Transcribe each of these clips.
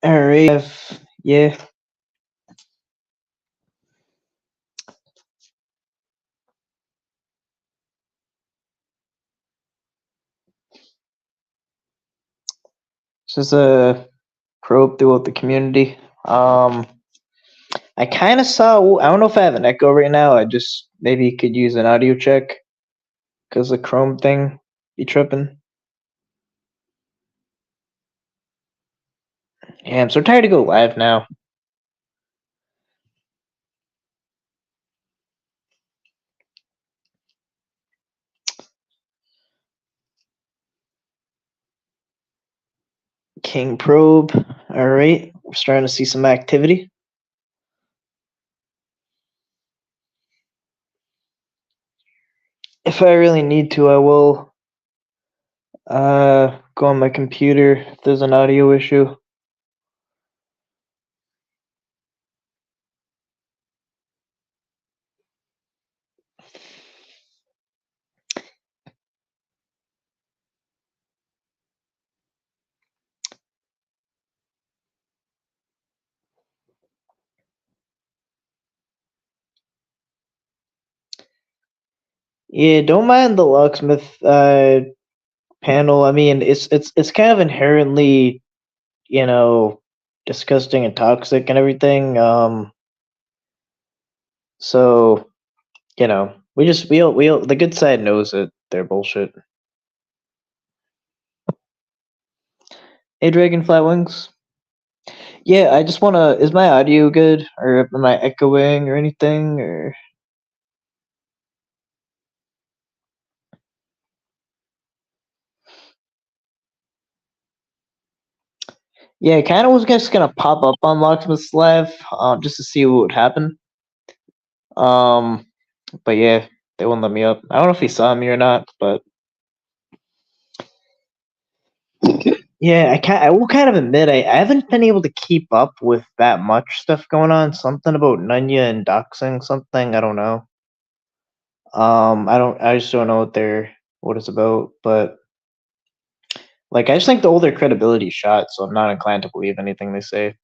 Alright, yeah. This is a probe throughout the community. I kind of saw. I don't know if I have an echo right now. I just maybe could use an audio check because the Chrome thing be tripping. Yeah, I'm so tired to go live now. King probe. All right, we're starting to see some activity. If I really need to, I will go on my computer if there's an audio issue. Yeah, don't mind the locksmith panel. I mean, it's kind of inherently, you know, disgusting and toxic and everything. So we the good side knows that they're bullshit. Hey, Dragonfly Wings. Yeah, I just wanna. Is my audio good, or am I echoing or anything? Or yeah, I kind of was just gonna pop up on Locksmith's live, just to see what would happen. But yeah, they wouldn't let me up. I don't know if he saw me or not, but yeah, I will kind of admit I haven't been able to keep up with that much stuff going on. Something about Nunya and doxing something. I don't know. I just don't know what it's about. But like, I just think the older credibility shot, so I'm not inclined to believe anything they say.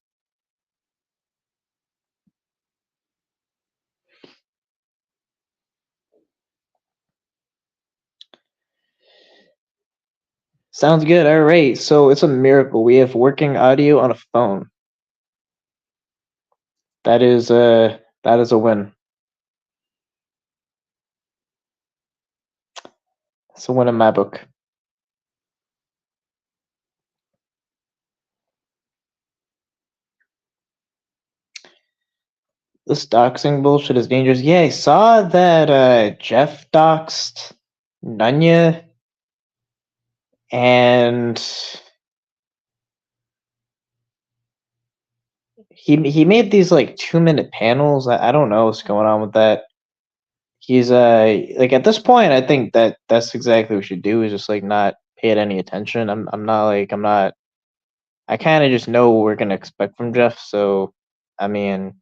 Sounds good. All right, so it's a miracle we have working audio on a phone. That is a win. It's a win in my book. This doxing bullshit is dangerous. Yeah, I saw that Jeff doxed Nunya, and he made these like 2-minute panels. I don't know what's going on with that. He's like, at this point, I think that's exactly what we should do, is just like not pay it any attention. I'm not. I kind of just know what we're gonna expect from Jeff. So I mean,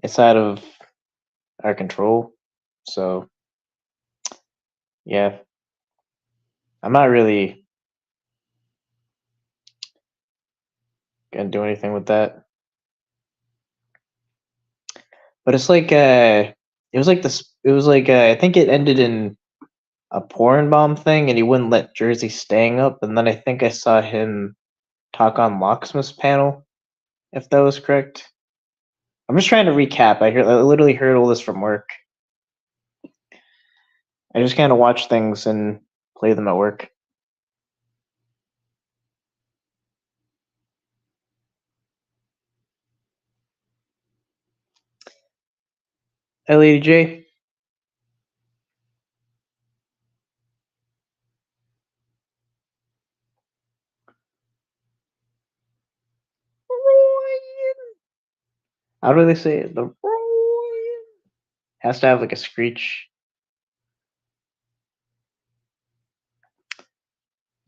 it's out of our control. So yeah, I'm not really gonna do anything with that. But it's like it was like this. It was like I think it ended in a porn bomb thing, and he wouldn't let Jersey staying up. And then I think I saw him talk on Locksmith's panel, if that was correct. I'm just trying to recap. I literally heard all this from work. I just kind of watch things and play them at work. Hey, Lady J. How do they say it? The has to have like a screech.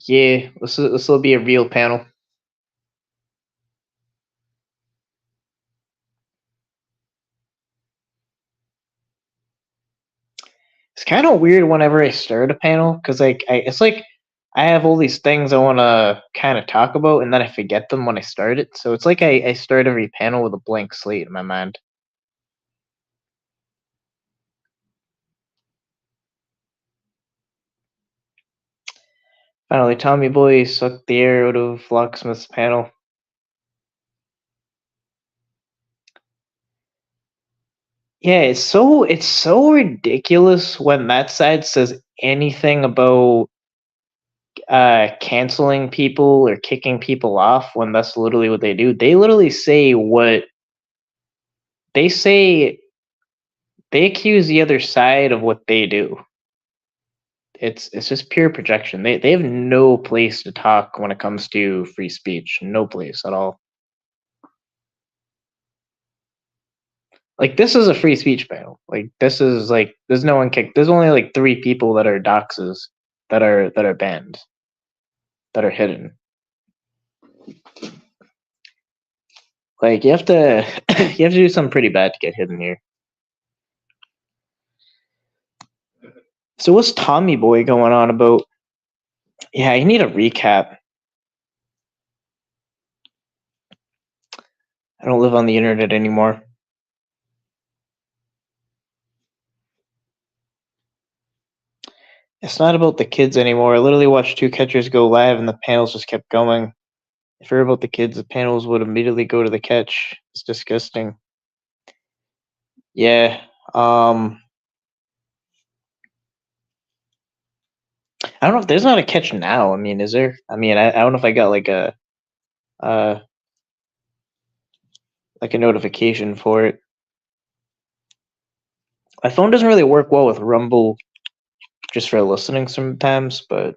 Yeah, this will be a real panel. It's kind of weird whenever I start a panel, because it's like I have all these things I want to kind of talk about, and then I forget them when I start it. So it's like I start every panel with a blank slate in my mind. Finally, Tommy Boy sucked the air out of Locksmith's panel. Yeah, it's so ridiculous when that side says anything about canceling people or kicking people off when that's literally what they do. They literally say what they say. They accuse the other side of what they do. It's just pure projection. They have no place to talk when it comes to free speech. No place at all. Like this is a free speech panel. Like this is like there's no one kicked. There's only like 3 people that are doxes that are banned, that are hidden. Like you have to you have to do something pretty bad to get hidden here. So what's Tommy Boy going on about? Yeah, you need a recap. I don't live on the internet anymore. It's not about the kids anymore. I literally watched 2 catchers go live and the panels just kept going. If it were about the kids, the panels would immediately go to the catch. It's disgusting. Yeah. I don't know if there's not a catch now. I mean, is there? I mean, I don't know if I got uh like a notification for it. My phone doesn't really work well with Rumble just for listening sometimes, but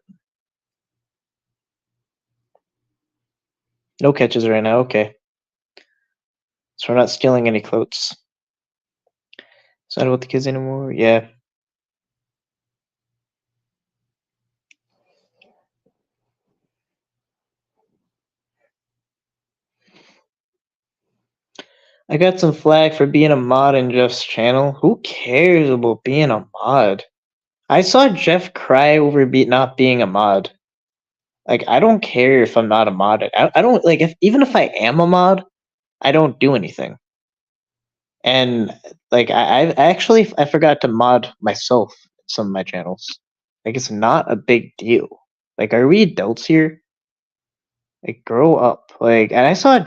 no catches right now. Okay. So we're not stealing any cloats. It's not about the kids anymore. Yeah. I got some flag for being a mod in Jeff's channel. Who cares about being a mod? I saw Jeff cry over not being a mod. Like, I don't care if I'm not a mod. I don't like even if I am a mod, I don't do anything. And like I forgot to mod myself in some of my channels. Like it's not a big deal. Like, are we adults here? Like, grow up. Like, and I saw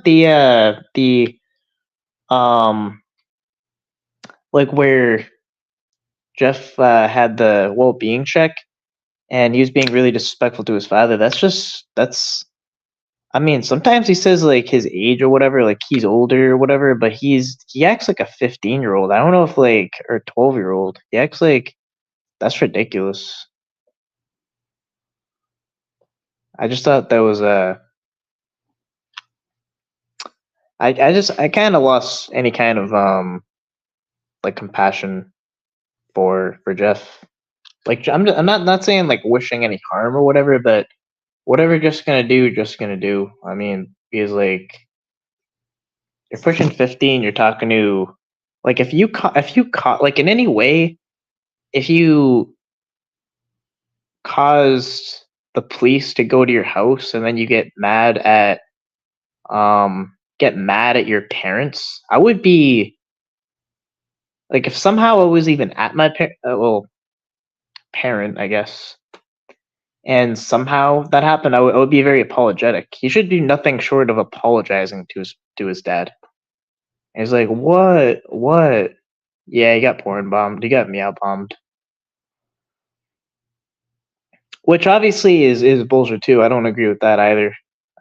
the um like where Jeff had the well-being check, and he was being really disrespectful to his father. That's. I mean, sometimes he says like his age or whatever, like he's older or whatever, but he acts like a 15-year-old. I don't know if like or 12-year-old. He acts like that's ridiculous. I just thought that was I kind of lost any kind of like compassion for Jeff. Like I'm not saying like wishing any harm or whatever, but whatever just gonna do, just gonna do. I mean, he's like you're pushing 15, you're talking to like if you caught like in any way, if you caused the police to go to your house and then you get mad at your parents, I would be like if somehow I was even at my parent, I guess, and somehow that happened, I would be very apologetic. He should do nothing short of apologizing to his dad. And he's like, what? Yeah, he got porn bombed. He got meow bombed. Which obviously is bullshit too. I don't agree with that either.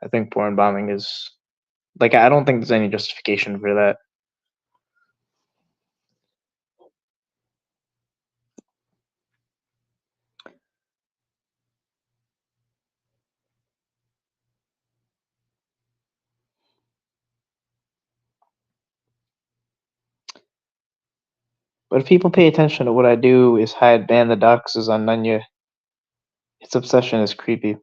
I think porn bombing is like I don't think there's any justification for that. But if people pay attention to what I do is hide ban the doxes on Nunya, his obsession is creepy.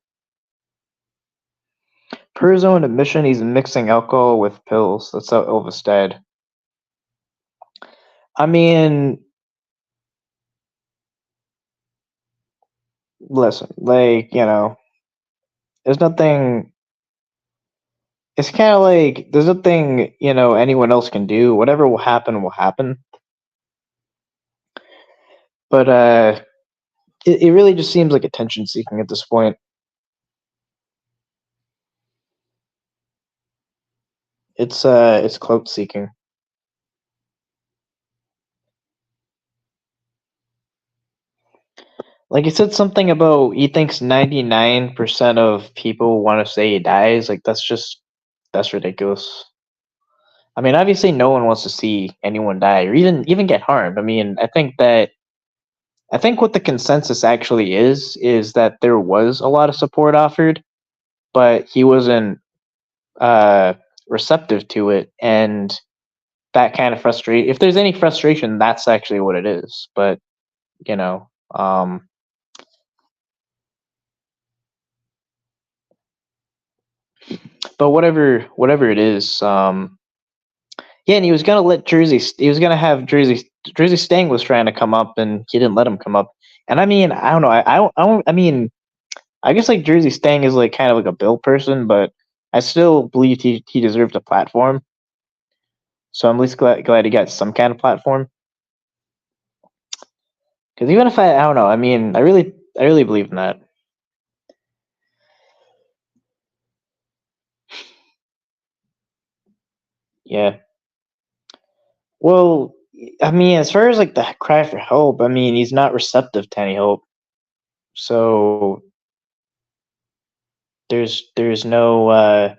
Per his own admission, he's mixing alcohol with pills. That's how Elvis died. I mean, listen, like, there's nothing. It's kind of like there's nothing anyone else can do. Whatever will happen will happen. But it really just seems like attention seeking at this point. It's clout seeking. Like he said something about he thinks 99% of people want to say he dies. Like that's ridiculous. I mean, obviously no one wants to see anyone die or even get harmed. I mean, I think what the consensus actually is that there was a lot of support offered, but he wasn't uh receptive to it, and that kind of frustrate if there's any frustration, that's actually what it is. But, you know, um but whatever it is, yeah, and he was gonna let he was gonna have Jersey Stang was trying to come up, and he didn't let him come up. And I mean, I don't know, I mean, I guess like Jersey Stang is like kind of like a Bill person, but I still believe he deserved a platform. So I'm at least glad he got some kind of platform. Because even if I don't know, I mean, I really believe in that. Yeah. Well, I mean, as far as like the cry for help, I mean, he's not receptive to any help. So there's no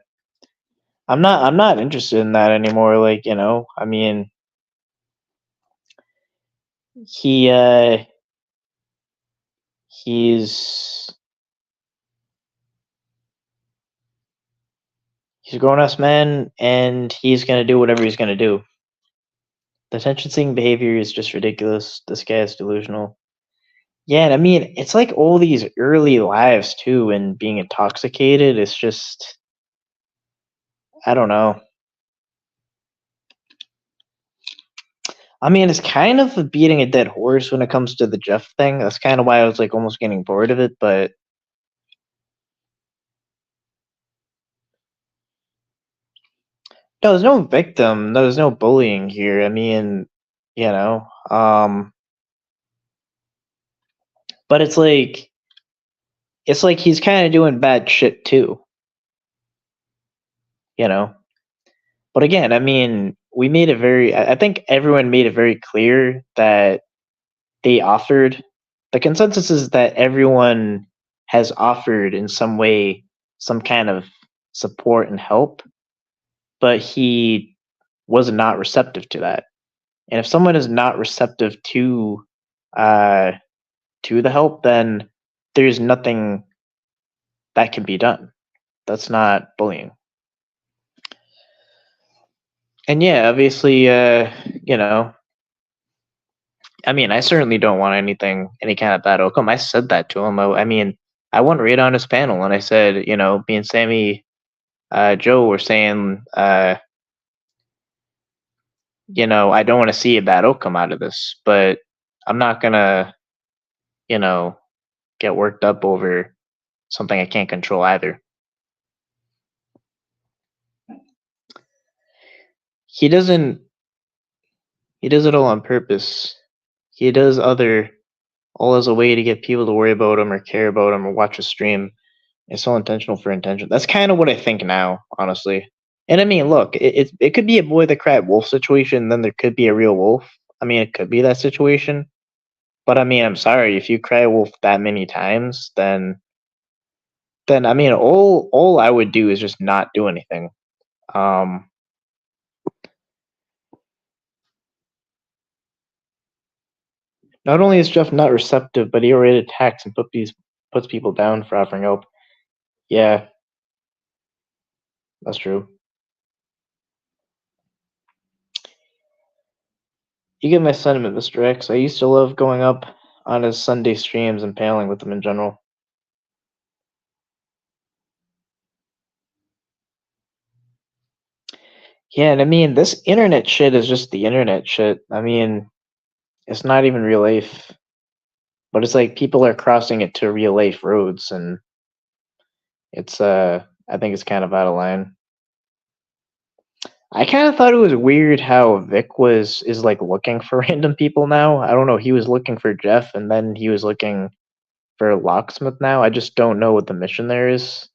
I'm not interested in that anymore. Like, I mean, he he's he's a grown ass man, and he's gonna do whatever he's gonna do. The attention seeking behavior is just ridiculous. This guy is delusional. Yeah, and I mean, it's like all these early lives too, and being intoxicated. It's just, I don't know. I mean, it's kind of beating a dead horse when it comes to the Jeff thing. That's kind of why I was like almost getting bored of it. But no, there's no victim. No, there's no bullying here. I mean, you know, um, but it's like he's kind of doing bad shit too. You know. But again, I mean, we made it very. I think everyone made it very clear that they offered. The consensus is that everyone has offered in some way some kind of support and help, but he was not receptive to that. And if someone is not receptive uh, to the help, then there's nothing that can be done. That's not bullying. And yeah, obviously, you know, I mean, I certainly don't want any kind of bad outcome. I said that to him. I mean, I went right on his panel and I said, me and Sammy, Joe were saying, I don't want to see a bad outcome out of this, but I'm not gonna, you know, get worked up over something I can't control either. He doesn't. He does it all on purpose. He does other all as a way to get people to worry about him or care about him or watch a stream. It's all intentional for intention. That's kind of what I think now, honestly. And I mean, look, it could be a boy that cried wolf situation. Then there could be a real wolf. I mean, it could be that situation. But I mean, I'm sorry if you cry wolf that many times, then I mean, all I would do is just not do anything. Um, Not only is Jeff not receptive, but he already attacks and puts people down for offering help. Yeah, that's true. You get my sentiment, Mr. X. I used to love going up on his Sunday streams and paneling with him in general. Yeah, and I mean, this internet shit is just the internet shit. I mean, it's not even real life. but it's like people are crossing it to real life roads, and it's I think it's kind of out of line. I kind of thought it was weird how Vic was is like looking for random people now. I don't know. He was looking for Jeff, and then he was looking for Locksmith now. I just don't know what the mission there is.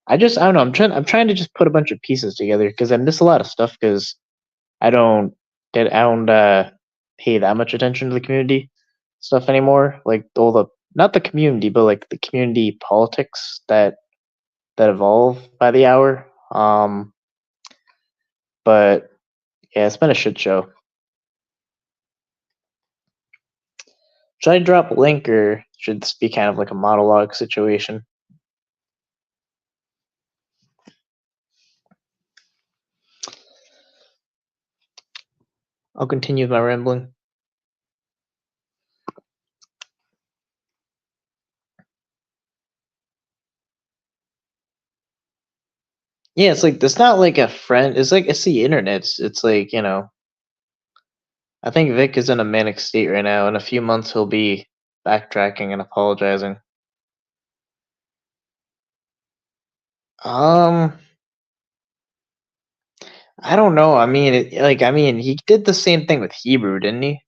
I don't know. I'm trying to just put a bunch of pieces together because I miss a lot of stuff because I don't I don't pay that much attention to the community stuff anymore. Like all the not the community, but like the community politics that evolve by the hour. But yeah, it's been a shit show. Should I drop a link or should this be kind of like a monologue situation? I'll continue with my rambling. Yeah, it's like it's not like a friend. It's like it's the internet. It's like I think Vic is in a manic state right now. In a few months, he'll be backtracking and apologizing. Um, I don't know. I mean, he did the same thing with Hebrew, didn't he?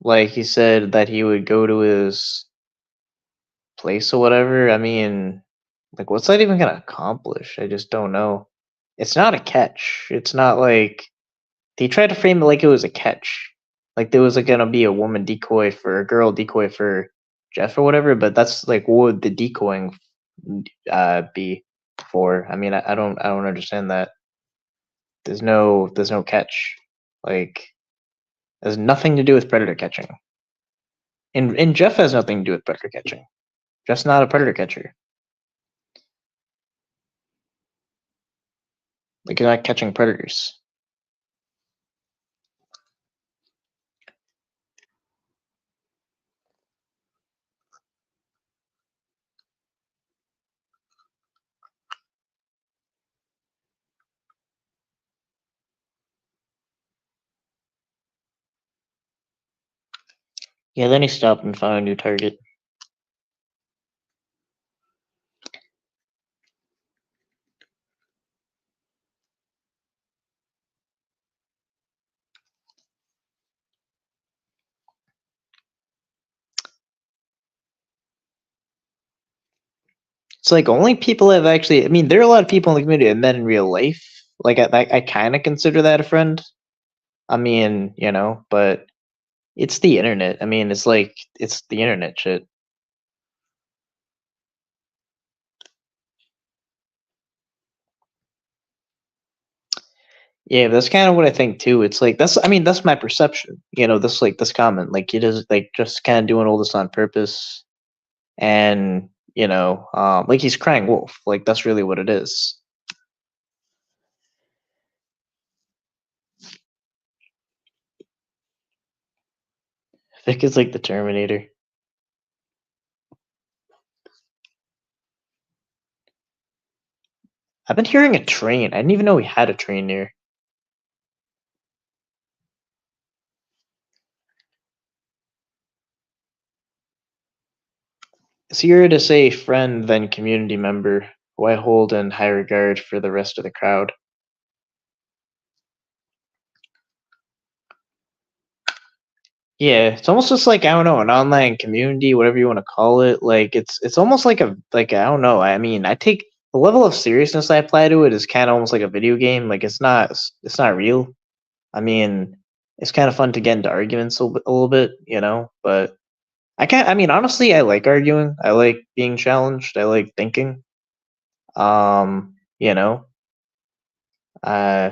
Like he said that he would go to his place or whatever. I mean, like, what's that even gonna accomplish? I just don't know. It's not a catch. It's not like they tried to frame it like it was a catch. Like there was like gonna be a woman decoy for a girl decoy for Jeff or whatever, but that's like what would the decoying be for? I mean, I don't understand that. There's no catch. Like it has nothing to do with predator catching. And Jeff has nothing to do with predator catching. Jeff's not a predator catcher. Like you're not catching predators. Yeah, then he stopped and found a new target. It's like only people have actually. I mean, there are a lot of people in the community I've met in real life. Like I kind of consider that a friend. I mean, but it's the internet. I mean, it's like it's the internet shit. Yeah, that's kind of what I think too. It's like that's. I mean, that's my perception. This like this comment. Like it is like just kind of doing all this on purpose, and like he's crying wolf. Like that's really what it is. I think it's like the Terminator. I've been hearing a train. I didn't even know we had a train here. It's easier to say friend than community member, who I hold in high regard for the rest of the crowd. Yeah, it's almost just like I don't know, an online community, whatever you want to call it. Like it's almost like I don't know. I mean, I take the level of seriousness I apply to it is kind of almost like a video game. Like it's not real. I mean, it's kind of fun to get into arguments a little bit, but I can't. I mean, honestly, I like arguing. I like being challenged. I like thinking. Um, you know, uh,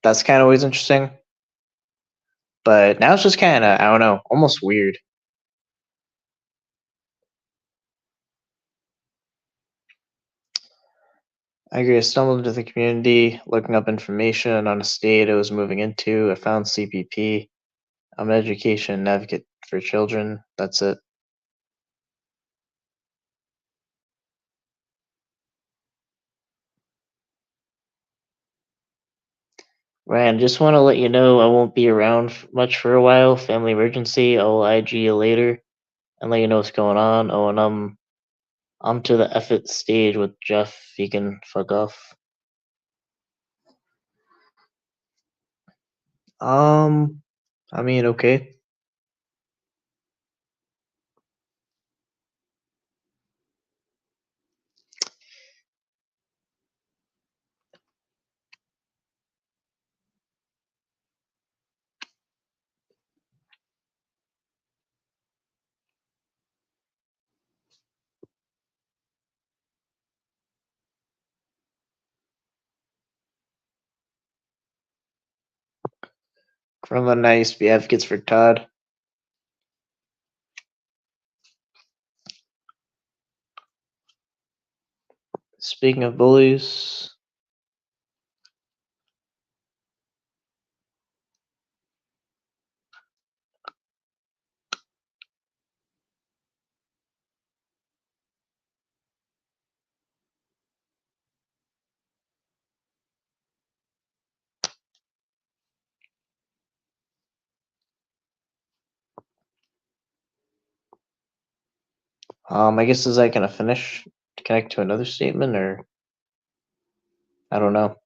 that's kind of always interesting. But now it's just kind of I don't know, almost weird. I agree. I stumbled into the community looking up information on a state I was moving into. I found CPP. I'm an education advocate for children. That's it. Ryan, just want to let you know I won't be around much for a while. Family emergency. I'll IG you later and let you know what's going on. Oh, and I'm to the F it stage with Jeff. He can fuck off. Um, I mean, okay. From the nice be advocates for Todd. Speaking of bullies, I guess is that gonna finish connect to another statement or I don't know.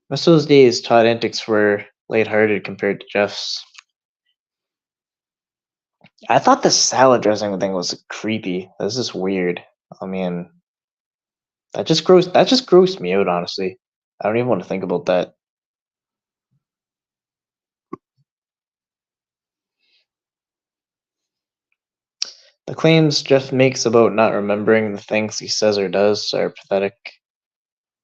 Most of those days, Todd antics were lighthearted compared to Jeff's. I thought the salad dressing thing was creepy. This is weird. I mean, that just grossed me out. Honestly, I don't even want to think about that. The claims Jeff makes about not remembering the things he says or does are pathetic.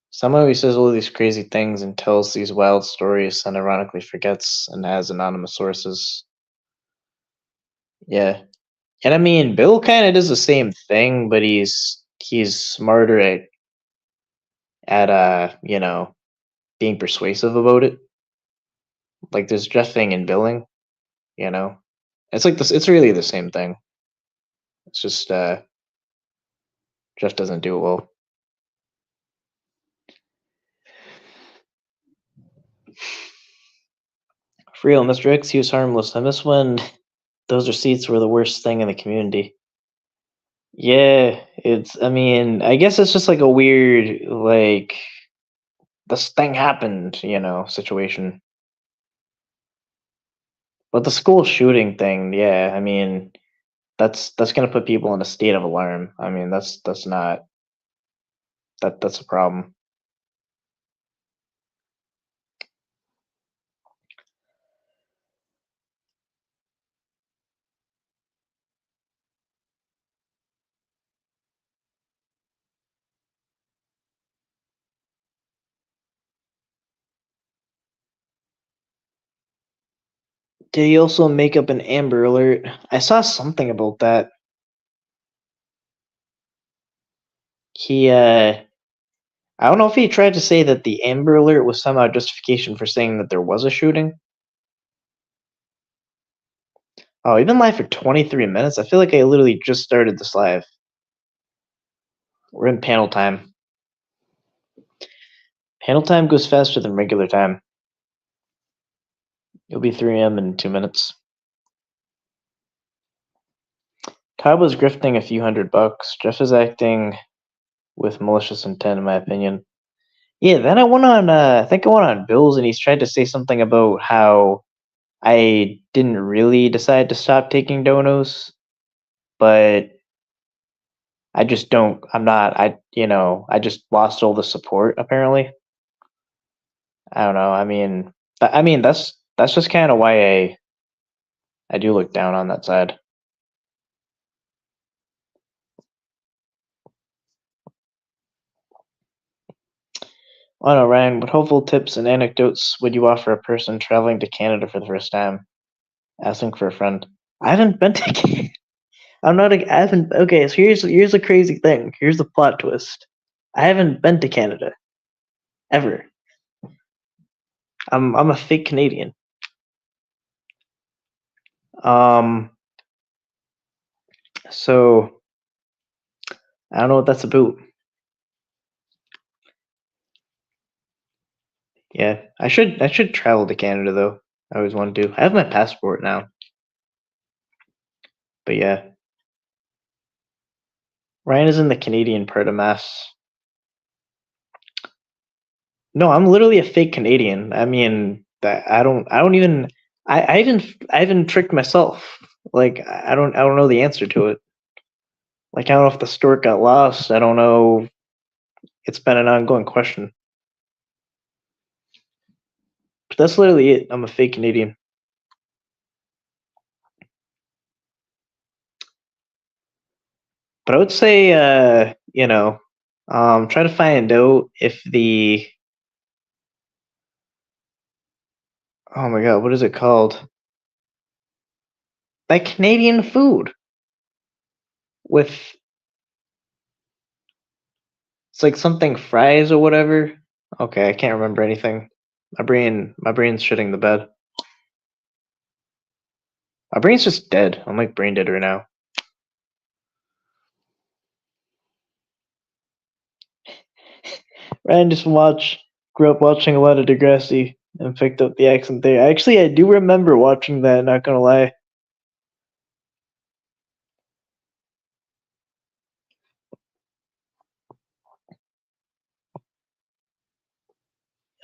Somehow he says all these crazy things and tells these wild stories and ironically forgets and has anonymous sources. Yeah. And I mean, Bill kind of does the same thing, but he's smarter at being persuasive about it. Like there's Jeffing and billing, you know. It's like this. It's really the same thing. It's just Jeff doesn't do it well. For real, Mr. X, he was harmless. I miss when those receipts were the worst thing in the community. Yeah, it's. I mean, I guess it's just like a weird like this thing happened, situation. But the school shooting thing, yeah, I mean, that's gonna put people in a state of alarm. I mean, that's not that's a problem. Did he also make up an Amber Alert? I saw something about that. He I don't know if he tried to say that the Amber Alert was somehow justification for saying that there was a shooting. Oh, you've been live for 23 minutes? I feel like I literally just started this live. We're in panel time. Panel time goes faster than regular time. It'll be 3 a.m. in 2 minutes. Todd was grifting a few $100. Jeff is acting with malicious intent, in my opinion. Yeah, then I went on, I think I went on Bill's and he's tried to say something about how I didn't really decide to stop taking donos, but I just don't, I'm not, I just lost all the support apparently. I don't know. I mean, that's just kind of why I do look down on that side. I don't know, Ryan, what hopeful tips and anecdotes would you offer a person traveling to Canada for the first time? Asking for a friend. I haven't been to Canada. I haven't, okay, so here's a crazy thing. Here's the plot twist. I haven't been to Canada. Ever. I'm a fake Canadian. Um, so I don't know what that's about. Yeah, I should travel to Canada though. I always wanted to. I have my passport now, but yeah, Ryan is in the Canadian part of Mass. No, I'm literally a fake Canadian. I mean, that I don't even I even tricked myself. Like I don't know the answer to it. Like I don't know if the store got lost. I don't know. It's been an ongoing question. But that's literally it. I'm a fake Canadian. But I would say, try to find out if the oh my god, what is it called? Like Canadian food with it's like something fries or whatever. Okay, I can't remember anything. My brain's shitting the bed. My brain's just dead. I'm like brain dead right now. Ryan just grew up watching a lot of Degrassi and picked up the accent there. Actually, I do remember watching that. Not gonna lie.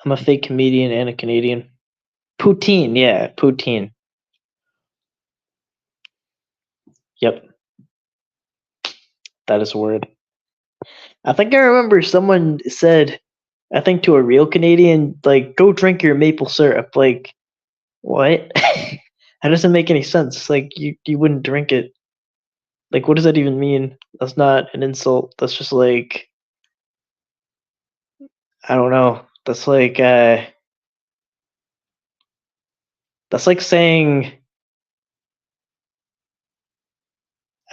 I'm a fake comedian and a Canadian. Poutine, yeah, poutine. Yep, that is a word. I think I remember someone said, I think to a real Canadian, like, go drink your maple syrup. Like, what? That doesn't make any sense. Like, you wouldn't drink it. Like, what does that even mean? That's not an insult. That's just like, I don't know. That's like saying,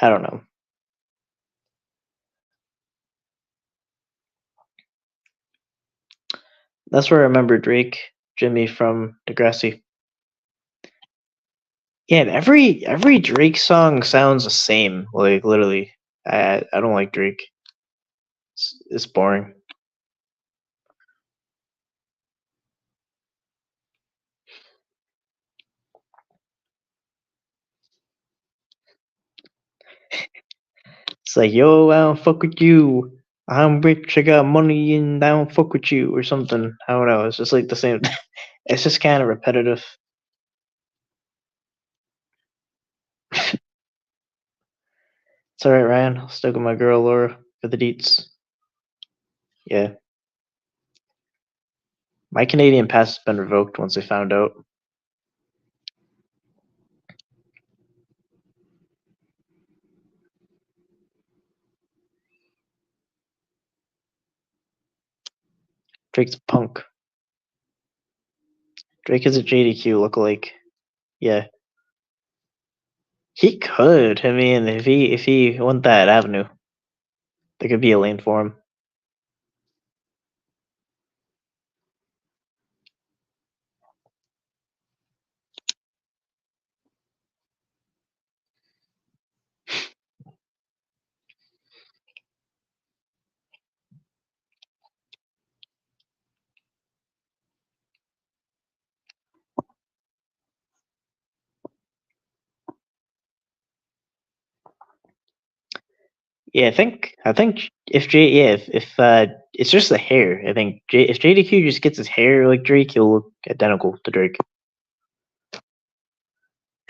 I don't know. That's where I remember Drake, Jimmy from Degrassi. Yeah, and every Drake song sounds the same. Like literally, I don't like Drake. It's boring. It's like, yo, I don't fuck with you. I'm rich, I got money, and I don't fuck with you, or something. I don't know. It's just like the same. It's just kind of repetitive. It's all right, Ryan. I'll stick with my girl Laura for the deets. Yeah, my Canadian pass has been revoked once they found out. Drake's a punk. Drake is a JDQ lookalike. Yeah, he could. I mean, if he went that avenue, there could be a lane for him. Yeah, I think if J yeah if it's just the hair. I think if JDQ just gets his hair like Drake, he'll look identical to Drake.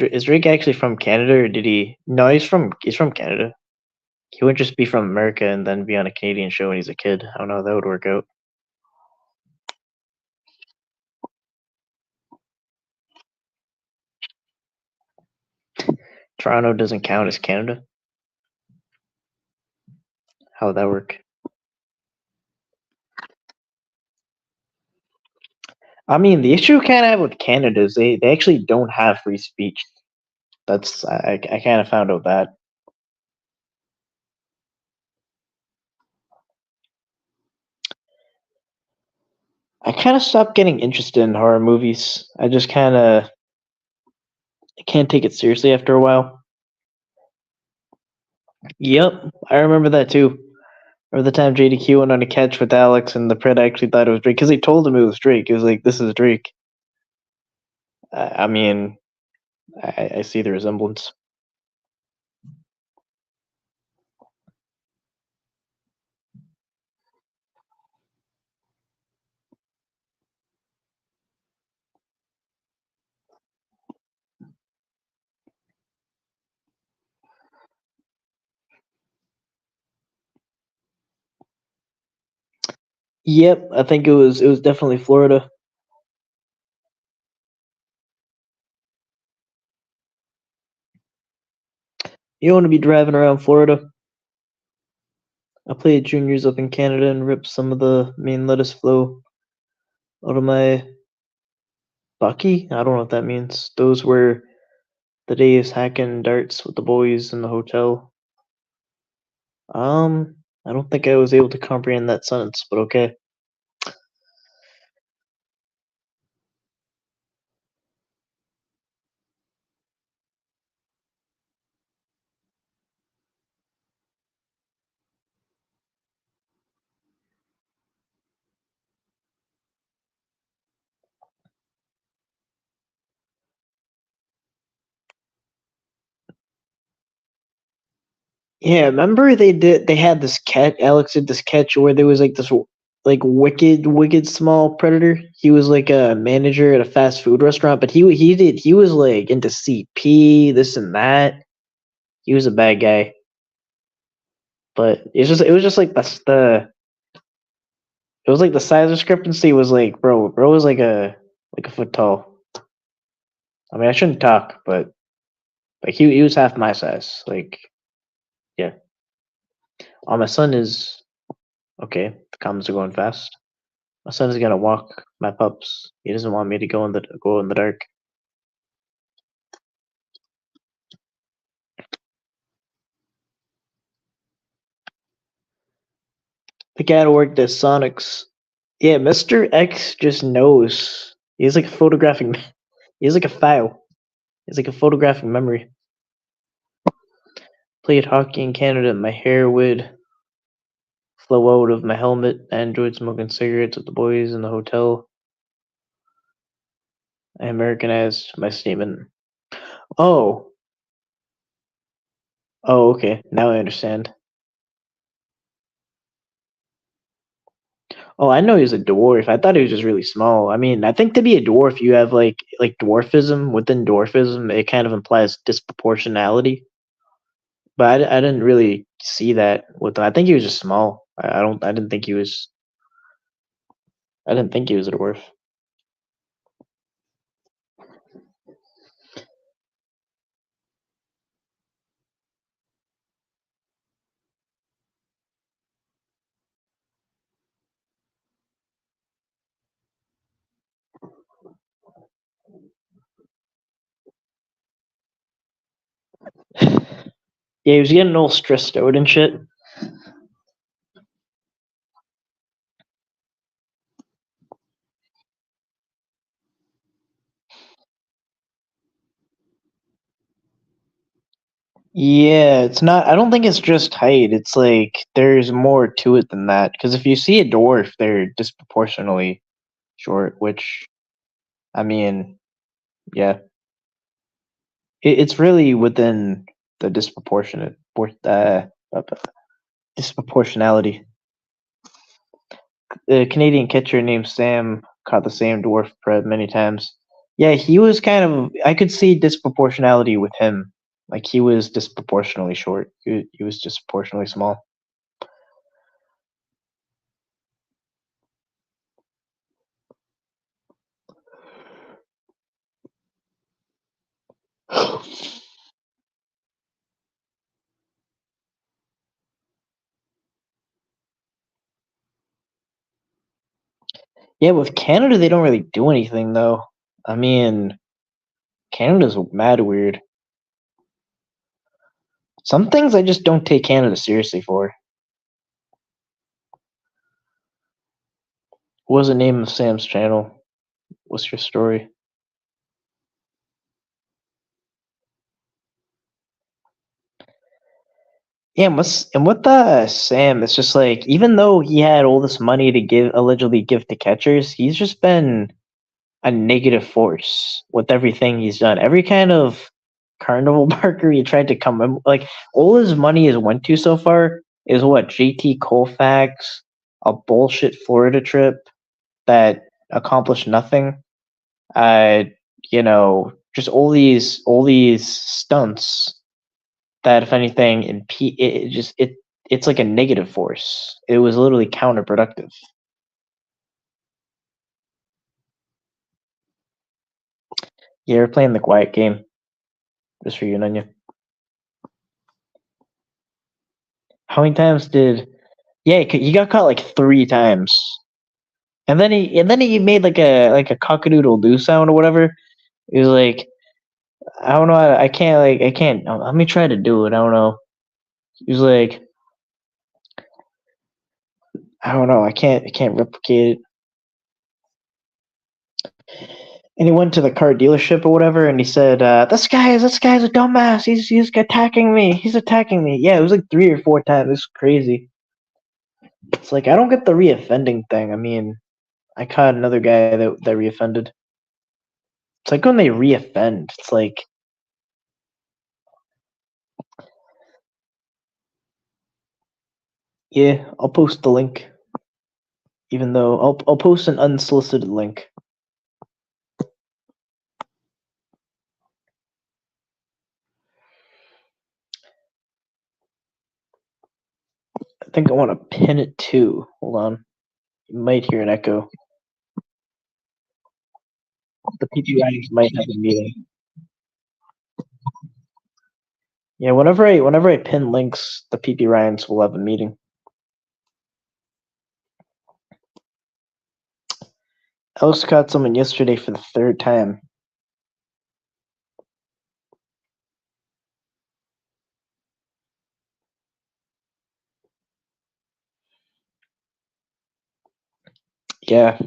Is Drake actually from Canada or did he? No, he's from Canada. He wouldn't just be from America and then be on a Canadian show when he's a kid. I don't know how that would work out. Toronto doesn't count as Canada. How would that work? I mean, the issue kind of have with Canada is they actually don't have free speech. That's I kind of found out that. I kind of stopped getting interested in horror movies. I just kind of can't take it seriously after a while. Yep, I remember that too. Or the time JDQ went on a catch with Alex, and the Pred actually thought it was Drake because he told him it was Drake. He was like, "This is Drake." I mean, I see the resemblance. Yep, I think it was definitely Florida. You want to be driving around Florida? I played juniors up in Canada and ripped some of the main lettuce flow out of my bucky. I don't know what that means. Those were the days hacking darts with the boys in the hotel. I don't think I was able to comprehend that sentence, but okay. Yeah, remember they had this catch. Alex did this catch where there was like this like wicked small predator. He was like a manager at a fast food restaurant, but he was like into CP, this and that. He was a bad guy, but it was just like the it was like the size discrepancy was like bro was like a foot tall. I mean I shouldn't talk, but like he was half my size. Like yeah. My son is okay. The comments are going fast. My son's gonna walk my pups. He doesn't want me to go in the dark. The guy who worked at Sonic's. Yeah, Mr. X just knows. He's like a photographic. He's like a file. He's like a photographic memory. Played hockey in Canada. My hair would flow out of my helmet. I enjoyed smoking cigarettes with the boys in the hotel. I Americanized my statement. Oh, oh, okay. Now I understand. Oh, I know he's a dwarf. I thought he was just really small. I mean, I think to be a dwarf, you have like dwarfism. Within dwarfism, it kind of implies disproportionality. But I didn't really see that with him. I think he was just small. I don't. I didn't think he was. I didn't think he was a dwarf. Yeah, he was getting all stressed out and shit. Yeah, it's not. I don't think it's just height. It's like there's more to it than that. Because if you see a dwarf, they're disproportionately short. Which I mean, yeah, it's really within the disproportionality. The Canadian catcher named Sam caught the same dwarf Pred many times. Yeah, he was kind of. I could see disproportionality with him. Like he was disproportionately short. He was disproportionately small. Yeah, with Canada they don't really do anything though. I mean, Canada's mad weird. Some things I just don't take Canada seriously for. What was the name of Sam's channel? What's your story? Yeah, and with Sam, it's just like even though he had all this money to allegedly give to catchers, he's just been a negative force with everything he's done. Every kind of carnival barker he tried to come in, like all his money has went to so far is what JT Colfax, a bullshit Florida trip that accomplished nothing. Uh, just all these stunts that, if anything, it's like a negative force. It was literally counterproductive. Yeah, you're playing the quiet game, just for you, Nanya. How many times did? Yeah, he got caught like 3 times, and then he made like a cockadoodle doo sound or whatever. He was like, I don't know, I can't. Let me try to do it. I don't know. He was like, I don't know, I can't replicate it. And he went to the car dealership or whatever, and he said, "This guy's a dumbass. He's attacking me. He's attacking me." Yeah, it was like 3 or 4 times. It's crazy. It's like I don't get the reoffending thing. I mean, I caught another guy that reoffended. It's like when they reoffend, it's like, yeah, I'll post the link, even though I'll post an unsolicited link. I think I want to pin it too. Hold on, you might hear an echo. The PPIs might have a meeting. Yeah, whenever I pin links, the PP Ryans will have a meeting. I also caught someone yesterday for the 3rd time. Yeah,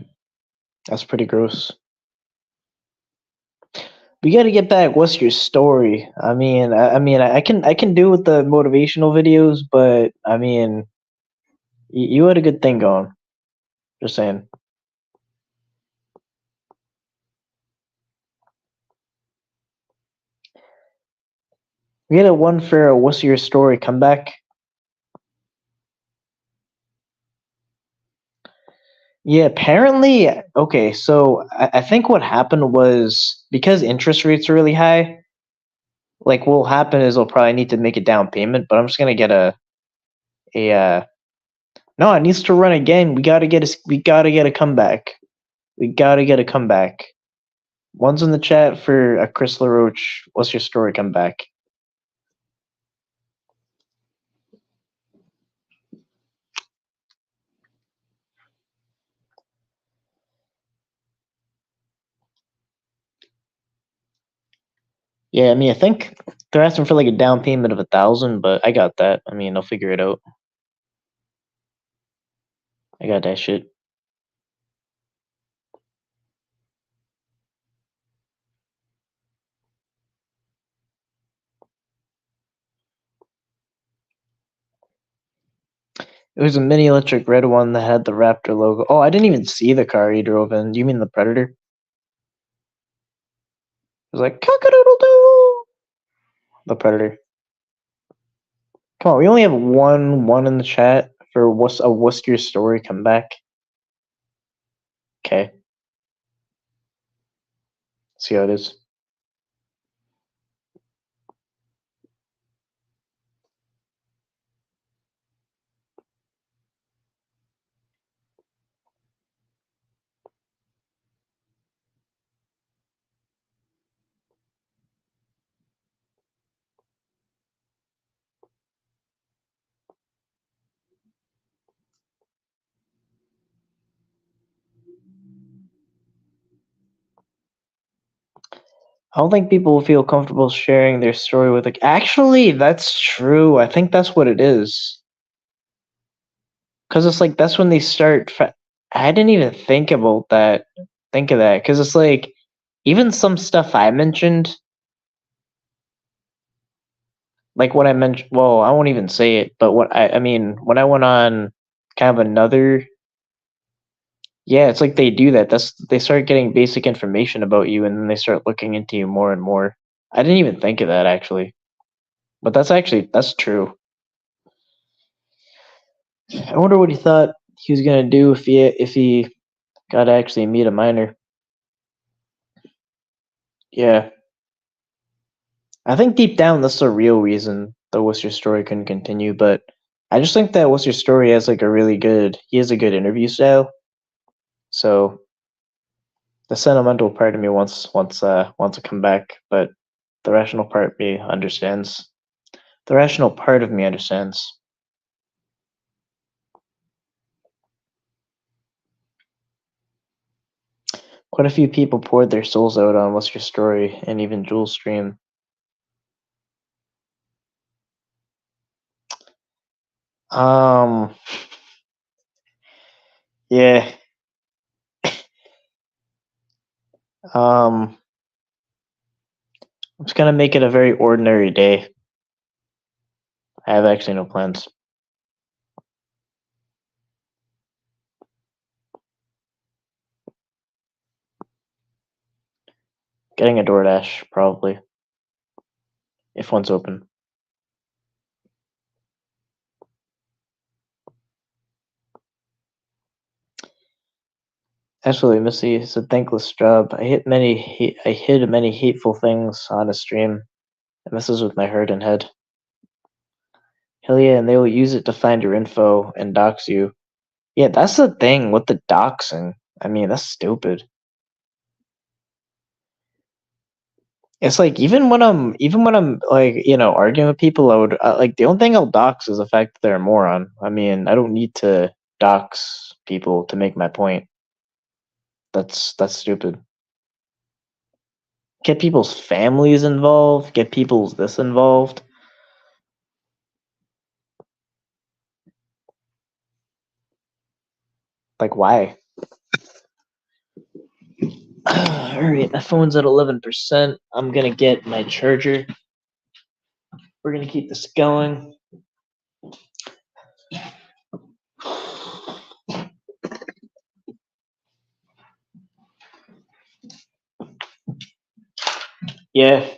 that's pretty gross. We got to get back. What's your story? I can do with the motivational videos, but I mean, you had a good thing going. Just saying. We had a one for a what's your story comeback. Yeah, apparently. Okay, so I think what happened was because interest rates are really high. Like, what'll happen is I'll probably need to make a down payment, but I'm just gonna get a no, it needs to run again. We gotta get a comeback. We gotta get a comeback. One's in the chat for a Chris LaRoche. What's your story comeback? Yeah, I mean, I think they're asking for like a down payment of 1,000, but I got that. I mean, I'll figure it out. I got that shit. It was a mini electric red one that had the Raptor logo. Oh, I didn't even see the car he drove in. You mean the Predator? It was like cock-a-doodle doo. The Predator. Come on, we only have one in the chat for what's a Whiskers Story comeback. Okay. See how it is. I don't think people will feel comfortable sharing their story with actually, that's true. I think that's what it is. Cause it's like that's when they start. I didn't even think about that. Think of that, cause it's like even some stuff I mentioned. like what I mentioned. Well, I won't even say it, but what I mean when I went on kind of another. Yeah, it's like they do that. They start getting basic information about you, and then they start looking into you more and more. I didn't even think of that actually, but that's true. I wonder what he thought he was gonna do if he got to actually meet a minor. Yeah, I think deep down that's the real reason the Worcester story couldn't continue. But I just think that Worcester story has like a really good. He has a good interview style. So the sentimental part of me wants to come back, but the rational part of me understands. The rational part of me understands. Quite a few people poured their souls out on Worcester story and even Jules' stream. Um, yeah. Um, I'm just gonna make it a very ordinary day. I have actually no plans. Getting a DoorDash, probably. If one's open. Absolutely, Missy. It's a thankless job. I hid many hateful things on a stream. It messes with my heart and head. Hell yeah, and they will use it to find your info and dox you. Yeah, that's the thing with the doxing. I mean, that's stupid. It's like even when I'm like arguing with people, I would like the only thing I'll dox is the fact that they're a moron. I mean, I don't need to dox people to make my point. That's stupid. Get people's families involved. Get people's this involved. Like why? All right, my phone's at 11%. I'm gonna get my charger. We're gonna keep this going. Yeah,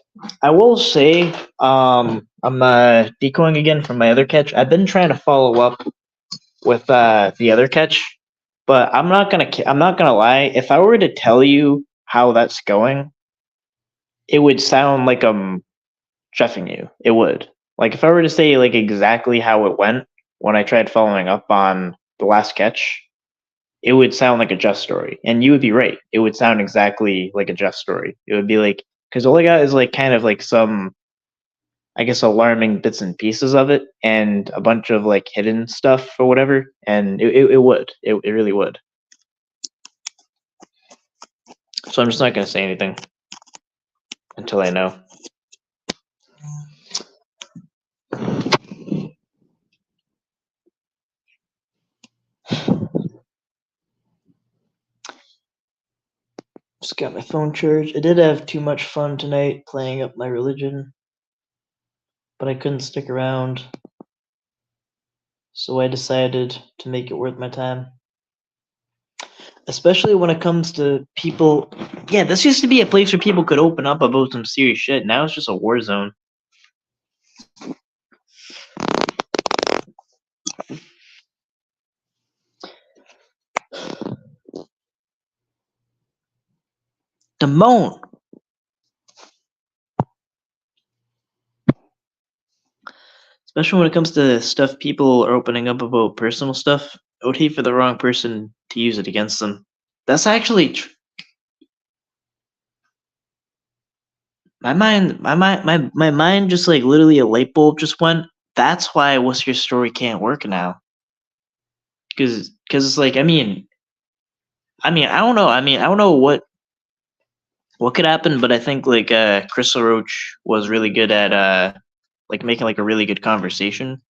I will say, I'm decoying again from my other catch. I've been trying to follow up with the other catch, but I'm not gonna lie. If I were to tell you how that's going, it would sound like I'm chefing you. It would. Like if I were to say like exactly how it went when I tried following up on the last catch, it would sound like a Jeff story, and you would be right. It would sound exactly like a Jeff story. It would be like because all I got is like kind of like some, I guess, alarming bits and pieces of it, and a bunch of like hidden stuff or whatever, and it really would. So I'm just not gonna say anything until I know. Just got my phone charged. I did have too much fun tonight playing up my religion, but I couldn't stick around, so I decided to make it worth my time. Especially when it comes to people. Yeah, this used to be a place where people could open up about some serious shit. Now it's just a war zone. Damone. Especially when it comes to stuff people are opening up about personal stuff. I would hate for the wrong person to use it against them. That's actually my mind just like literally a light bulb just went. That's why What's Your Story can't work now. Because it's like I don't know. I don't know what could happen, but I think like Crystal Roach was really good at like making like a really good conversation,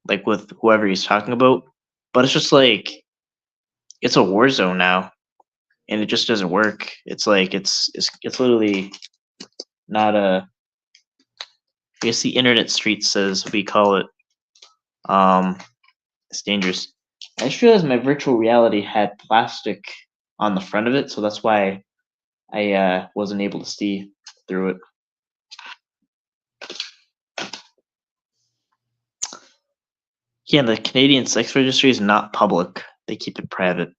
like with whoever he's talking about. But it's just like it's a war zone now, and it just doesn't work. It's like it's literally not a. I guess the internet street says we call it. It's dangerous. I just realized my virtual reality had plastic on the front of it, so that's why I wasn't able to see through it. Yeah, the Canadian sex registry is not public. They keep it private.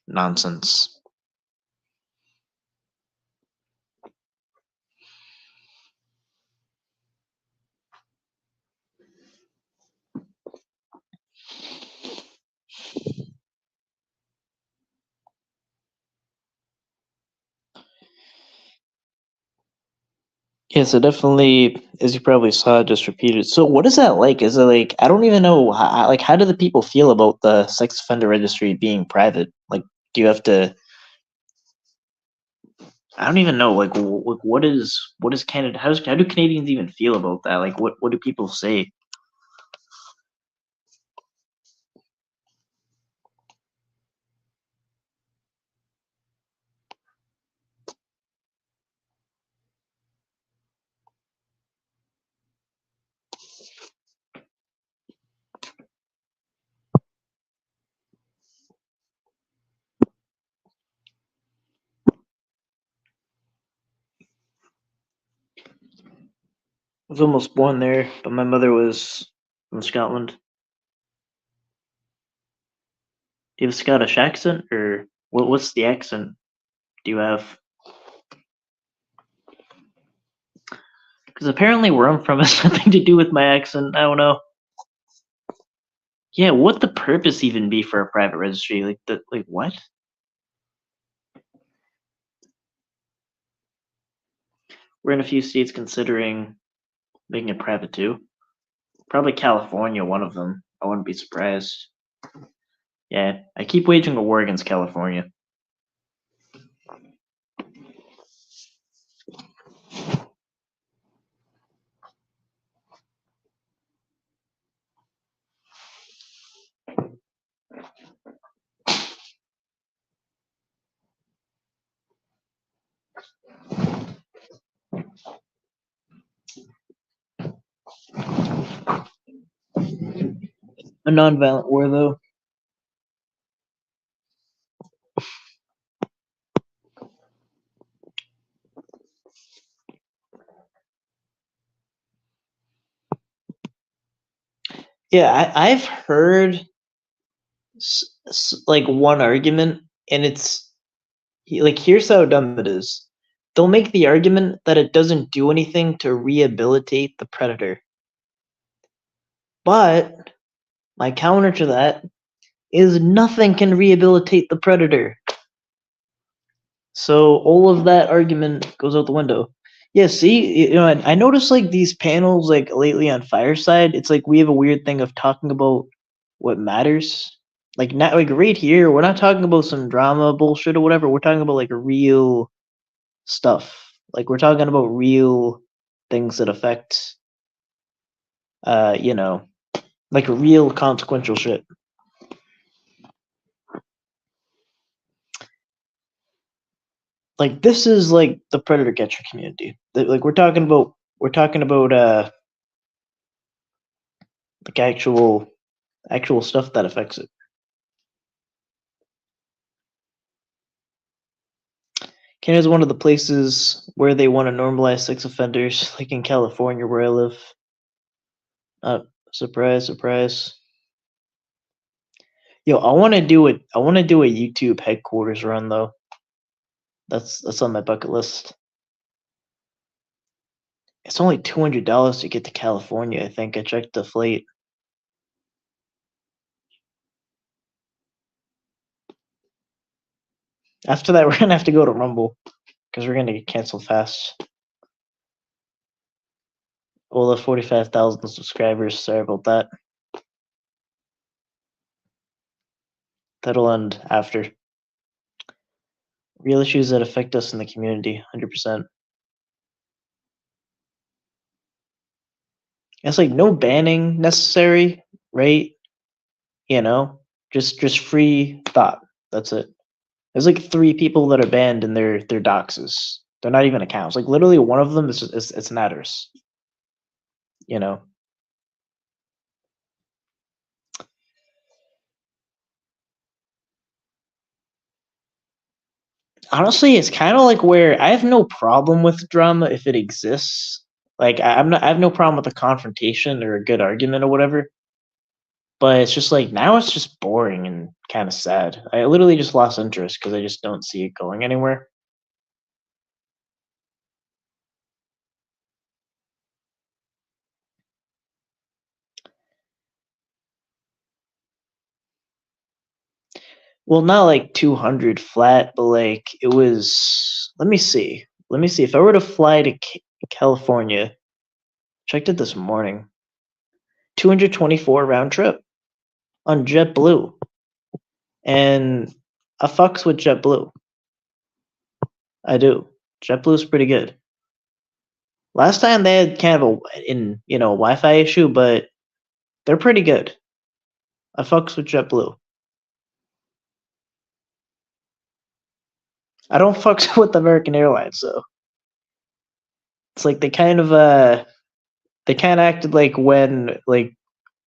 Nonsense. Yeah, so definitely, as you probably saw, just repeated. So, what is that like? Is it like I don't even know like how do the people feel about the sex offender registry being private? Like, do you have to? I don't even know. Like, what is Canada? How do Canadians even feel about that? Like, what do people say? I was almost born there, but my mother was from Scotland. Do you have a Scottish accent, or what's the accent do you have? Because apparently where I'm from has nothing to do with my accent. I don't know. Yeah, what the purpose even be for a private registry? Like what? We're in a few states considering making it private too. Probably California, one of them. I wouldn't be surprised. Yeah, I keep waging a war against California. A nonviolent war, though. Yeah, I've heard like one argument, and it's like here's how dumb it is. They'll make the argument that it doesn't do anything to rehabilitate the predator. But my counter to that is nothing can rehabilitate the predator. So all of that argument goes out the window. Yeah, see, I noticed like these panels like lately on Fireside, it's like we have a weird thing of talking about what matters. Like not like right here, we're not talking about some drama bullshit or whatever. We're talking about like real stuff. Like we're talking about real things that affect you know, like real consequential shit. Like this is like the predator catcher community. Like we're talking about like actual stuff that affects it. Canada's one of the places where they want to normalize sex offenders, like in California where I live. Surprise, surprise. Yo, I want to do it. I want to do a YouTube headquarters run though. That's on my bucket list. It's only $200 to get to California. I think I checked the flight. After that, we're gonna have to go to Rumble because we're gonna get canceled fast. Well, the 45,000 subscribers. Sorry about that. That'll end after. Real issues that affect us in the community, 100%. It's like no banning necessary, right? You know, just free thought. That's it. There's like 3 people that are banned in their doxes. They're not even accounts. Like literally, one of them is it's an address. You know. Honestly, it's kind of like where I have no problem with drama if it exists. Like I have no problem with a confrontation or a good argument or whatever. But it's just like now it's just boring and kind of sad. I literally just lost interest because I just don't see it going anywhere. Well, not like 200 flat, but like it was. Let me see. Let me see. If I were to fly to California, checked it this morning. 224 round trip on JetBlue, and I fucks with JetBlue. I do. JetBlue's pretty good. Last time they had kind of a Wi-Fi issue, but they're pretty good. I fucks with JetBlue. I don't fucks with American Airlines though. It's like they kind of acted like when like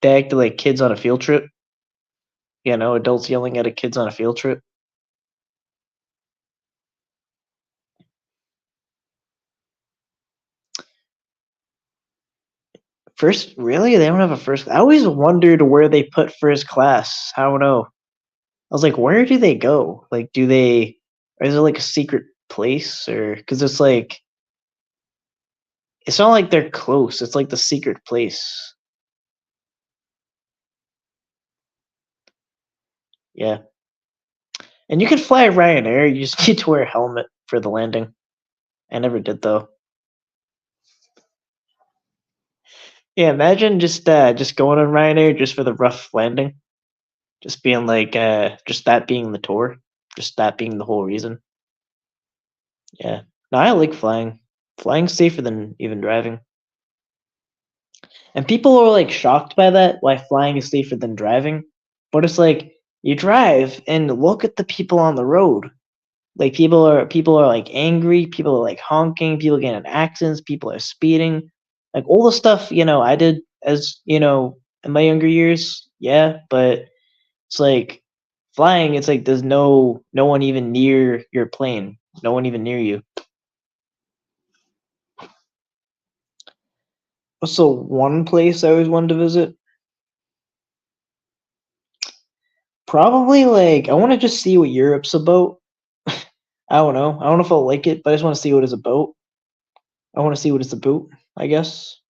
they acted like kids on a field trip. You know, adults yelling at kids on a field trip. First, really? They don't have a first. I always wondered where they put first class. I don't know. I was like, where do they go? Like, do they? Or is it like a secret place? Or because it's like, it's not like they're close. It's like the secret place. Yeah, and you can fly Ryanair. You just need to wear a helmet for the landing. I never did though. Yeah, imagine just going on Ryanair just for the rough landing. Just being like, just that being the tour, just that being the whole reason. Yeah. No, I like flying. Flying's safer than even driving. And people are like shocked by that, why flying is safer than driving. But it's like you drive and look at the people on the road. Like people are like angry, people are like honking, people getting in accidents, people are speeding. Like all the stuff, I did as, in my younger years. Yeah, but it's like flying, it's like there's no one even near your plane. No one even near you. Also, one place I always wanted to visit, probably like I want to just see what Europe's about. I don't know. I don't know if I'll like it, but I just want to see what it's about. I want to see what it's about, I guess.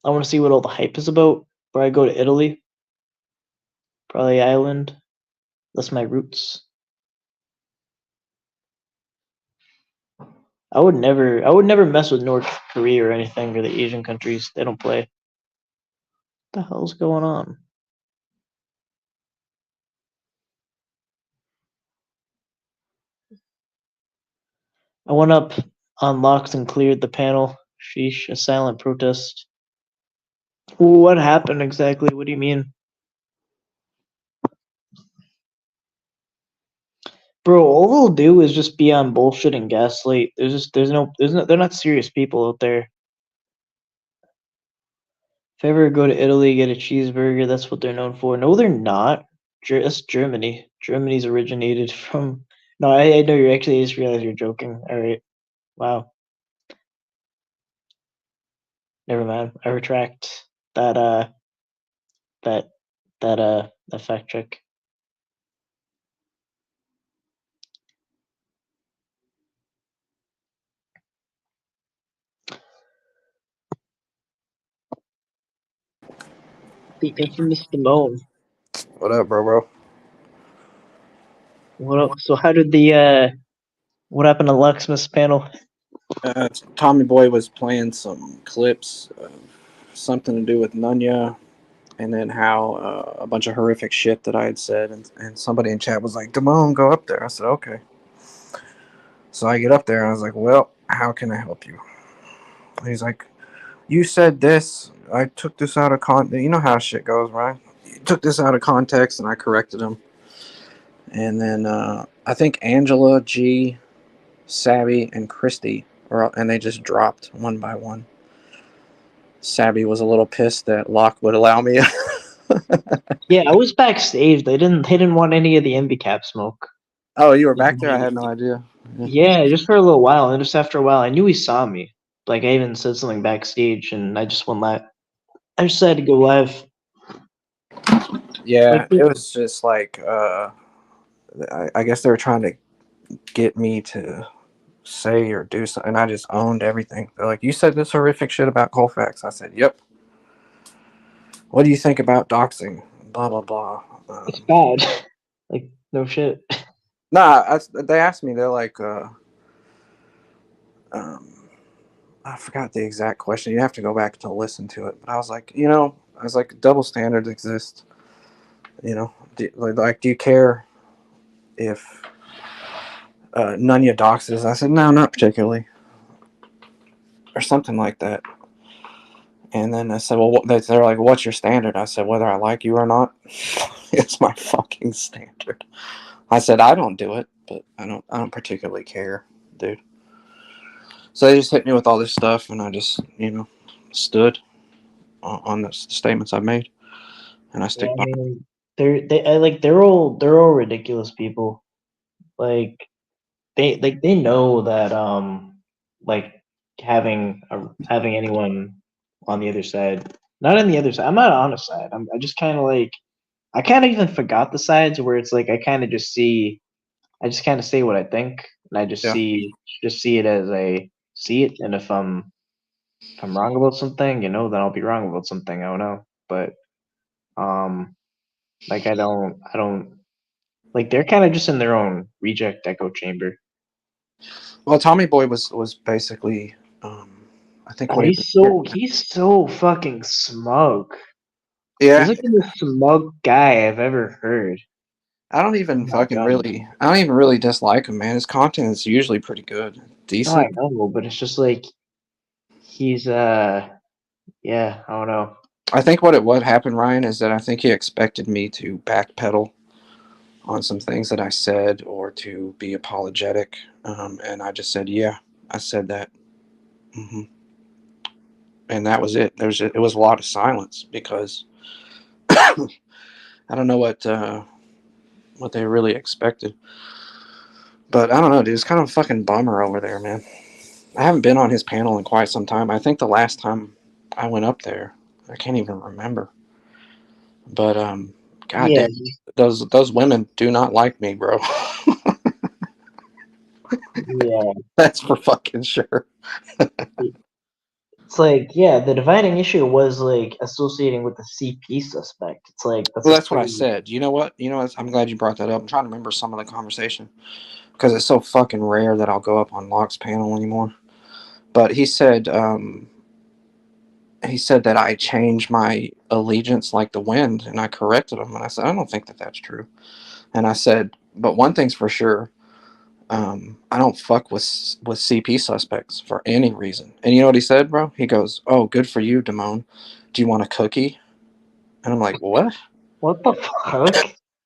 I want to see what all the hype is about. Before I go to Italy, probably Ireland. That's my roots. I would never mess with North Korea or anything or the Asian countries. They don't play. What the hell's going on? I went up on locks and cleared the panel. Sheesh, a silent protest. What happened exactly? What do you mean? Bro, all they'll do is just be on bullshit and gaslight. There's no they're not serious people out there. If I ever go to Italy, get a cheeseburger, that's what they're known for. No, they're not. That's Germany. Germany's originated from. No, I know you're actually. I just realized you're joking. All right. Wow. Never mind. I retract that. That. That fact check. The infamous Simone. What up, bro? What up? So how did the what happened to Locksmith's panel? Tommy Boy was playing some clips, something to do with Nunya, and then how a bunch of horrific shit that I had said, and somebody in chat was like, "Damone, go up there." I said, "Okay." So I get up there, and I was like, "Well, how can I help you?" And he's like, "You said this. I took this out of context. You know how shit goes, right? You took this out of context, and I corrected him." And then I think Angela G Savvy, and Christy, and they just dropped one by one. Savvy was a little pissed that Locke would allow me. Yeah, I was backstage. They didn't want any of the MB cap smoke. Oh, you were back there? I had no idea. Yeah, just for a little while, and just after a while, I knew he saw me. Like I even said something backstage, and I just went live. I just had to go live. Yeah, Like, it was just like I guess they were trying to get me to say or do something, and I just owned everything. They're like, "You said this horrific shit about Colfax." I said, "Yep." What do you think about doxing? Blah blah blah. it's bad. Like, no shit. Nah, they asked me. They're like, um, I forgot the exact question. You have to go back to listen to it. But I was like, double standards exist. Do you care if Nunya doxes? I said, no, not particularly, or something like that. And then I said, well, they're like, what's your standard? I said, whether I like you or not, it's my fucking standard. I said, I don't do it, but I don't particularly care, dude. So they just hit me with all this stuff, and I just, stood on the statements I made, and I Yeah, stick I by. mean, they're all ridiculous people. Like they know that like having anyone on the other side, not on the other side. I'm not on a side. I just kind of like I kind of even forgot the sides where it's like I just kind of say what I think, and I Yeah. just see it as I see it, and if I'm wrong about something, then I'll be wrong about something. I don't know, but um, like I don't like they're kind of just in their own reject echo chamber. Well, Tommy Boy was basically, I think Oh, what he he's so fucking smug. He's yeah. like the most smug guy I've ever heard. Oh my god. I don't even really dislike him, man. His content is usually pretty good, No, I decent. know, but it's just like he's yeah, I don't know. I think what happened, Ryan, is that I think he expected me to backpedal on some things that I said or to be apologetic, and I just said, yeah, I said that, hmm and that was it. It was a lot of silence because I don't know what they really expected, but I don't know, dude. It's kind of a fucking bummer over there, man. I haven't been on his panel in quite some time. I think the last time I went up there, I can't even remember. But Yeah, goddamn, those women do not like me, bro. yeah. That's for fucking sure. It's like, yeah, the dividing issue was like associating with the CP suspect. It's like that's Well, a that's what I pretty said. You know what? I'm glad you brought that up. I'm trying to remember some of the conversation because it's so fucking rare that I'll go up on Locke's panel anymore. But he said that I changed my allegiance like the wind, and I corrected him, and I said I don't think that that's true. And I said, but one thing's for sure, I don't fuck with CP suspects for any reason. And you know what he said, bro? He goes, "Oh, good for you, Damone. Do you want a cookie?" And I'm like, "What?" what the fuck?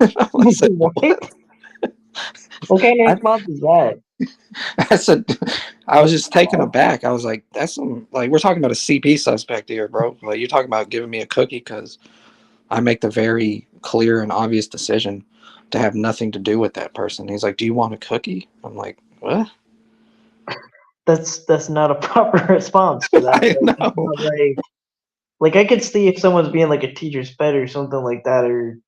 I said, What? "What?" What kind of I, response is that? I said, I was just taken aback. I was like, "That's some like we're talking about a CP suspect here, bro. Like you're talking about giving me a cookie because I make the very clear and obvious decision to have nothing to do with that person." He's like, "Do you want a cookie?" I'm like, "What?" That's not a proper response for that. I Like, it's know. not like I could see if someone's being like a teacher's pet or something like that or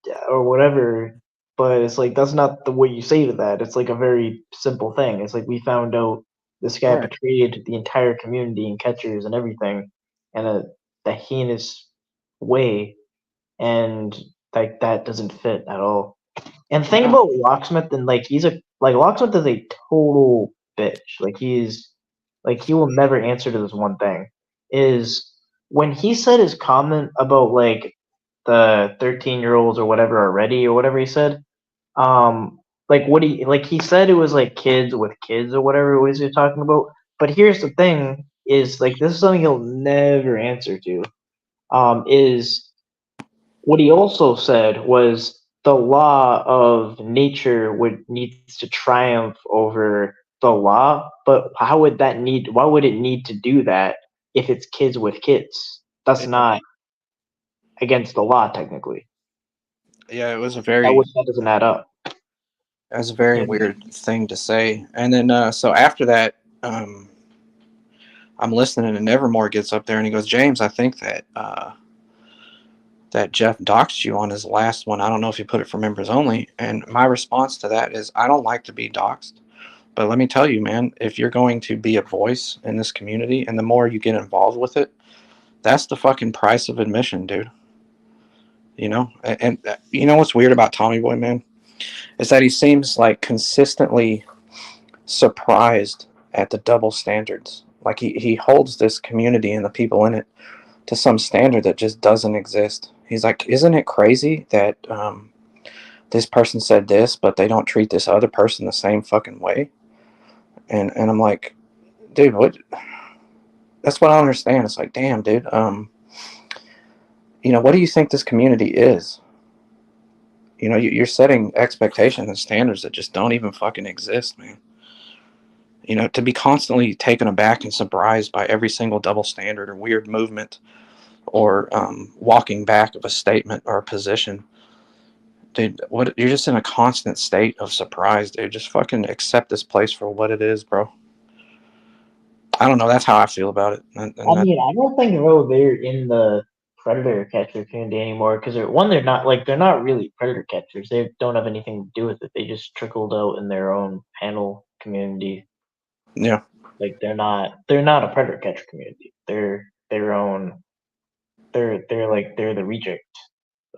whatever, but it's like that's not the way you say to that. It's like a very simple thing. It's like we found out this guy Right. betrayed the entire community and catchers and everything in a heinous way, and like that doesn't fit at all. And the thing No. about Locksmith and like Locksmith is a total bitch. Like he will never answer to this one thing. Is when he said his comment about like the 13-year-olds or whatever are ready or whatever he said, like he said it was like kids with kids or whatever it was you're talking about. But here's the thing is like this is something he'll never answer to. Is what he also said was the law of nature would needs to triumph over the law, but how would that need? Why would it need to do that if it's kids with kids? That's Yeah, not against the law technically. yeah, it was a That very would that doesn't add up. That's a very Yeah. weird thing to say. And then, so after that, um, I'm listening, and Nevermore gets up there and he goes, "James, I think that Jeff doxed you on his last one. I don't know if he put it for members only." And my response to that is, I don't like to be doxed, but let me tell you, man, if you're going to be a voice in this community, and the more you get involved with it, that's the fucking price of admission, dude. You know, and you know what's weird about Tommy Boy, man, is that he seems like consistently surprised at the double standards. Like he holds this community and the people in it to some standard that just doesn't exist. He's like, isn't it crazy that this person said this, but they don't treat this other person the same fucking way? And I'm like, dude, what? That's what I don't understand. It's like, damn, dude. What do you think this community is? You're setting expectations and standards that just don't even fucking exist, man. To be constantly taken aback and surprised by every single double standard or weird movement or walking back of a statement or a position, dude, what you're just in a constant state of surprise, dude. Just fucking accept this place for what it is, bro. I don't know. That's how I feel about it. I And that, mean, I don't think they're in the predator catcher community anymore because they're not really predator catchers. They don't have anything to do with it. They just trickled out in their own panel community. yeah, Like they're not a predator catcher community. They're their own. They're the reject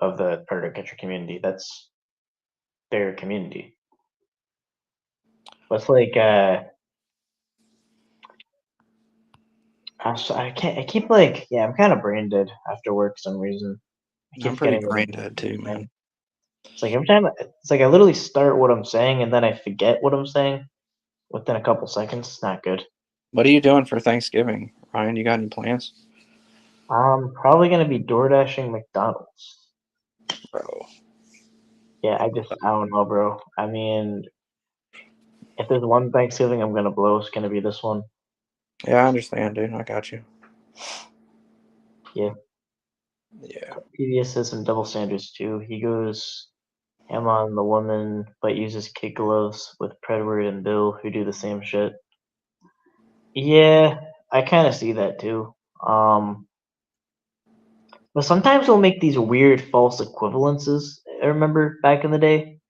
of the predator catcher community. That's their community. But it's like I keep like yeah, I'm kind of brain dead after work for some reason. I keep I'm pretty forgetting what brain dead I'm too, man. saying. It's like every time it's like I literally start what I'm saying and then I forget what I'm saying within a couple seconds. It's not good. What are you doing for Thanksgiving, Ryan? You got any plans, I'm probably gonna be door dashing McDonald's. bro? Yeah, I don't know, bro. I mean, if there's one Thanksgiving I'm gonna blow, it's gonna be this one. Yeah, I understand, dude. I got you. Yeah. Yeah, PBS has some double standards too. He goes ham on the woman, but uses kid gloves with Predward and Bill, who do the same shit. Yeah, I kind of see that too. But sometimes he'll make these weird false equivalences. I remember back in the day,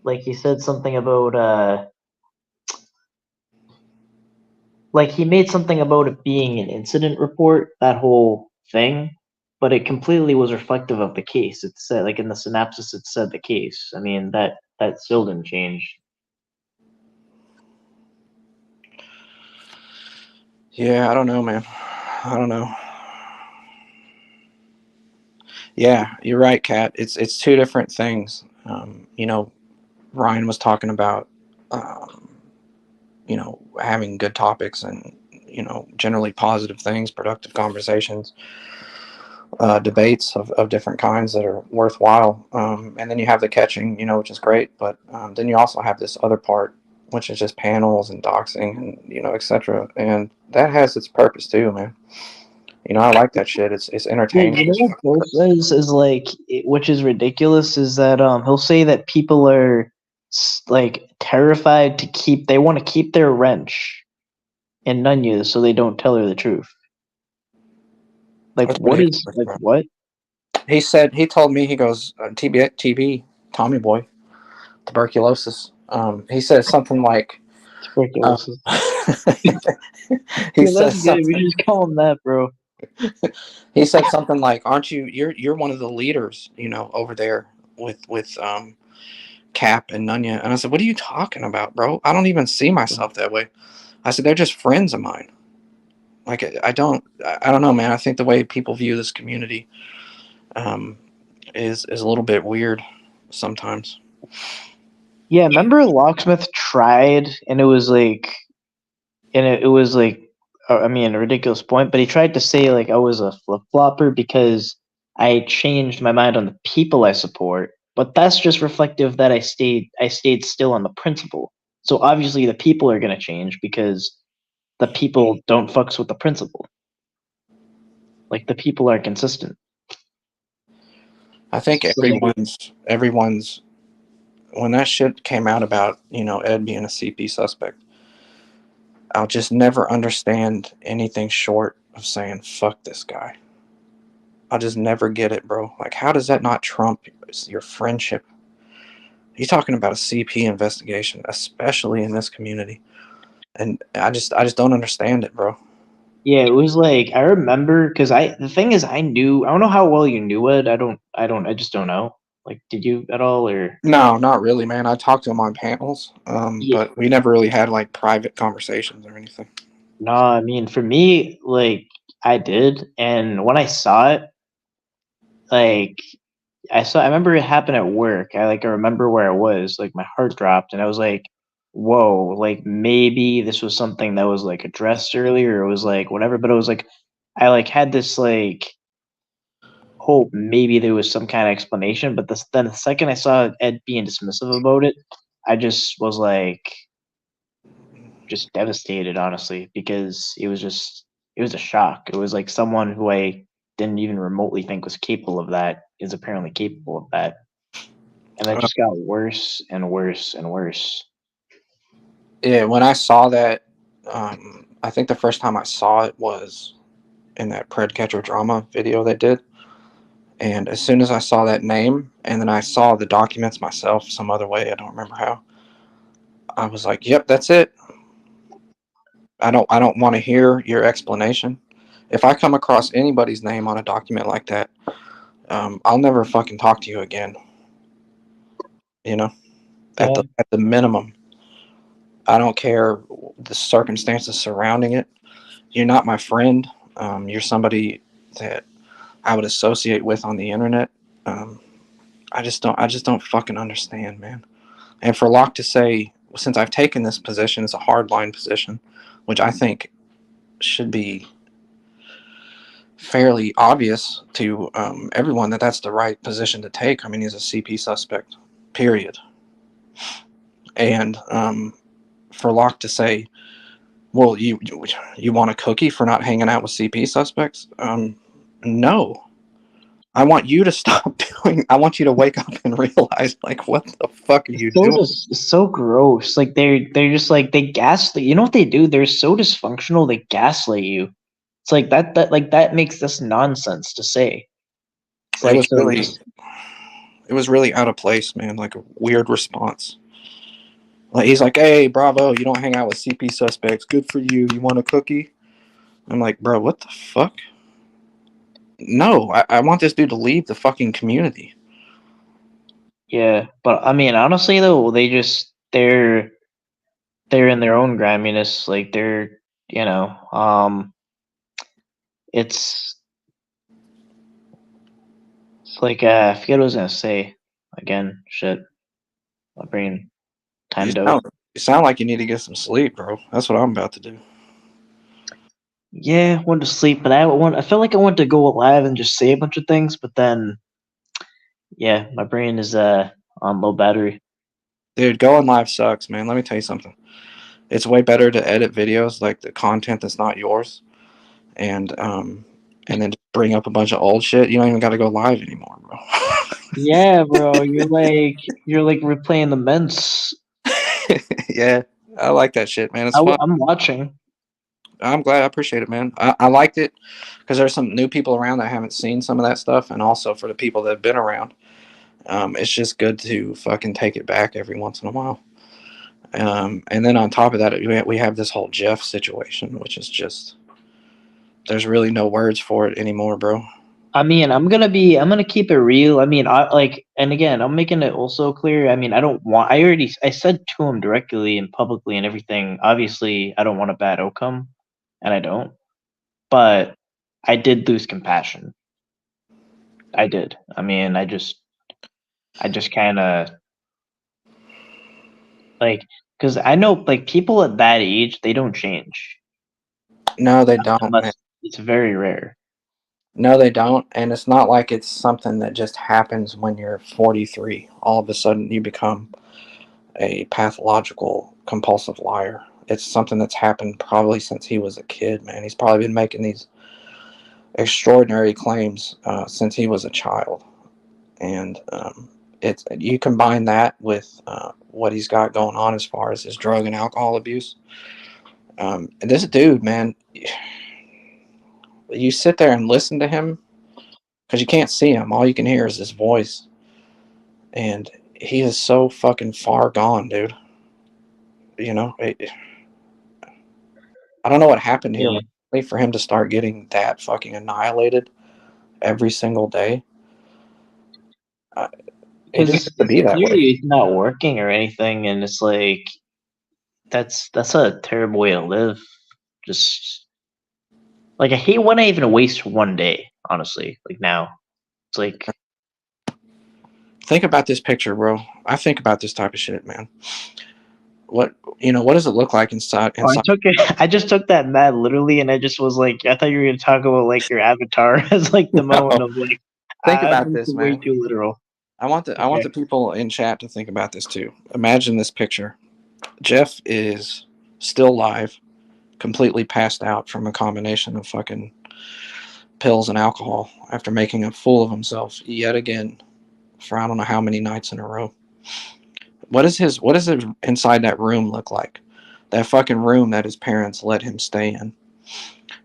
like he said something about like he made something about it being an incident report, that whole thing, but it completely was reflective of the case. It said like in the synopsis it said the case. I mean that still didn't change. yeah. I don't know, man. I don't know. Yeah, you're right, Kat. It's two different things. Ryan was talking about, um, having good topics and generally positive things, productive conversations, debates of different kinds that are worthwhile. And then you have the catching, which is great. But then you also have this other part, which is just panels and doxing and etc. And that has its purpose too, man. I like that shit. It's Yeah, entertaining. you know what Bill says is like, which is ridiculous, is that he'll say that people are like terrified to keep, they want to keep their wrench in Nunya so they don't tell her the truth. Like, That's what is ridiculous, like bro. what? He told me, he goes, TB, Tommy Boy, tuberculosis. He says something like, uh, Tuberculosis. he Yeah, that's says good. We something, should just call him that, bro. he said something like, aren't you're one of the leaders, over there with Cap and Nunya. And I said, what are you talking about, bro? I don't even see myself that way. I said, they're just friends of mine. Like, I don't know, man. I think the way people view this community, um, is a little bit weird sometimes. Yeah, remember Locksmith tried, and it was like, it was like, I mean, a ridiculous point, but he tried to say like I was a flip flopper because I changed my mind on the people I support. But that's just reflective that I stayed still on the principle. So obviously the people are gonna change because the people don't fucks with the principle. Like the people are consistent. I think So everyone's when that shit came out about, Ed being a CP suspect, I'll just never understand anything short of saying fuck this guy. I'll just never get it, bro. Like, how does that not trump your friendship? He's talking about a CP investigation, especially in this community, and I just don't understand it, bro. yeah, it was like I remember because the thing is I don't know how well you knew it. I just don't know. Like, did you at all or No, not really, man. I talked to him on panels, yeah, but we never really had like private conversations or anything. no, I mean for me, like I did, and when I saw it, like I remember it happened at work. I remember where I was, like my heart dropped and I was like, whoa, like maybe this was something that was like addressed earlier, or it was like whatever, but it was like I like had this like hope maybe there was some kind of explanation, but then the second I saw Ed being dismissive about it, I just was like just devastated, honestly, because it was a shock. It was like someone who I didn't even remotely think was capable of that is apparently capable of that. And it Uh, just got worse and worse and worse. yeah, when I saw that, I think the first time I saw it was in that Pred Catcher drama video they did. And as soon as I saw that name, and then I saw the documents myself some other way, I don't remember how, I was like, "Yep, that's it. I don't want to hear your explanation. If I come across anybody's name on a document like that, I'll never fucking talk to you again. You know, at Yeah. the minimum, I don't care the circumstances surrounding it. You're not my friend. You're somebody that I would associate with on the internet. Um, I just don't fucking understand, man. And for Locke to say, since I've taken this position, it's a hardline position, which I think should be fairly obvious to everyone that that's the right position to take. I mean, he's a CP suspect, period. And for Locke to say, "Well, you want a cookie for not hanging out with CP suspects?" No, I want you to stop doing. I want you to wake up and realize, like, what the fuck are you doing? It's so gross. Like they're just like they gaslight. You know what they do? They're so dysfunctional. They gaslight you. It's like that makes this nonsense to say. It's It like was so. really, it was really out of place, man. Like a weird response. Like he's like, "Hey, bravo! You don't hang out with CP suspects. Good for you. You want a cookie?" I'm like, "Bro, what the fuck? No, I want this dude to leave the fucking community." Yeah, but I mean, honestly though, they're in their own grimy-ness. Like they're you know it's it's like I forget what I was gonna say again. Shit, my brain You timed out. sound, you sound like you need to get some sleep, bro. That's what I'm about to do. Yeah, went to sleep, but I felt like I wanted to go live and just say a bunch of things, but then yeah, my brain is on low battery. Dude, going live sucks, man. Let me tell you something. It's way better to edit videos, like the content that's not yours, and and then just bring up a bunch of old shit. You don't even got to go live anymore, bro. Yeah, bro, you're like replaying the mints. Yeah, I like that shit, man. It's fun. I'm watching. I'm glad. I appreciate it, man. I liked it because there's some new people around that haven't seen some of that stuff, and also for the people that have been around, it's just good to fucking take it back every once in a while. And then on top of that, we have this whole Jeff situation, which is just there's really no words for it anymore, bro. I mean, I'm gonna keep it real. I mean, and again, I'm making it also clear. I mean, I said to him directly and publicly and everything. Obviously, I don't want a bad outcome, and I don't. But I did lose compassion. I did. I mean, I just kind of like, because I know like people at that age, they don't change No, they don't, man. unless it's very rare. No, they don't. And it's not like it's something that just happens when you're 43. All of a sudden, you become a pathological compulsive liar. It's something that's happened probably since he was a kid, man. He's probably been making these extraordinary claims since he was a child, and it's you combine that with what he's got going on as far as his drug and alcohol abuse. And this dude, man, you sit there and listen to him because you can't see him. All you can hear is his voice, and he is so fucking far gone, dude. You know, I don't know what happened here Yeah. recently for him to start getting that fucking annihilated every single day. Uh, it Because didn't have to be that way. clearly it's not working or anything, and it's like that's a terrible way to live. Just like I hate when I even waste one day. Honestly, like now, it's like Think about this picture, bro. I think about this type of shit, man. What what does it look like inside? oh, I Inside? took it. I just took that mad literally, and I just was like, I thought you were gonna talk about like your avatar as like the moment No. of like, Think I about went this, way man. too literal. I want Okay. the people in chat to think about this too. Imagine this picture. Jeff is still alive, completely passed out from a combination of fucking pills and alcohol after making a fool of himself yet again for I don't know how many nights in a row. What does his inside that room look like? That fucking room that his parents let him stay in.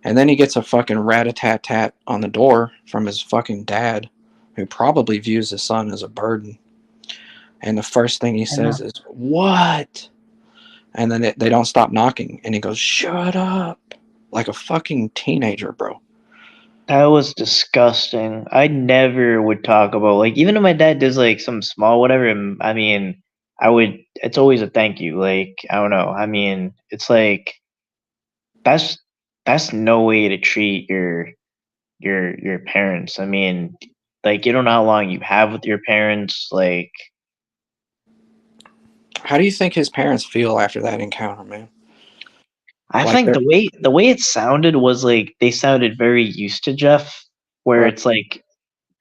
And then he gets a fucking rat-a-tat-tat on the door from his fucking dad, who probably views his son as a burden. And the first thing he I know. says is, "What?" And then they don't stop knocking. And he goes, "Shut up." Like a fucking teenager, bro. That was disgusting. I never would talk about like even if my dad does like some small whatever. I mean, I would. It's always a thank you. Like I don't know. I mean, it's like that's that's no way to treat your parents. I mean, like you don't know how long you have with your parents. Like How do you think his parents feel after that encounter, man? I Like think they're the way it sounded was like they sounded very used to Jeff, where right. it's like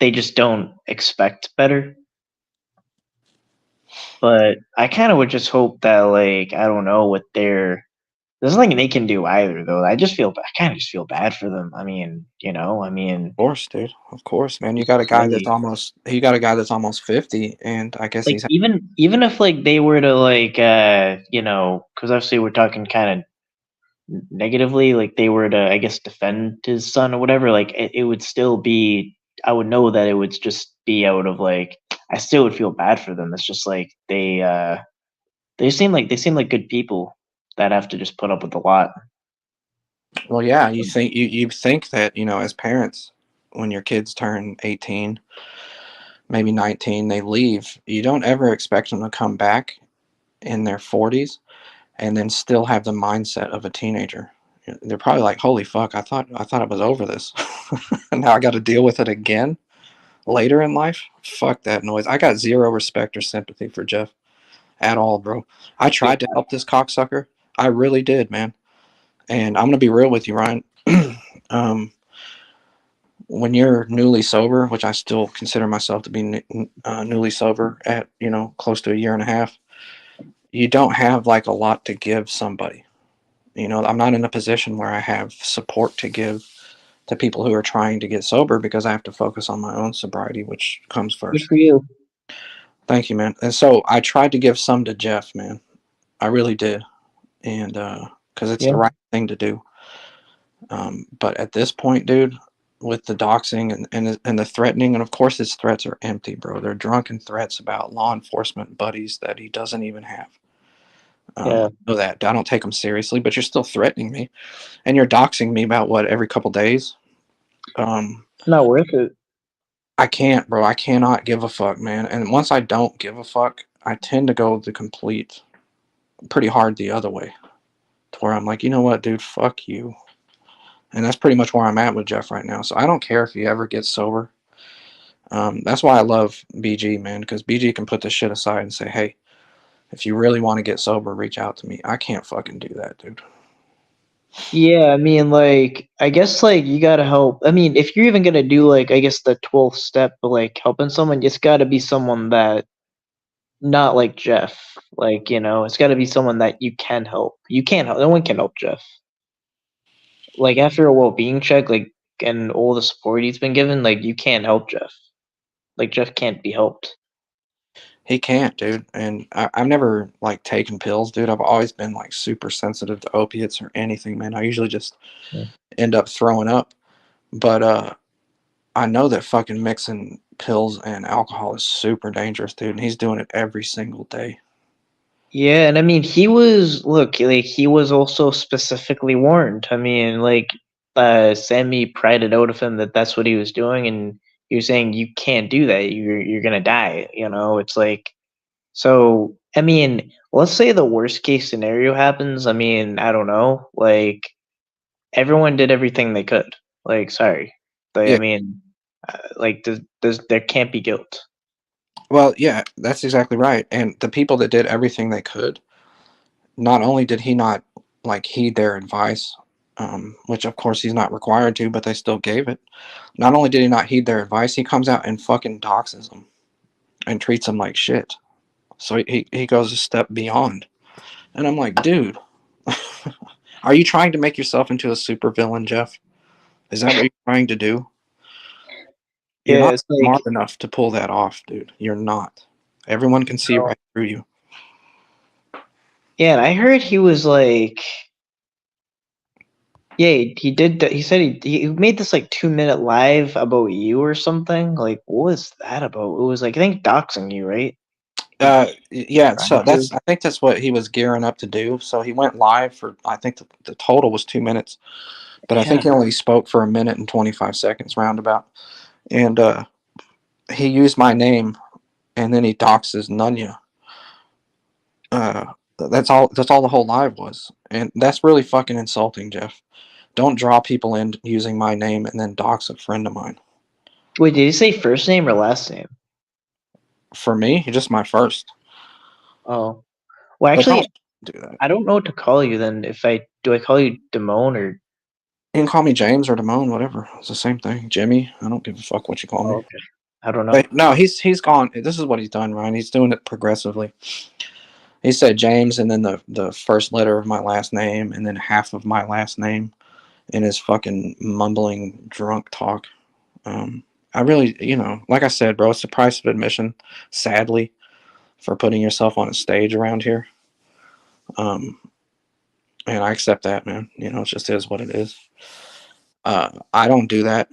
they just don't expect better. But I kind of would just hope that, like, I don't know what there's nothing they can do either, though. I kind of just feel bad for them. I mean, Of course, dude. Of course, man. it's just like, You got a guy that's almost 50, and I guess like he's even if like they were to like, because obviously we're talking kind of negatively, like they were to, I guess, defend his son or whatever. Like it would still be, I would know that it would just be out of like, I still would feel bad for them. It's just like they seem like good people that have to just put up with a lot. well, yeah. You think that as parents, when your kids turn 18, maybe 19, they leave. You don't ever expect them to come back in their 40s and then still have the mindset of a teenager. They're probably like, "Holy fuck! I thought I was over this, and now I got to deal with it again later in life." Fuck that noise. I got zero respect or sympathy for Jeff at all, bro. I tried to help this cocksucker. I really did, man. And I'm gonna be real with you, Ryan. um, when you're newly sober, which I still consider myself to be newly sober at close to a year and a half, you don't have like a lot to give somebody. I'm not in a position where I have support to give to people who are trying to get sober because I have to focus on my own sobriety, which comes Good first. for you. Thank you, man. And so I tried to give some to Jeff, man. I really did, and because it's Yeah, the right thing to do. But at this point, dude, with the doxing and the threatening, and of course his threats are empty, bro. They're drunken threats about law enforcement buddies that he doesn't even have. yeah. I know that. I don't take them seriously, but you're still threatening me, and you're doxing me about what every couple days. Um, It's not worth it. I can't, bro. I cannot give a fuck, man. And once I don't give a fuck, I tend to go the complete, pretty hard the other way, to where I'm like, you know what, dude, fuck you. And that's pretty much where I'm at with Jeff right now. So I don't care if he ever gets sober. That's why I love BG, man, because BG can put this shit aside and say, hey, if you really want to get sober, reach out to me. I can't fucking do that, dude. Yeah, I mean, like, I guess, like, you gotta help. I mean, if you're even gonna do, like, I guess the 12th step, but like helping someone, it's gotta be someone that not like Jeff. Like, it's got to be someone that you can help. You can't help. No one can help Jeff. Like after a well-being check, like and all the support he's been given, like you can't help Jeff. Like Jeff can't be helped. He can't, dude. And I've never like taken pills, dude. I've always been like super sensitive to opiates or anything, man. I usually just Mm. end up throwing up. But I know that fucking mixing pills and alcohol is super dangerous, dude. And he's doing it every single day. Yeah, and I mean he was look like he was also specifically warned. I mean, like Sammy prided out of him that that's what he was doing, and he was saying you can't do that. You're gonna die. It's like so. I mean, let's say the worst case scenario happens. I mean, I don't know. Like everyone did everything they could. Like, sorry, like I Yeah. mean, like there can't be guilt. Well, yeah, that's exactly right. And the people that did everything they could, not only did he not like heed their advice, which of course he's not required to, but they still gave it. Not only did he not heed their advice, he comes out and fucking doxes them and treats them like shit. So he goes a step beyond. And I'm like, dude, are you trying to make yourself into a supervillain, Jeff? Is that what you're trying to do? You're Yeah, not it's like smart enough to pull that off, dude. You're not. Everyone can see right through you. yeah, and I heard he was like, yeah, he did. He said he made this like 2 minute live about you or something. Like, what was that about? It was like I think doxing you, right? Like Yeah, trying so to. I think that's what he was gearing up to do. So he went live for, I think the total was 2 minutes, but I think Yeah, he only spoke for a minute and 25 seconds roundabout. And he used my name and then he doxes Nunya. Uh, that's all the whole live was. And that's really fucking insulting, Jeff. Don't draw people in using my name and then dox a friend of mine. wait, did he say first name or last name? For me, just my first. Oh, well, But actually, don't do that. I don't know what to call you then. If I do, I call you Damone or You can call me James or Damone, whatever. It's the same thing. Jimmy. I don't give a fuck what you call oh, me. okay, I don't know. But no, he's gone. This is what he's done, Ryan. He's doing it progressively. He said James and then the first letter of my last name and then half of my last name in his fucking mumbling drunk talk. Um, I really, like I said, bro, it's the price of admission, sadly, for putting yourself on a stage around here. Um, and I accept that, man. It just is what it is. I don't do that,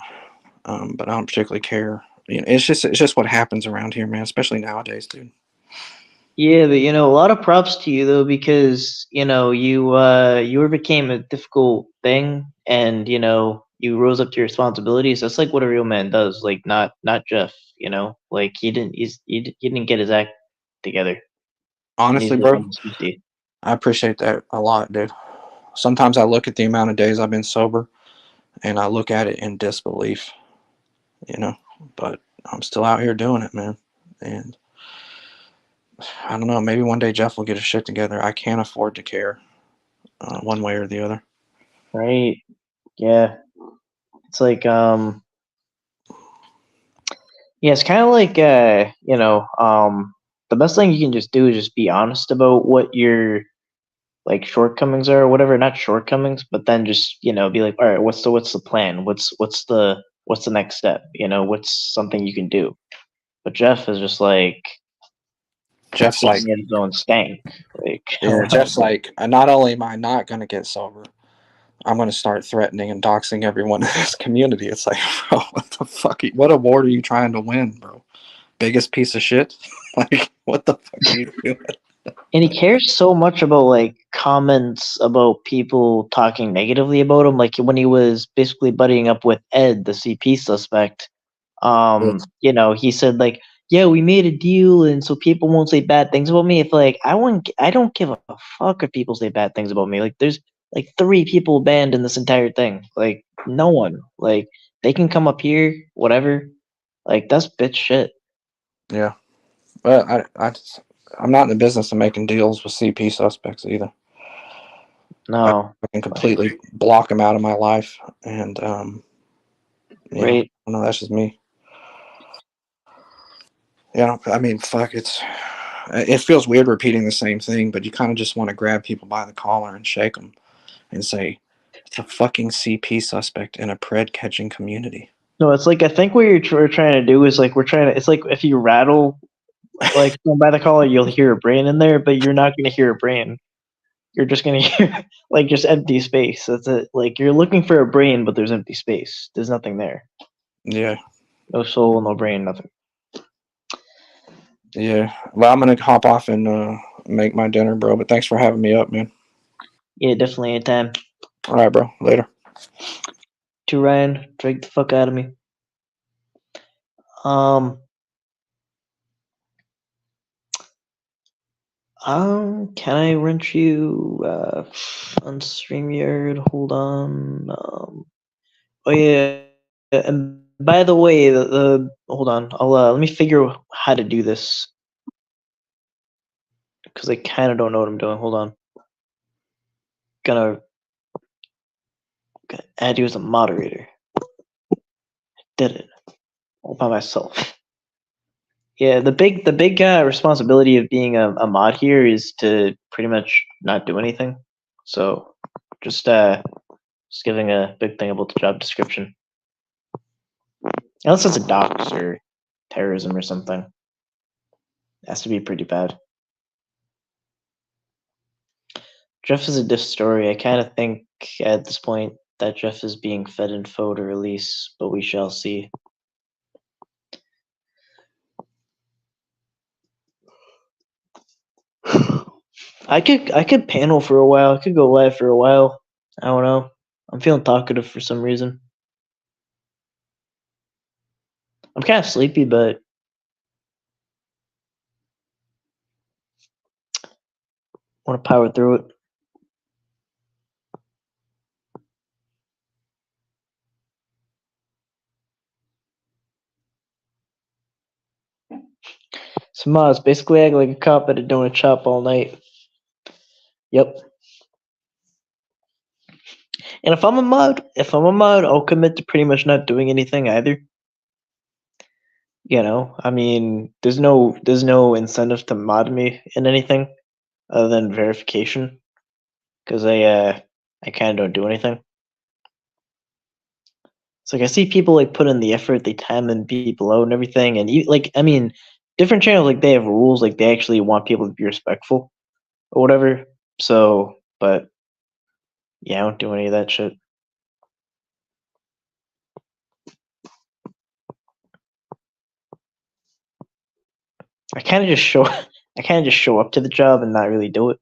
but I don't particularly care. It's just what happens around here, man. Especially nowadays, dude. Yeah, but a lot of props to you though because you became a difficult thing and you rose up to your responsibilities. That's like what a real man does. Like not Jeff, like he didn't get his act together and he's Honestly, like bro, almost 50. I appreciate that a lot, dude. Sometimes I look at the amount of days I've been sober and I look at it in disbelief, you know. But I'm still out here doing it, man. And I don't know. Maybe one day Jeff will get his shit together. I can't afford to care one way or the other. Right? Yeah. It's like yeah, it's kind of like the best thing you can just do is just be honest about what your like shortcomings are or whatever, not shortcomings, but then just be like, all right, what's the plan, what's the next step, what's something you can do. But Jeff is just like Jeff's like, taking it his own stank, like I yeah, don't know. Jeff's like, not only am I not going to get sober, I'm going to start threatening and doxing everyone in this community. It's like, bro, what the fuck? What award are you trying to win, bro? Biggest piece of shit? Like, what the fuck are you doing? And he cares so much about like comments about people talking negatively about him, like when he was basically buddying up with Ed, the CP suspect. He said like, yeah, we made a deal and so people won't say bad things about me. If like I don't give a fuck if people say bad things about me. Like there's like 3 people banned in this entire thing. Like no one. Like they can come up here, whatever. Like that's bitch shit. Yeah. Well, I'm not in the business of making deals with CP suspects either. I, No. I can Like completely block them out of my life, and right. I know that's just me. I mean, fuck, it's it feels weird repeating the same thing, but you kind of just want to grab people by the collar and shake them and say, it's a fucking CP suspect in a pred catching community. No, it's like I think what we're trying to do is like we're trying to. It's like if you rattle like someone by the collar, you'll hear a brain in there, but you're not going to hear a brain. You're just going to hear like just empty space. That's it. Like you're looking for a brain, but there's empty space. There's nothing there. Yeah. No soul, no brain, nothing. Yeah. Well, I'm gonna hop off and make my dinner, bro. But thanks for having me up, man. Yeah, definitely anytime. All right, bro. Later. To Ryan, drag the fuck out of me. Can I rent you on StreamYard? Hold on. Oh yeah, and by the way, the hold on. I'll let me figure how to do this because I kind of don't know what I'm doing. Hold on. Gonna add you as a moderator. I did it all by myself. Yeah, the big responsibility of being a mod here is to pretty much not do anything. So just giving a big thing about the job description. Unless it's a docs or terrorism or something. It has to be pretty bad. Jeff is a diff story. I kind of think at this point that Jeff is being fed info to release, but we shall see. I could panel for a while. I could go live for a while. I don't know. I'm feeling talkative for some reason. I'm kind of sleepy, but want to power through it. So Maz, basically act like a cop at a donut shop all night. Yep. And if I'm a mod, I'll commit to pretty much not doing anything either. You know, I mean, there's no incentive to mod me in anything other than verification, because I kind of don't do anything. It's like I see people like put in the effort, they time and people out and everything, and you like, I mean, different channels like they have rules, like they actually want people to be respectful or whatever. So, but yeah, I don't do any of that shit. I kind of just show up to the job and not really do it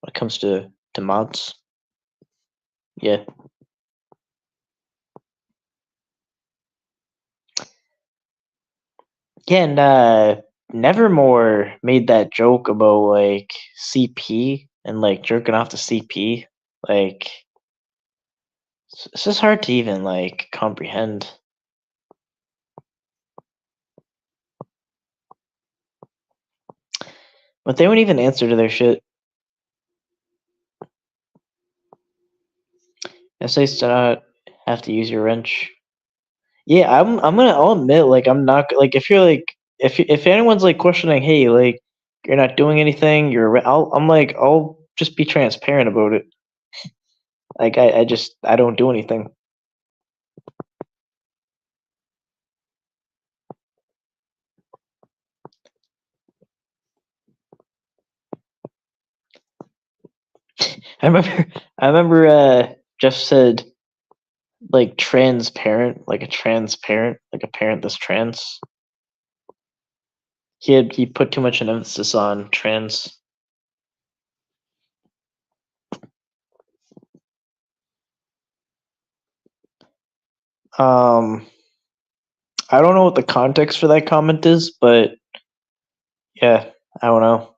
when it comes to mods. Yeah. Yeah, and Nevermore made that joke about like CP and like jerking off to CP. Like it's just hard to even like comprehend. But they won't even answer to their shit. Essays do not have to use your wrench. Yeah, I'll admit, like I'm not like if you're like if anyone's like questioning, hey, like you're not doing anything, I'll just be transparent about it. Like I don't do anything. I remember Jeff said like transparent, like a transparent, like a parent that's trans. He put too much an emphasis on trans. I don't know what the context for that comment is, but yeah, I don't know.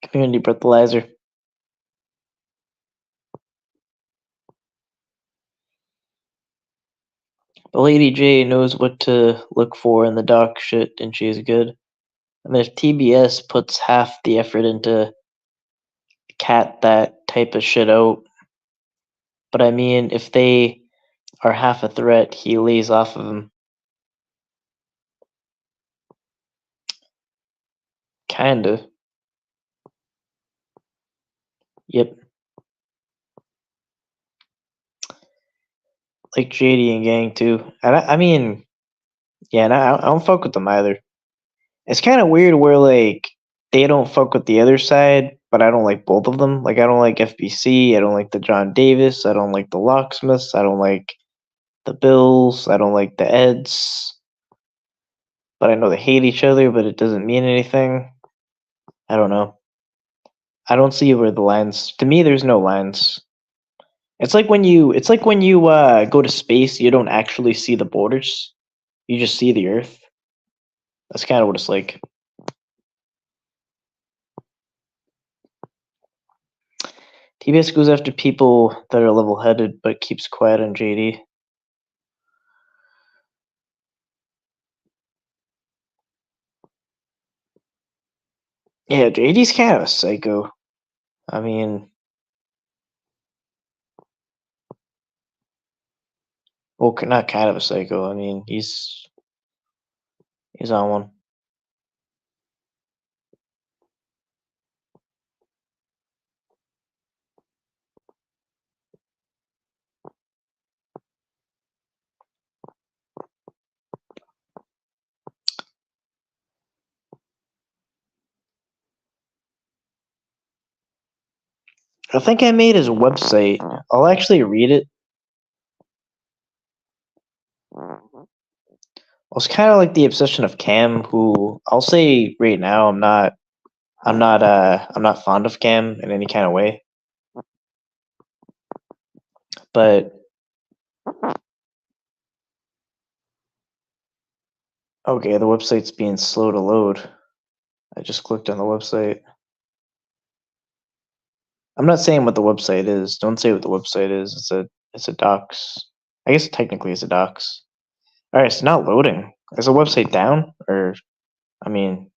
Community breathalyzer. But Lady J knows what to look for in the doc shit, and she's good. I mean, if TBS puts half the effort into cat that type of shit out, but I mean, if they are half a threat, he lays off of them. Kinda. Yep. Like JD and Gang too. And I mean, yeah, and I don't fuck with them either. It's kind of weird where like they don't fuck with the other side, but I don't like both of them. Like I don't like FBC. I don't like the John Davis. I don't like the Locksmiths. I don't like the Bills. I don't like the Eds. But I know they hate each other, but it doesn't mean anything. I don't know. I don't see where the lines. To me, there's no lines. It's like when you go to space, you don't actually see the borders. You just see the Earth. That's kind of what it's like. TBS goes after people that are level-headed, but keeps quiet on JD. Yeah, JD's kind of a psycho. I mean, well, not kind of a psycho. I mean, he's on one. I think I made his website. I'll actually read it. It's kind of like the obsession of Cam, who I'll say right now I'm not fond of Cam in any kind of way. But okay, the website's being slow to load. I just clicked on the website. I'm not saying what the website is. Don't say what the website is. It's a docs. I guess technically it's a docs. All right, it's not loading. Is the website down, or I mean,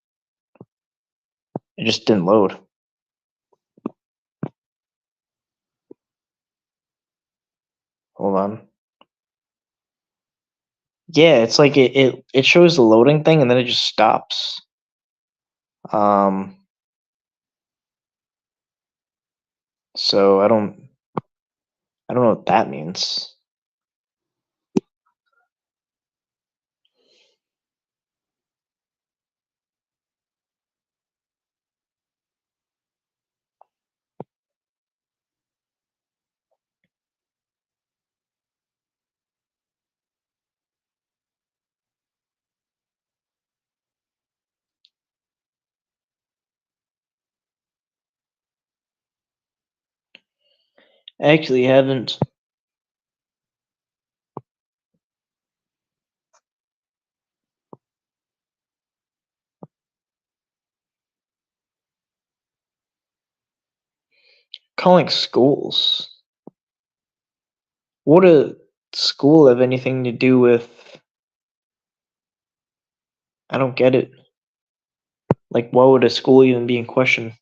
it just didn't load. Hold on. Yeah, it's like it shows the loading thing and then it just stops. So I don't know what that means. I actually haven't. Calling schools. What a school have anything to do with? I don't get it. Like, why would a school even be in question?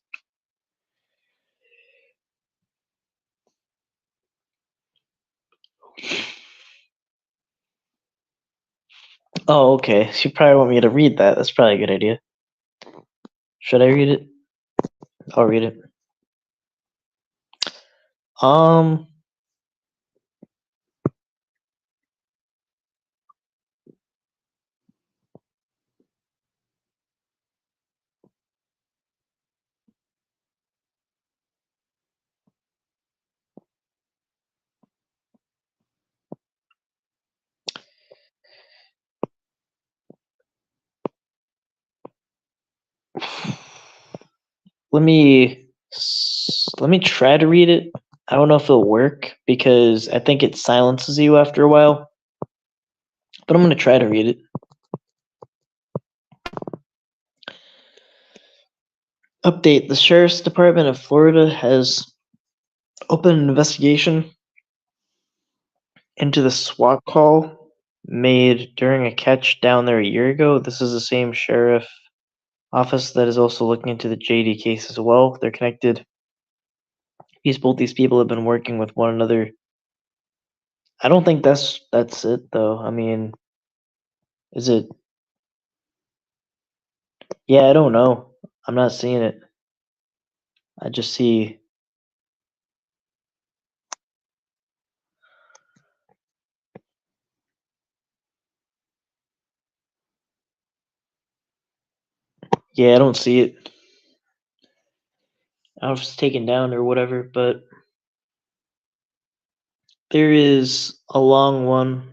Oh, okay. So you probably want me to read that. That's probably a good idea. Should I read it? I'll read it. Um, let me try to read it. I don't know if it'll work because I think it silences you after a while. But I'm gonna try to read it. Update: the Sheriff's Department of Florida has opened an investigation into the SWAT call made during a catch down there a year ago. This is the same sheriff office that is also looking into the JD case as well. They're connected. Both these people have been working with one another. I don't think that's it though. I mean, is it? Yeah, I don't know. I'm not seeing it. I just see. Yeah, I don't see it. I was taken down or whatever, but there is a long one.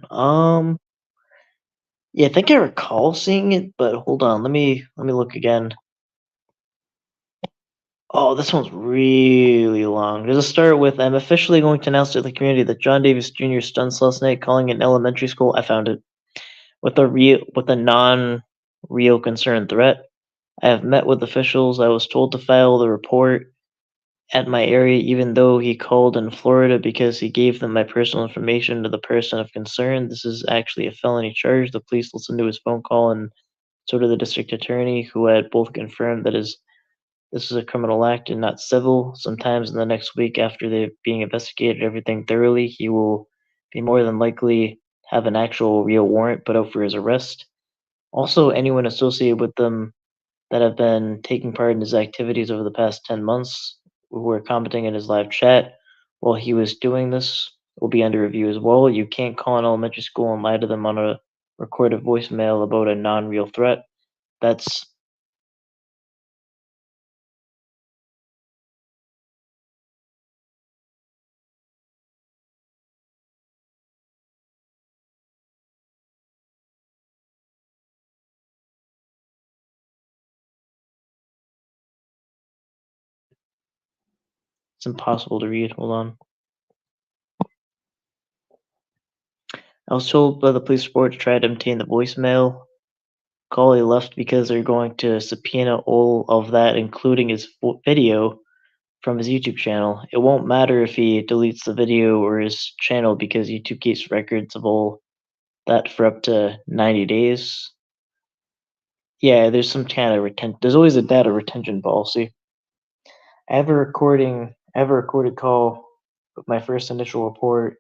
Yeah, I think I recall seeing it, but hold on, let me look again. Oh, this one's really long. Does it start with I'm officially going to announce to the community that John Davis Jr. stunts last night calling an elementary school. I found it. With a non real concern threat. I have met with officials. I was told to file the report at my area even though he called in Florida because he gave them my personal information to the person of concern. This is actually a felony charge. The police listened to his phone call and so did the district attorney, who had both confirmed that this is a criminal act and not civil. Sometimes in the next week after they being investigated everything thoroughly, he will be more than likely have an actual real warrant put out for his arrest. Also, anyone associated with them that have been taking part in his activities over the past 10 months who were commenting in his live chat while he was doing this will be under review as well. You can't call an elementary school and lie to them on a recorded voicemail about a non-real threat. That's it's impossible to read. Hold on. I was told by the police report to try to obtain the voicemail call he left because they're going to subpoena all of that, including his video from his YouTube channel. It won't matter if he deletes the video or his channel because YouTube keeps records of all that for up to 90 days. Yeah, there's some kind of there's always a data retention policy. I have a recorded call with my first initial report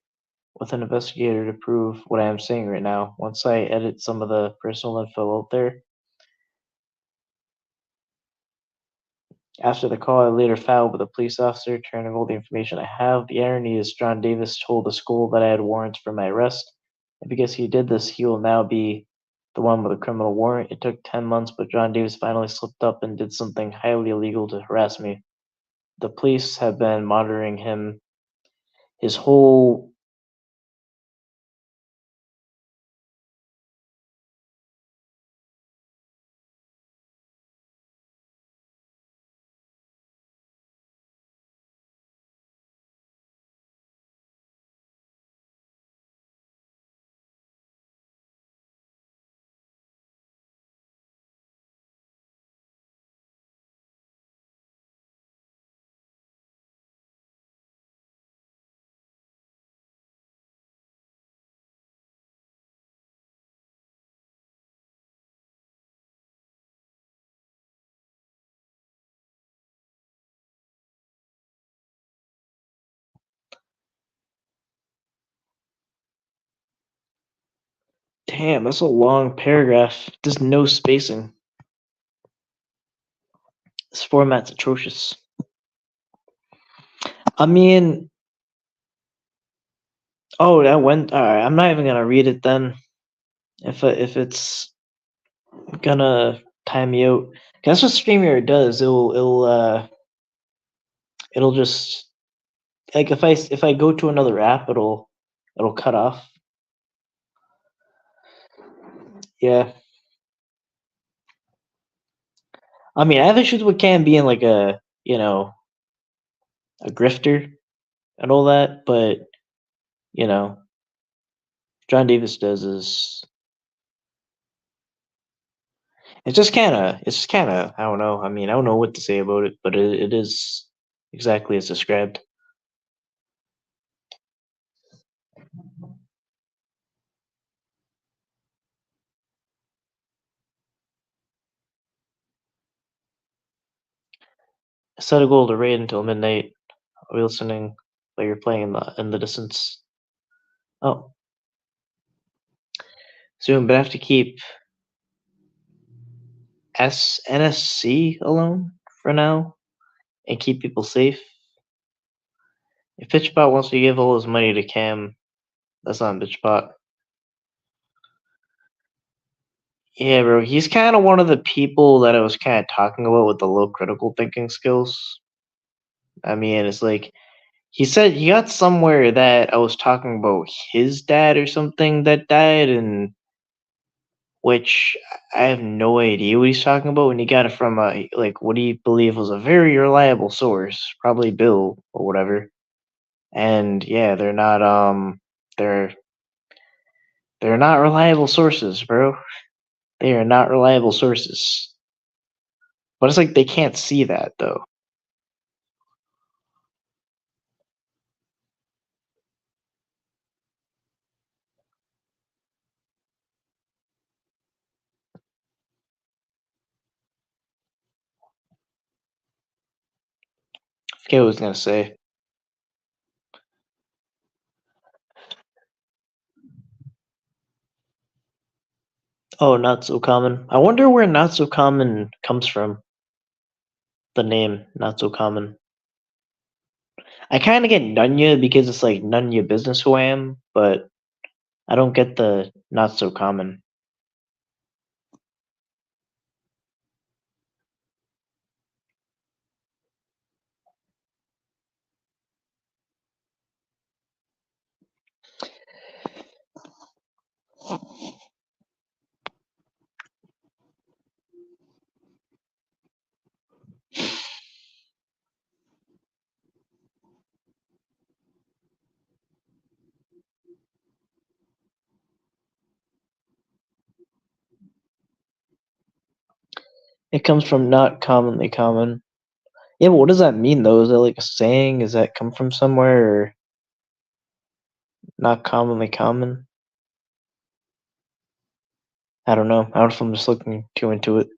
with an investigator to prove what I am saying right now. Once I edit some of the personal info out there, after the call, I later filed with a police officer, turning all the information I have. The irony is John Davis told the school that I had warrants for my arrest, and because he did this, he will now be the one with a criminal warrant. It took 10 months, but John Davis finally slipped up and did something highly illegal to harass me. The police have been monitoring him his whole. Damn, that's a long paragraph. There's no spacing. This format's atrocious. I mean, oh, that went. All right, I'm not even gonna read it then. If it's gonna time me out, 'cause that's what StreamYard does. It'll just like if I go to another app, it'll cut off. Yeah, I mean, I have issues with Cam being like a grifter and all that, but you know, John Davis does is it's just kind of I don't know. I mean, I don't know what to say about it, but it is exactly as described. Set a goal to raid until midnight. Are we listening while you're playing in the distance? Oh, soon, but I have to keep NSC alone for now and keep people safe. If Bitchbot wants to give all his money to Cam, that's on Bitchbot. Yeah, bro, he's kind of one of the people that I was kind of talking about with the low critical thinking skills. I mean, it's like he said he got somewhere that I was talking about his dad or something that died, and which I have no idea what he's talking about. And he got it from a like what he believed was a very reliable source, probably Bill or whatever. And yeah, they're they're not reliable sources, bro. They are not reliable sources. But it's like they can't see that though. I forget what I was gonna say. Oh, not so common. I wonder where not so common comes from. The name not so common. I kind of get Nunya because it's like none your business who I am, but I don't get the not so common. It comes from not commonly common. Yeah, but what does that mean though? Is that like a saying? Does that come from somewhere or not commonly common? I don't know. I don't know if I'm just looking too into it.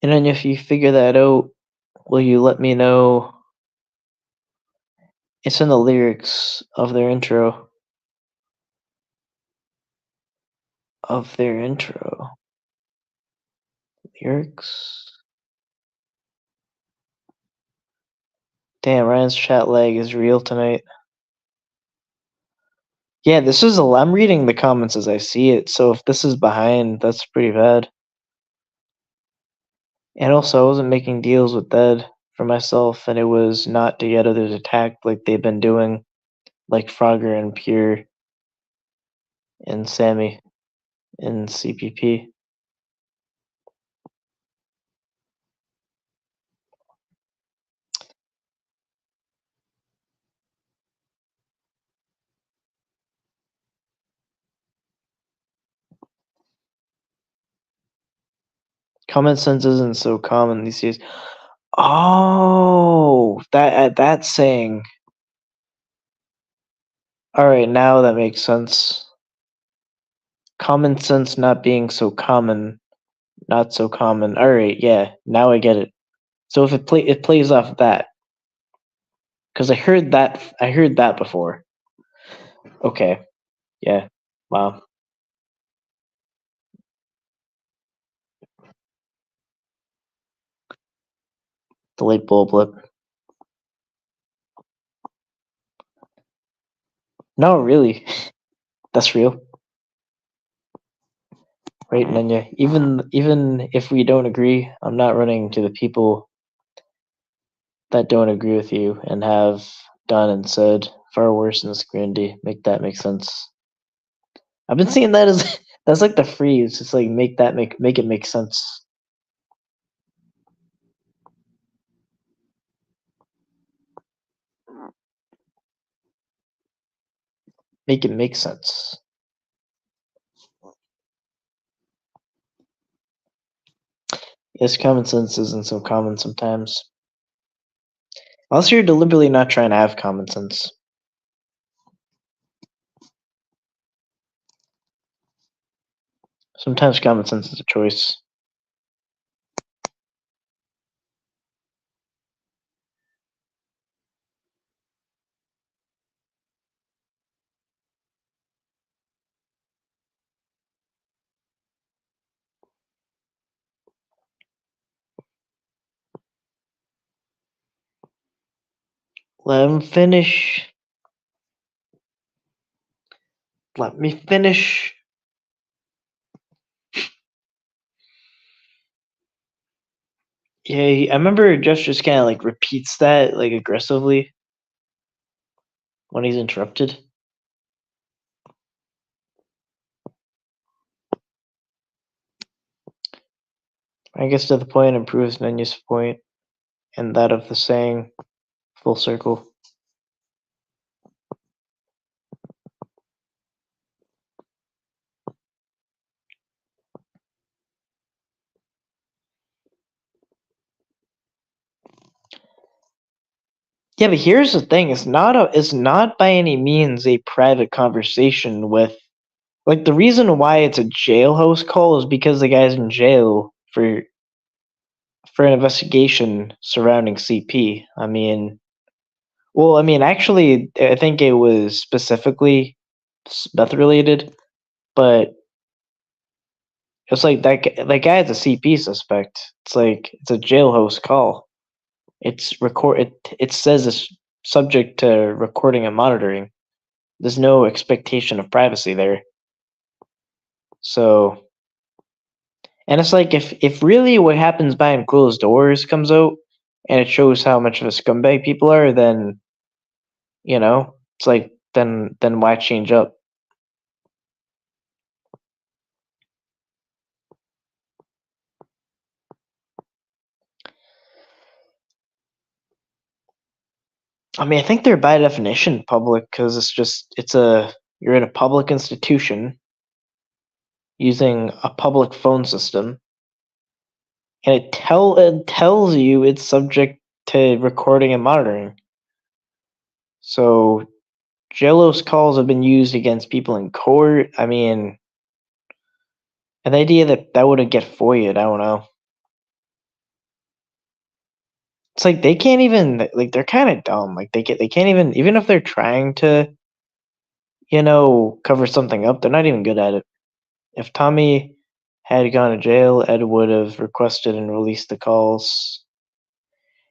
And then if you figure that out, will you let me know? It's in the lyrics of their intro. Of their intro. Lyrics? Damn, Ryan's chat lag is real tonight. Yeah, this is I'm reading the comments as I see it, so if this is behind, that's pretty bad. And also, I wasn't making deals with Dead for myself, and it was not to get others attacked like they've been doing, like Frogger and Pure and Sammy in CPP. Common sense isn't so common these days. Oh, that's saying. All right, now that makes sense. Common sense not being so common, not so common. All right, yeah, now I get it. So if it plays off that, because I heard that before. Okay, yeah, wow. The light bulb lip. No, really, that's real, right, Nanya? Even if we don't agree, I'm not running to the people that don't agree with you and have done and said far worse than Scrandy. Make that make sense. I've been seeing that as that's like the freeze. It's like make it make sense. Make it make sense. Yes, common sense isn't so common sometimes. Unless you're deliberately not trying to have common sense. Sometimes common sense is a choice. Let him finish. Let me finish. Yeah, I remember Josh just kind of like repeats that like aggressively when he's interrupted. I guess to the point improves Nenya's point and that of the saying full circle. Yeah, but here's the thing: it's not by any means a private conversation with like the reason why it's a jailhouse call is because the guy's in jail for an investigation surrounding CP. Actually, I think it was specifically meth related, but it's like that guy is a CP suspect. It's like it's a jailhouse call. It says it's subject to recording and monitoring. There's no expectation of privacy there. So, and it's like if really what happens behind closed doors comes out and it shows how much of a scumbag people are, then it's like then why change up? I think they're by definition public because you're in a public institution using a public phone system, and it tells you it's subject to recording and monitoring. So Jello's calls have been used against people in court. And the idea that wouldn't get FOIA'd, I don't know. It's like they can't even like they're kind of dumb. Like they can't even if they're trying to cover something up, they're not even good at it. If Tommy had gone to jail, Ed would have requested and released the calls.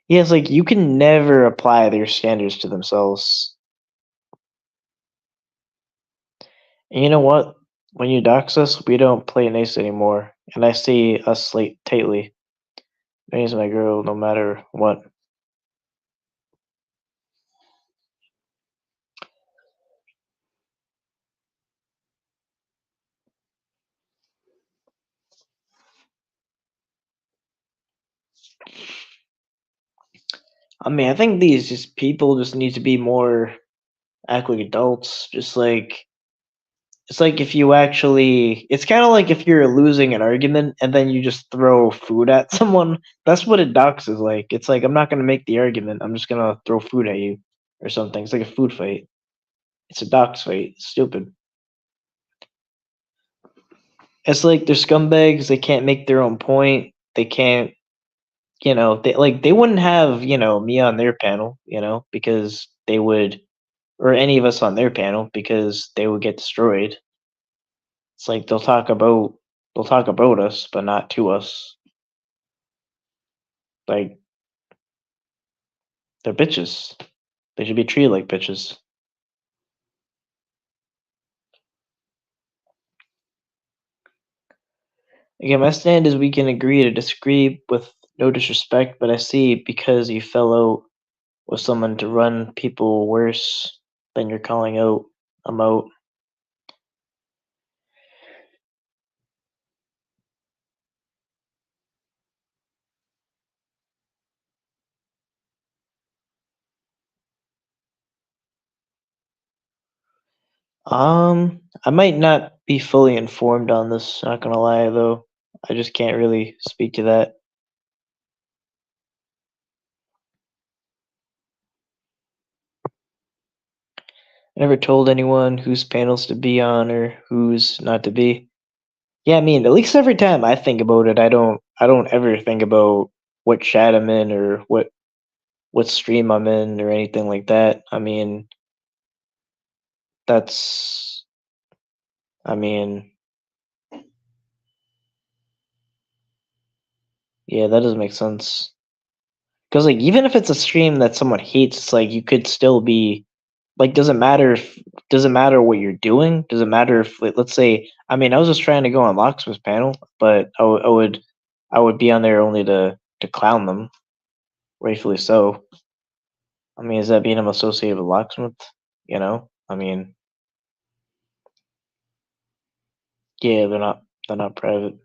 Yeah, it's like you can never apply their standards to themselves. And you know what? When you dox us, we don't play nice anymore. And I see us like tightly. May's my girl no matter what. I think these just people just need to be more act like adults. Just like it's like if you actually it's kinda like if you're losing an argument and then you just throw food at someone. That's what a dox is like. It's like I'm not gonna make the argument, I'm just gonna throw food at you or something. It's like a food fight. It's a dox fight. It's stupid. It's like they're scumbags, they can't make their own point. They can't they wouldn't have, me on their panel, because they would or any of us on their panel because they would get destroyed. It's like they'll talk about us, but not to us. Like they're bitches. They should be treated like bitches. Again, my stand is we can agree to disagree with no disrespect, but I see because you fell out with someone to run people worse than you're calling out, I'm out. I might not be fully informed on this, not gonna lie though. I just can't really speak to that. I never told anyone whose panels to be on or who's not to be. Yeah, at least every time I think about it, I don't ever think about what chat I'm in or what stream I'm in or anything like that. That's I mean, yeah, that doesn't make sense. Because like even if it's a stream that someone hates, it's like you could still be like doesn't matter what you're doing? Does it matter if like, let's say I mean I was just trying to go on Locksmith's panel, but I would be on there only to clown them, rightfully so. I mean, is that being associated with Locksmith? You know? I mean, yeah, they're not private.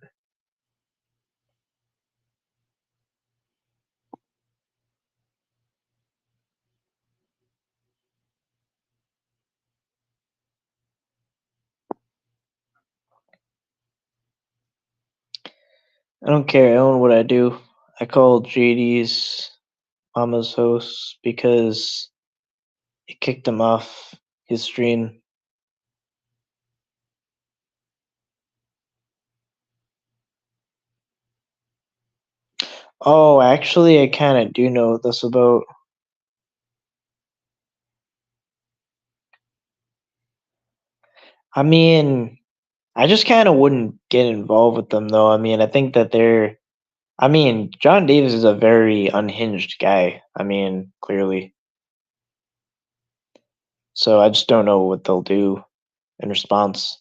I don't care. I own what I do. I called JD's Mama's host because it kicked him off his stream. Oh, actually, I kind of do know what this about. I mean, I just kind of wouldn't get involved with them, though. I mean, I think that they're. I mean, John Davis is a very unhinged guy. I mean, clearly. So I just don't know what they'll do in response.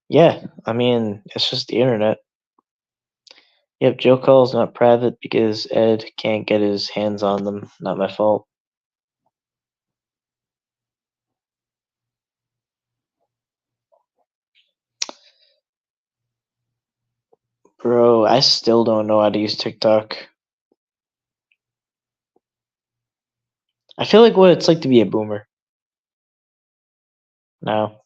Yeah, I mean, it's just the internet. Yep, Joe Call's not private because Ed can't get his hands on them. Not my fault. Bro, I still don't know how to use TikTok. I feel like what it's like to be a boomer now.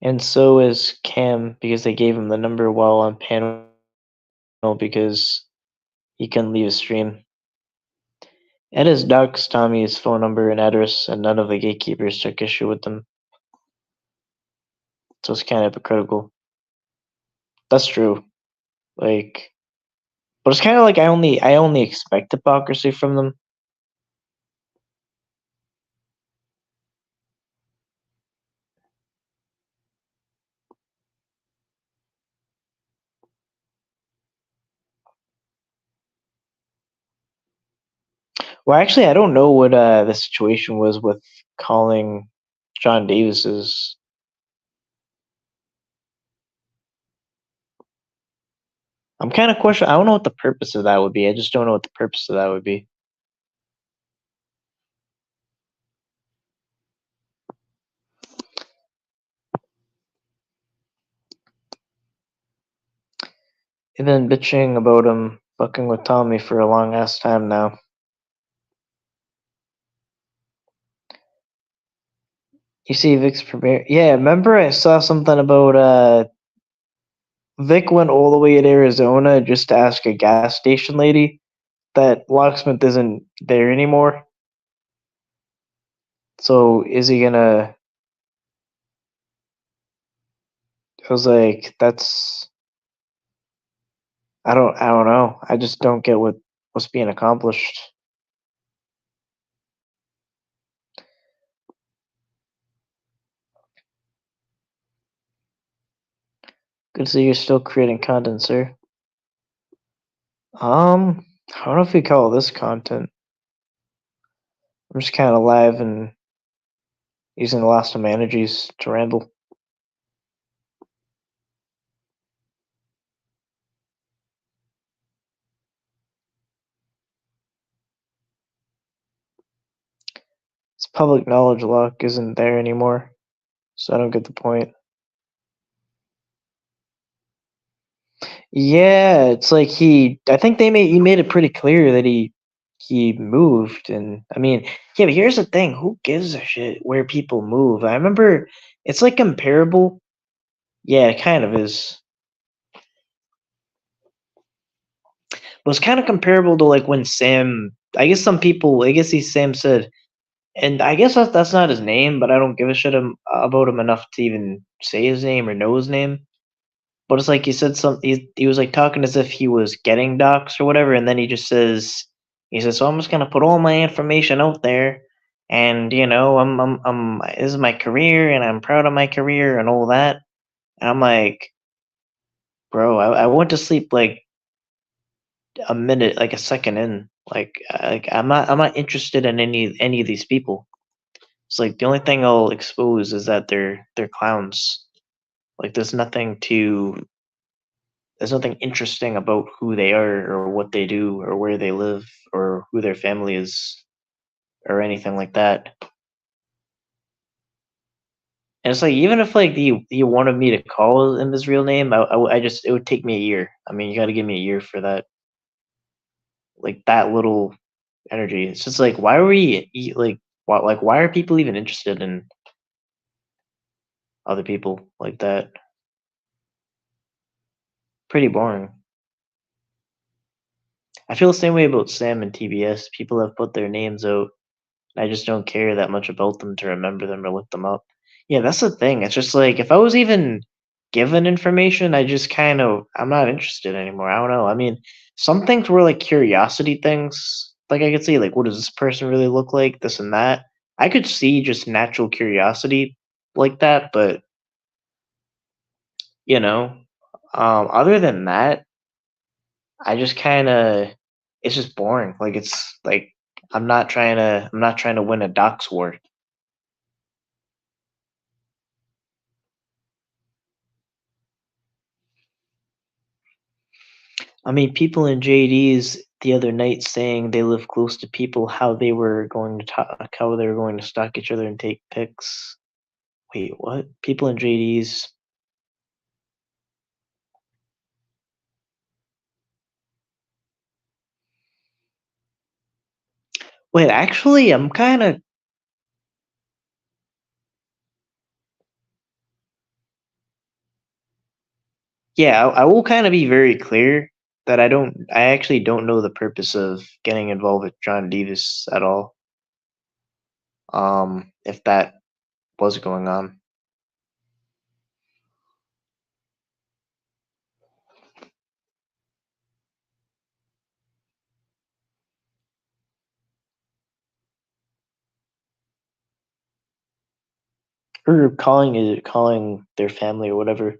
And so is Cam because they gave him the number while on panel because he couldn't leave his stream. Ed has doxed Tommy's phone number and address, and none of the gatekeepers took issue with them. So it's kind of hypocritical. That's true. Like, but it's kind of like I only expect hypocrisy from them. Well, actually, I don't know what the situation was with calling John Davis's. I'm kind of questioning. I don't know what the purpose of that would be. I just don't know what the purpose of that would be. You've been bitching about him fucking with Tommy for a long ass time now. You see Vic's premiere? Yeah, remember I saw something about Vic went all the way to Arizona just to ask a gas station lady that Locksmith isn't there anymore. So is he gonna? I was like, that's I don't know. I just don't get what's being accomplished. Good to see you're still creating content, sir. I don't know if you call this content. I'm just kind of live and using the last of my energies to ramble. It's public knowledge lock isn't there anymore, so I don't get the point. Yeah, it's like I think he made it pretty clear that he moved, and I mean, yeah, but here's the thing: who gives a shit where people move? I remember it's like comparable. Yeah, it kind of is. But it's kind of comparable to like when Sam. I guess some people. I guess Sam said, and I guess that's not his name, but I don't give a shit about him enough to even say his name or know his name. But it's like he said he was like talking as if he was getting docs or whatever, and then he just says he says, so I'm just gonna put all my information out there. and this is my career, and I'm proud of my career and all that. And I'm like, bro, I went to sleep like a minute, like a second in. Like I'm not interested in any of these people. It's like the only thing I'll expose is that they're clowns. Like there's nothing interesting about who they are or what they do or where they live or who their family is or anything like that. And it's like even if like you wanted me to call him his real name, I just it would take me a year. I mean, you got to give me a year for that. Like that little energy. It's just like why are why are people even interested in other people like that? Pretty boring. I feel the same way about Sam and TBS. People have put their names out. I just don't care that much about them to remember them or look them up. Yeah, that's the thing. It's just like if I was even given information, I'm not interested anymore. I don't know. I mean, some things were like curiosity things. Like I could see like what does this person really look like, this and that. I could see just natural curiosity like that, but you know, other than that, I just kind of it's just boring. Like it's like I'm not trying to win a docs war. I mean, people in JD's the other night saying they live close to people, how they were going to stalk each other and take pics. Wait, what? People in JD's. Wait, actually, I'm kind of. Yeah, I will kind of be very clear that I actually don't know the purpose of getting involved with John Davis at all. If that was going on. Or calling their family or whatever.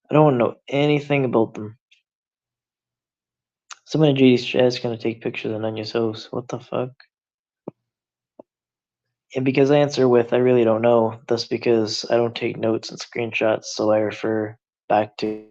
I don't know anything about them. Someone in JD's chat is gonna take pictures of Nanya's house. What the fuck? And because I answer with I really don't know, that's because I don't take notes and screenshots, so I refer back to.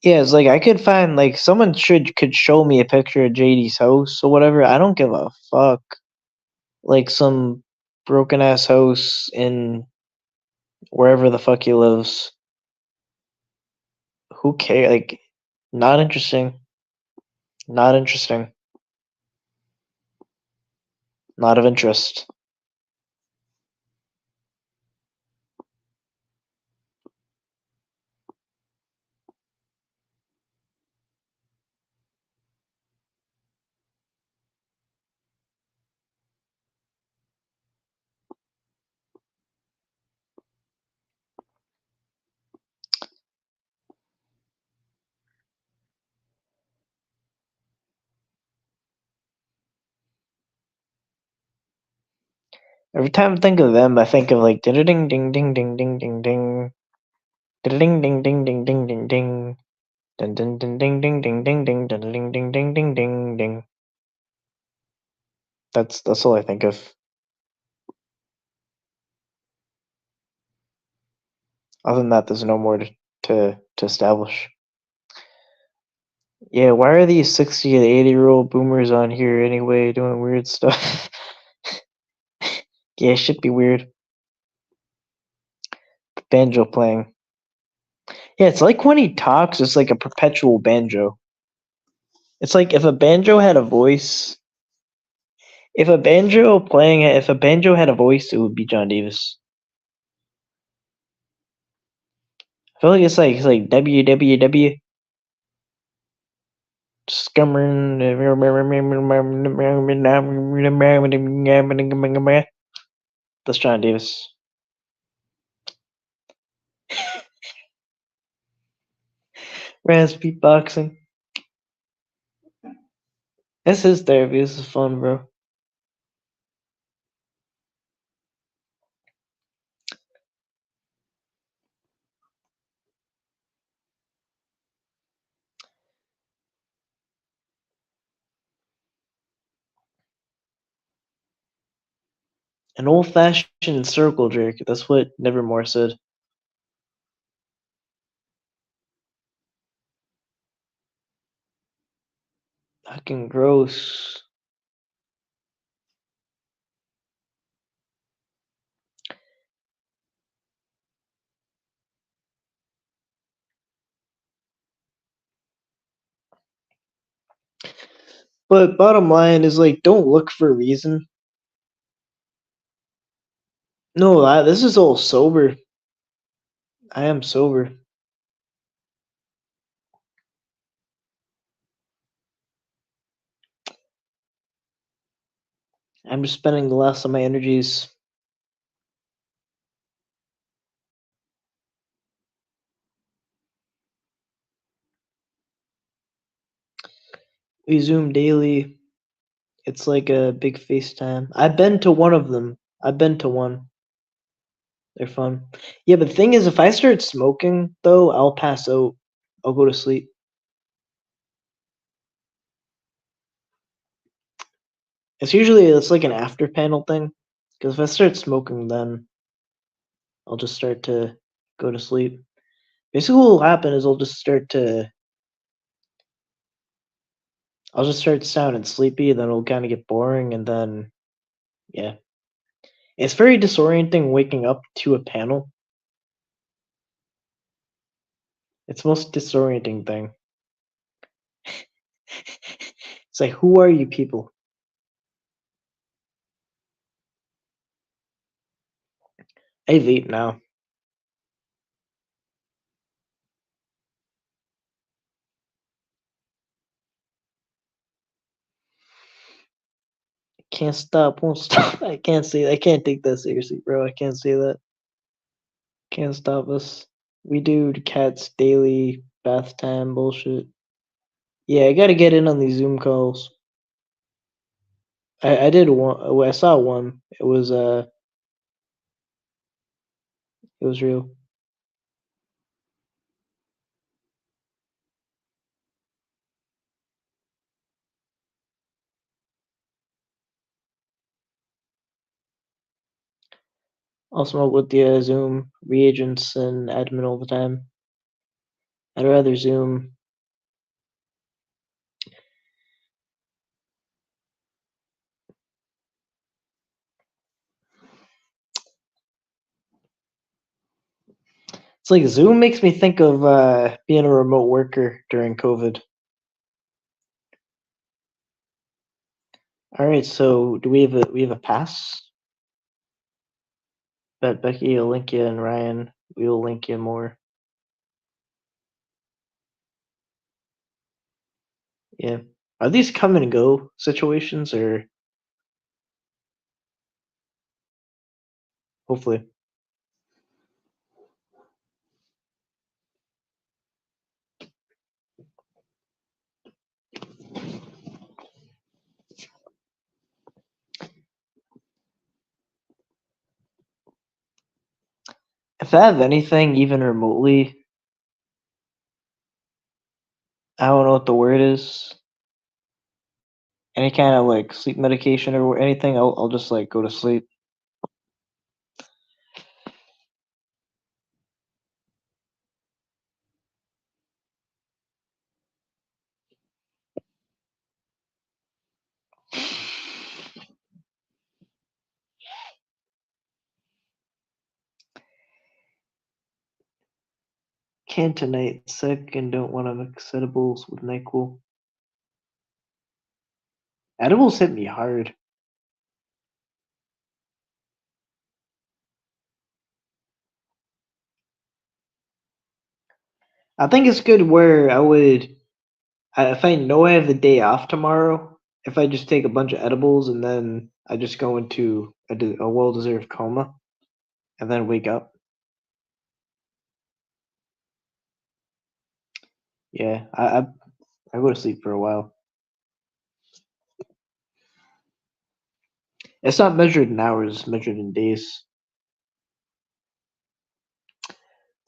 Yeah, it's like I could find like someone could show me a picture of JD's house or whatever. I don't give a fuck. Like some broken ass house in wherever the fuck he lives. Who cares? Like, not interesting. Not interesting. Not of interest. Every time I think of them, I think of like ding ding ding ding ding ding ding ding ding ding ding ding ding ding ding. Ding ding ding ding ding ding ding ding ding ding ding ding ding ding ding. That's all I think of. Other than that, there's no more to establish. Yeah, why are these 60 to 80-year-old boomers on here anyway doing weird stuff? Yeah, it should be weird. Banjo playing. Yeah, it's like when he talks, it's like a perpetual banjo. It's like if a banjo had a voice, If a banjo had a voice, it would be John Davis. I feel like it's like WWW. Scummering. That's John Davis. Raz beatboxing. This is therapy. This is fun, bro. An old-fashioned circle jerk. That's what Nevermore said. Fucking gross. But bottom line is like, don't look for a reason. No, this is all sober. I am sober. I'm just spending the last of my energies. We Zoom daily. It's like a big FaceTime. I've been to one of them. I've been to one. They're fun. Yeah, but the thing is, if I start smoking, though, I'll pass out. I'll go to sleep. It's like an after panel thing. Because if I start smoking, then I'll just start to go to sleep. Basically, what will happen is I'll just start sounding sleepy, then it'll kind of get boring, and then, yeah. It's very disorienting waking up to a panel. It's the most disorienting thing. It's like, who are you people? I vape now. Can't stop, won't stop. I can't take that seriously, bro. I can't say that. Can't stop us. We do cats daily bath time bullshit. Yeah, I gotta get in on these Zoom calls. I did one. I saw one. It was real. I'll smoke with the Zoom reagents and admin all the time. I'd rather Zoom. It's like Zoom makes me think of being a remote worker during COVID. All right, so do we have a pass? Bet Becky will link you and Ryan. We will link you more. Yeah. Are these come and go situations or hopefully? If I have anything even remotely, I don't know what the word is. Any kind of like sleep medication or anything, I'll just like go to sleep. Can't tonight. Sick and don't want to mix edibles with NyQuil. Edibles hit me hard. I think it's good where if I know I have the day off tomorrow, if I just take a bunch of edibles and then I just go into a well-deserved coma and then wake up. Yeah, I go to sleep for a while. It's not measured in hours, it's measured in days.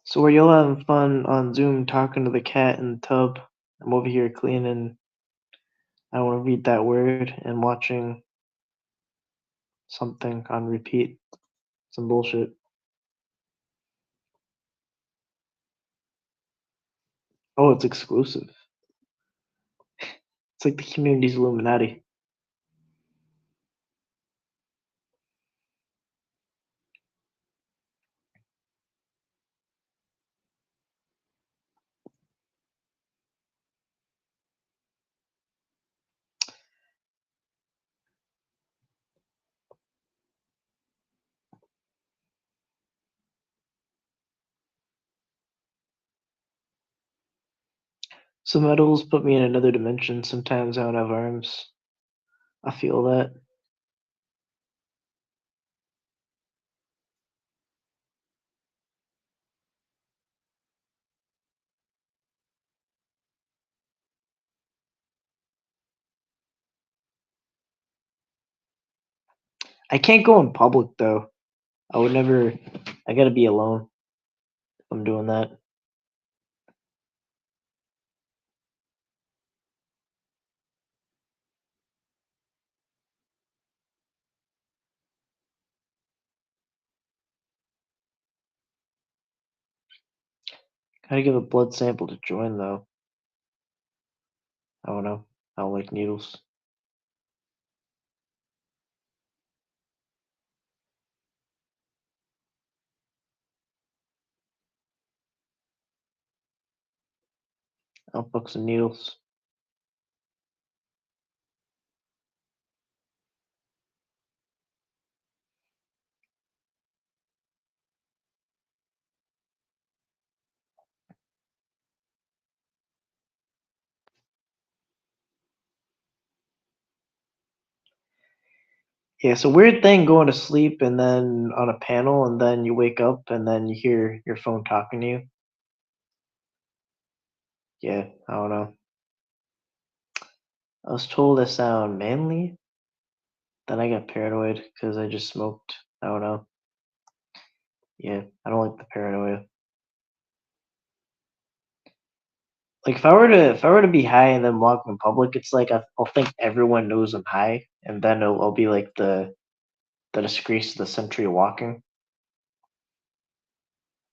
So are y'all having fun on Zoom talking to the cat in the tub? I'm over here cleaning. I don't want to read that word and watching something on repeat. Some bullshit. Oh, it's exclusive. It's like the community's Illuminati. Some metals put me in another dimension. Sometimes I don't have arms. I feel that. I can't go in public though. I would never. I gotta be alone if I'm doing that. Gotta give a blood sample to join though. I don't know. I don't like needles. I'll fuck some needles. Yeah, it's a weird thing going to sleep and then on a panel and then you wake up and then you hear your phone talking to you. Yeah, I don't know. I was told I sound manly. Then I got paranoid because I just smoked. I don't know. Yeah, I don't like the paranoia. Like if I were to be high and then walk in public, it's like I'll think everyone knows I'm high, and then I'll be like the disgrace of the century walking.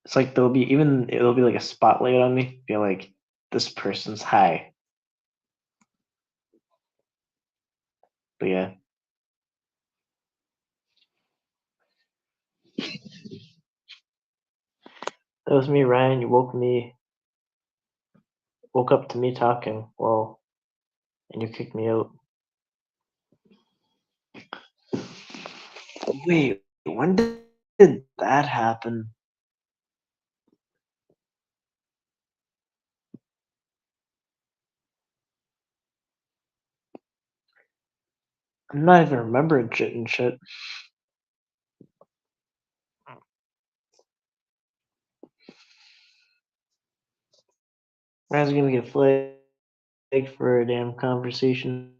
It's like it'll be like a spotlight on me, be like this person's high. But yeah, that was me, Ryan. You woke up to me talking. Well, and you kicked me out. Wait, when did that happen? I'm not even remembering shit and shit. Ryan's gonna get flagged for a damn conversation.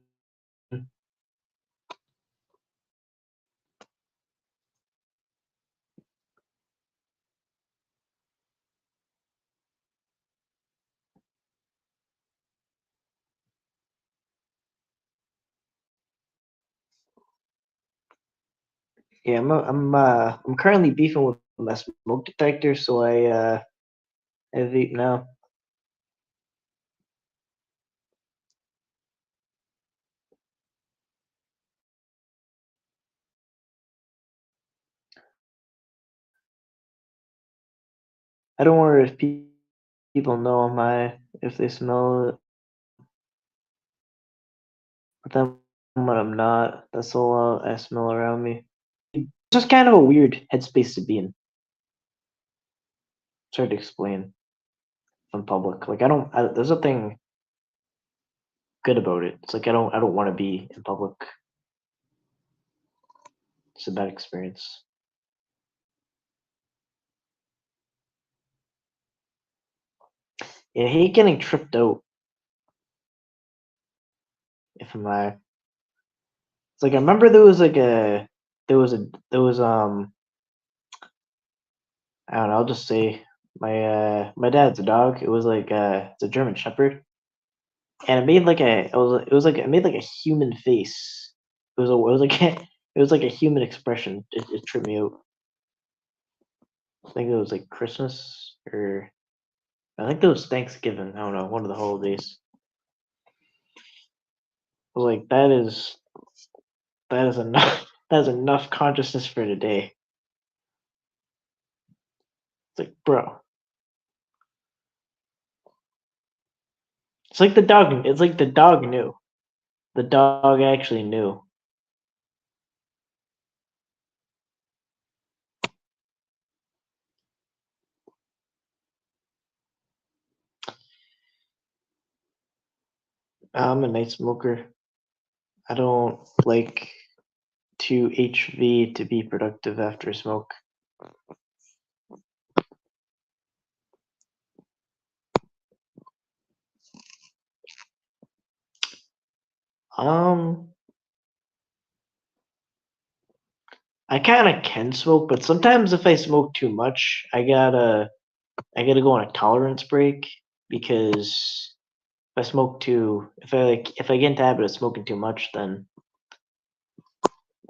Yeah, I'm currently beefing with my smoke detector, so I vape now. I don't worry if people know I'm high if they smell it, but then when I'm not, that's all I smell around me. It's just kind of a weird headspace to be in. It's hard to explain. in public. Like there's nothing good about it. It's like I don't want to be in public. It's a bad experience. Yeah, I hate getting tripped out. If I'm it's like I remember there was I don't know. I'll just say my dad's a dog. It was like it's a German Shepherd, and it was like it made like a human face. It was like it was like a human expression. It tripped me out. I think it was like Christmas or I think it was Thanksgiving. I don't know, one of the holidays. I was like, that is enough. That is enough consciousness for today. It's like, bro. It's like the dog. It's like the dog knew. The dog actually knew. I'm a night smoker. I don't like to HV to be productive after smoke. Um, I kind of can smoke, but sometimes if I smoke too much, I gotta go on a tolerance break because if I get into the habit of smoking too much, then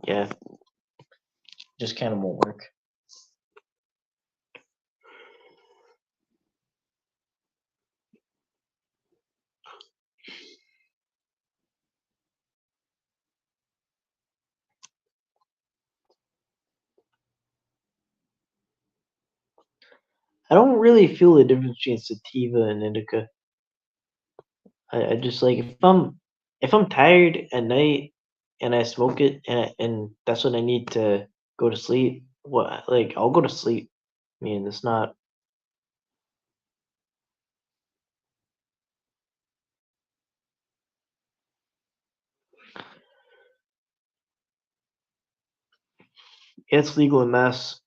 yeah, just kind of won't work. I don't really feel the difference between sativa and indica. I just like if I'm tired at night and I smoke it and that's what I need to go to sleep. What like I'll go to sleep. I mean, it's not. It's legal in Mass.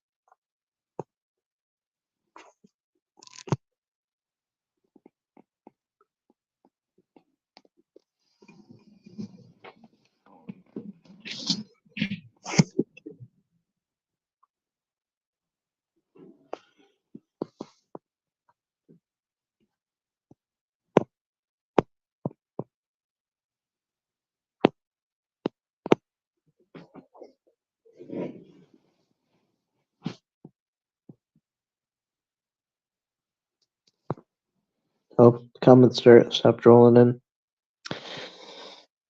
Oh, comments stopped rolling in.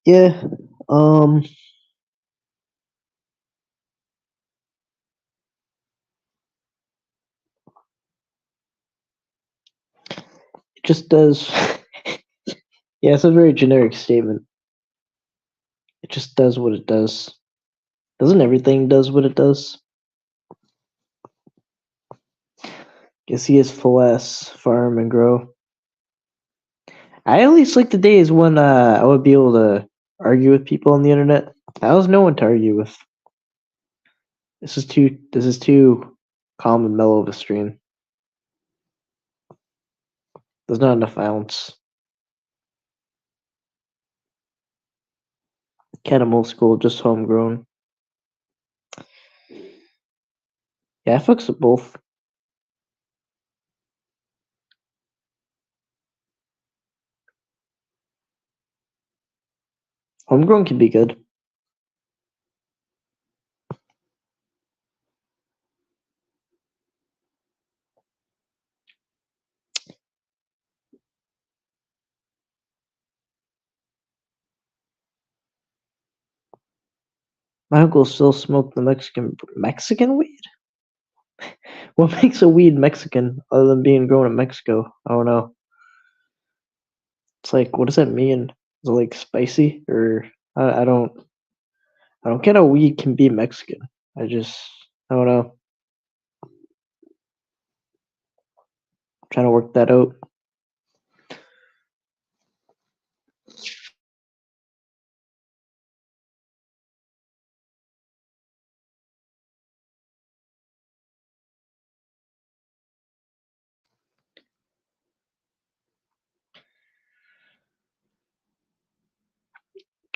Yeah. Um. It just does. Yeah, it's a very generic statement. It just does what it does. Doesn't everything does what it does? Guess he is full ass farm and grow. I at least like the days when I would be able to argue with people on the internet. I was no one to argue with. This is too calm and mellow of a stream. There's not enough violence. Kind of old school, just homegrown. Yeah, I fucks with both. Homegrown can be good. My uncle still smoked the Mexican weed. What makes a weed Mexican other than being grown in Mexico? I don't know. It's like, what does that mean? Is it like spicy or I don't get how weed can be Mexican. I don't know. I'm trying to work that out.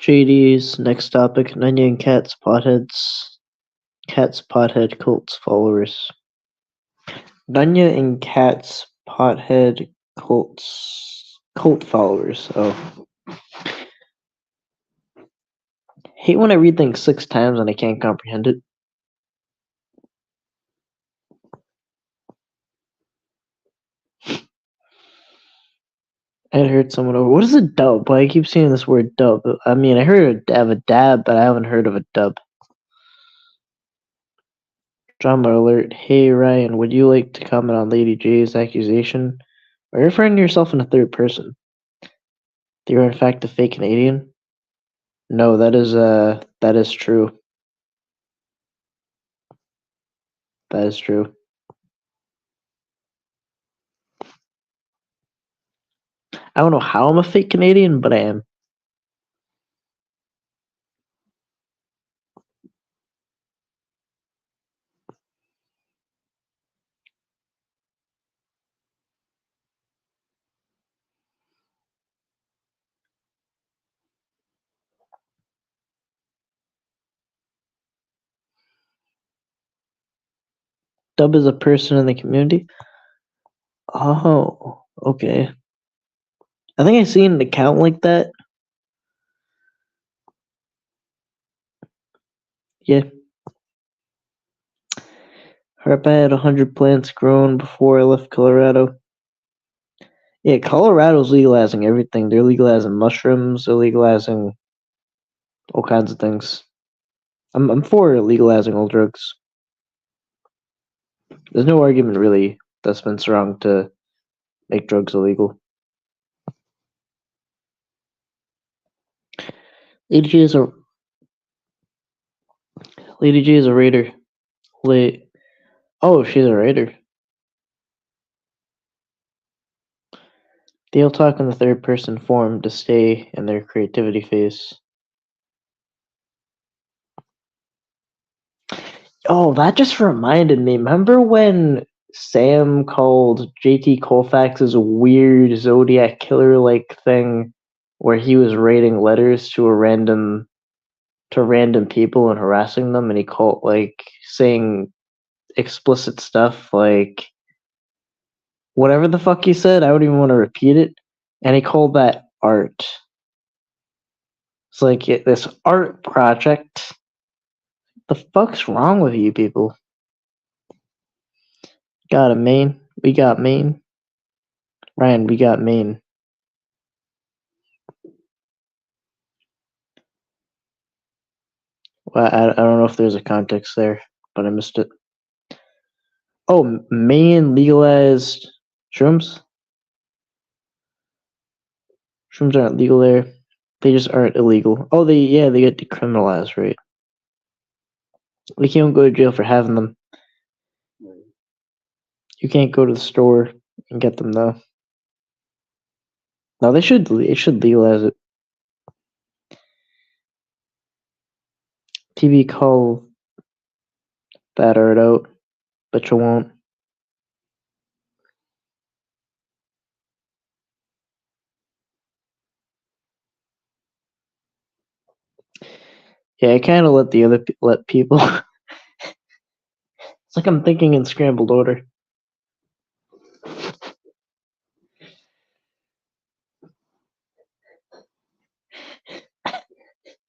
JD's next topic: Nunya and Cat's potheads. Cat's pothead cults followers. Nunya and Cat's pothead cult followers. Oh. Hate when I read things 6 times and I can't comprehend it. I had heard someone over. What is a dub? Why I keep seeing this word dub? I mean, I heard of a dab, but I haven't heard of a dub. Drama alert. Hey, Ryan, would you like to comment on Lady J's accusation? Are you referring to yourself in a third person? That you're in fact a fake Canadian? No, that is true. That is true. I don't know how I'm a fake Canadian, but I am. Dub is a person in the community? Oh, okay. I think I seen an account like that. Yeah. Harp, I had 100 plants grown before I left Colorado. Yeah, Colorado's legalizing everything. They're legalizing mushrooms. They're legalizing all kinds of things. I'm for legalizing all drugs. There's no argument really that's been strong to make drugs illegal. Lady G is a Lady G is a raider. Oh, she's a raider. They'll talk in the third person form to stay in their creativity phase. Oh, that just reminded me. Remember when Sam called JT Colfax's weird Zodiac killer like thing where he was writing letters to random people and harassing them, and he called saying explicit stuff like whatever the fuck he said, I don't even want to repeat it. And he called that art. It's like this art project. The fuck's wrong with you people? Got a Maine? We got Maine. Ryan, we got Maine. Well, I don't know if there's a context there, but I missed it. Oh, Maine legalized shrooms? Shrooms aren't legal there. They just aren't illegal. Oh, they get decriminalized, right? We can't go to jail for having them. You can't go to the store and get them though. No, they should legalize it. TV call that art out, but you won't. Yeah, I kind of let people. It's like I'm thinking in scrambled order.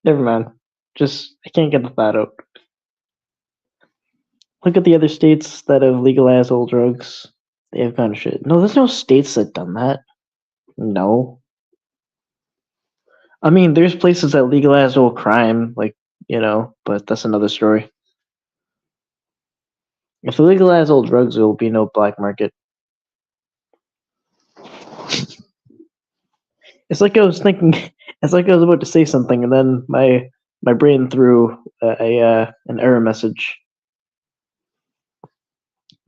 Never mind. Just I can't get the thought out. Look at the other states that have legalized all drugs. They have kind of shit. No, there's no states that done that. No. I mean, there's places that legalize all crime, but that's another story. If they legalize all drugs, there will be no black market. It's like I was thinking. It's like I was about to say something, and then my brain threw an error message.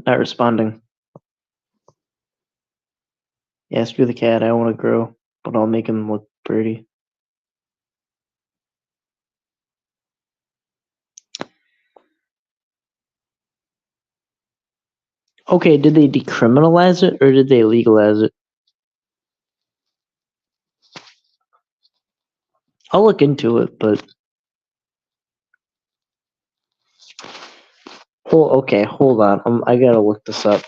Not responding. Yeah, screw the cat. I don't want to grow, but I'll make him look pretty. Okay, did they decriminalize it or did they legalize it? I'll look into it, but okay, hold on. I gotta look this up.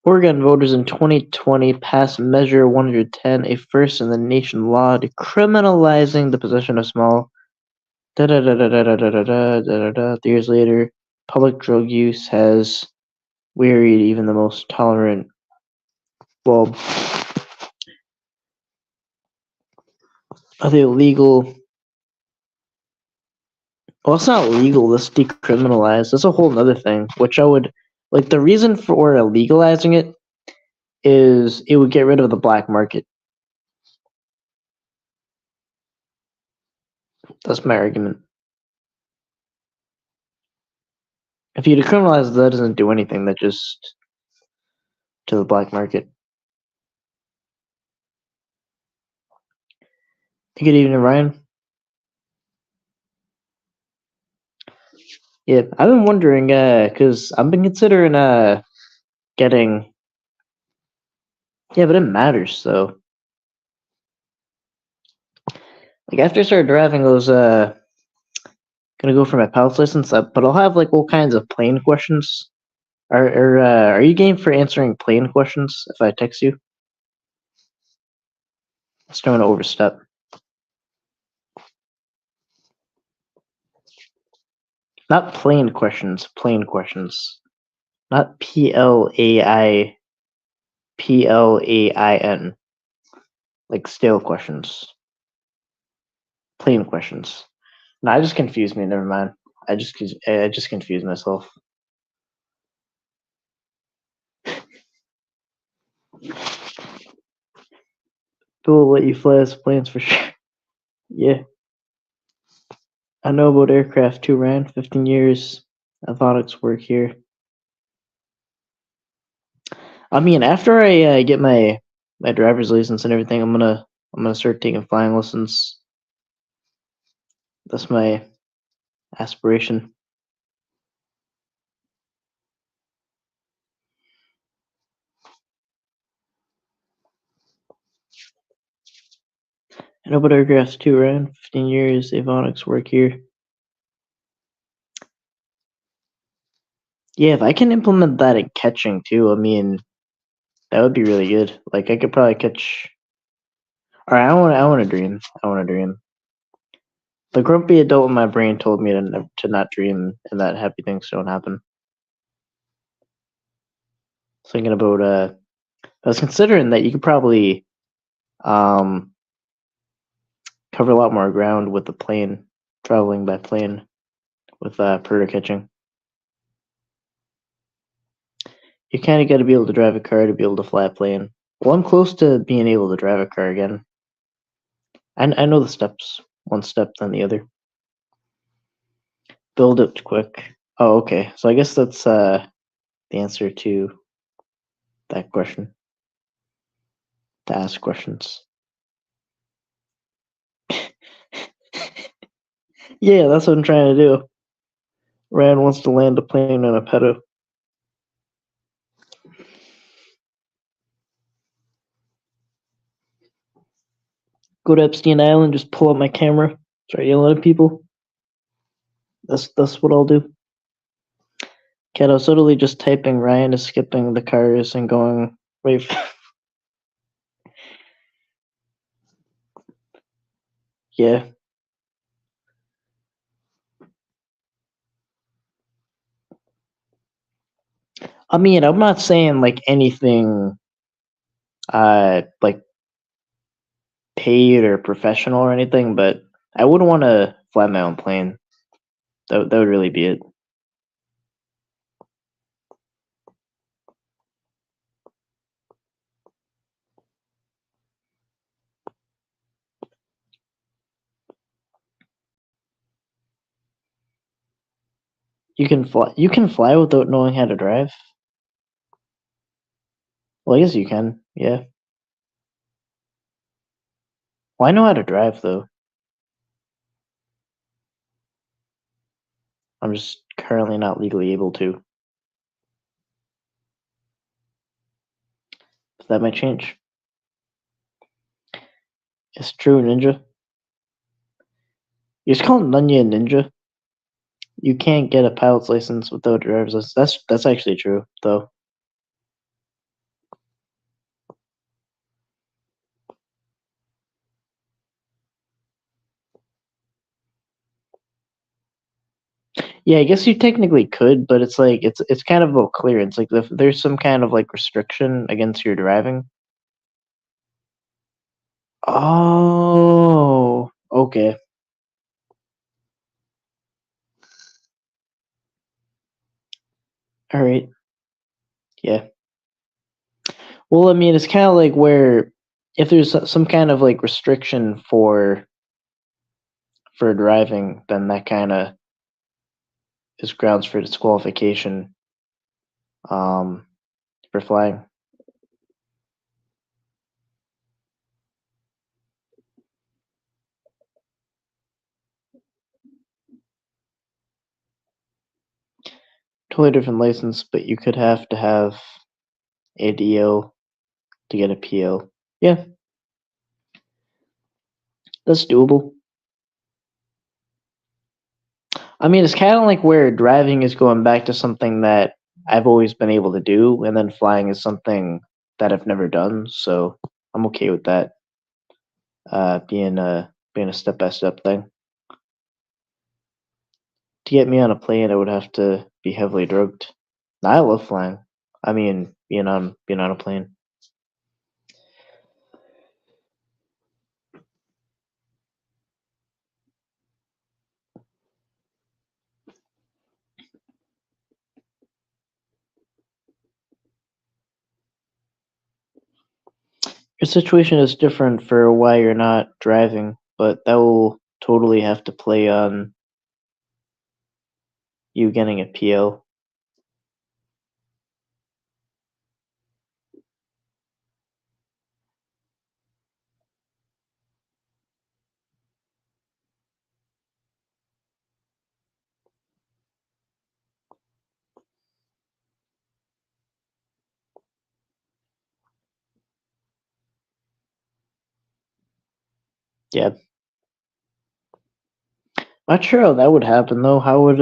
Oregon voters in 2020 passed Measure 110, a first in the nation law decriminalizing the possession of small. 3 years later, public drug use has wearied even the most tolerant. Well, are they illegal? Well, it's not legal. This decriminalized. That's a whole nother thing. Which I would like. The reason for legalizing it is it would get rid of the black market. That's my argument. If you decriminalize it, that doesn't do anything. That just to the black market. Good evening, Ryan. Yeah, I've been wondering, because I've been considering, getting. Yeah, but it matters, so. Like, after I started driving, I was, gonna go for my pilot's license, but I'll have, like, all kinds of plane questions. Are you game for answering plane questions if I text you? Just don't want to overstep. Not plane questions, plane questions. Not PLAIN. Like stale questions. Plane questions. No, I just confused me, never mind. I just confused myself. Bill will let you fly his planes for sure. Yeah. I know about aircraft too, Ryan. 15 years avionics work here. I mean, after I get my driver's license and everything, I'm gonna start taking flying lessons. That's my aspiration. I know about aircraft too, Ryan. 15 years avionics work here. Yeah, if I can implement that in catching too, I mean, that would be really good. Like I could probably catch. All right, I want to dream. I want to dream. The grumpy adult in my brain told me to not dream and that happy things don't happen. Thinking about I was considering that you could probably um cover a lot more ground with the plane, traveling by plane with predator catching. You kind of got to be able to drive a car to be able to fly a plane. Well, I'm close to being able to drive a car again. I know the steps, one step then the other. Build it quick. Oh, okay. So I guess that's the answer to that question. To ask questions. Yeah, that's what I'm trying to do. Rand wants to land a plane on a pedo. Go to Epstein Island, just pull up my camera, start yelling at people. That's what I'll do. Cat, I was totally just typing Ryan is skipping the cars and going, wait. Yeah. I mean, I'm not saying like anything like paid or professional or anything, but I wouldn't want to fly my own plane. That would really be it. You can fly. You can fly without knowing how to drive. Well, I guess you can. Yeah. Well, I know how to drive though. I'm just currently not legally able to. So that might change. It's true, Ninja. You just call Nunya a ninja. You can't get a pilot's license without a driver's license. That's actually true, though. Yeah, I guess you technically could, but it's like it's kind of a clearance. Like if there's some kind of like restriction against your driving. Oh, okay. All right. Yeah. Well, I mean, it's kind of like where if there's some kind of like restriction for driving, then that kind of is grounds for disqualification um for flying. Totally different license, but you could have to have ADO to get a PO. Yeah, that's doable. I mean, it's kind of like where driving is going back to something that I've always been able to do, and then flying is something that I've never done. So I'm okay with that being a step by step thing. To get me on a plane, I would have to be heavily drugged. I love flying. I mean, being on a plane. Your situation is different for why you're not driving, but that will totally have to play on you getting a PO. Yeah. Not sure how that would happen though. How would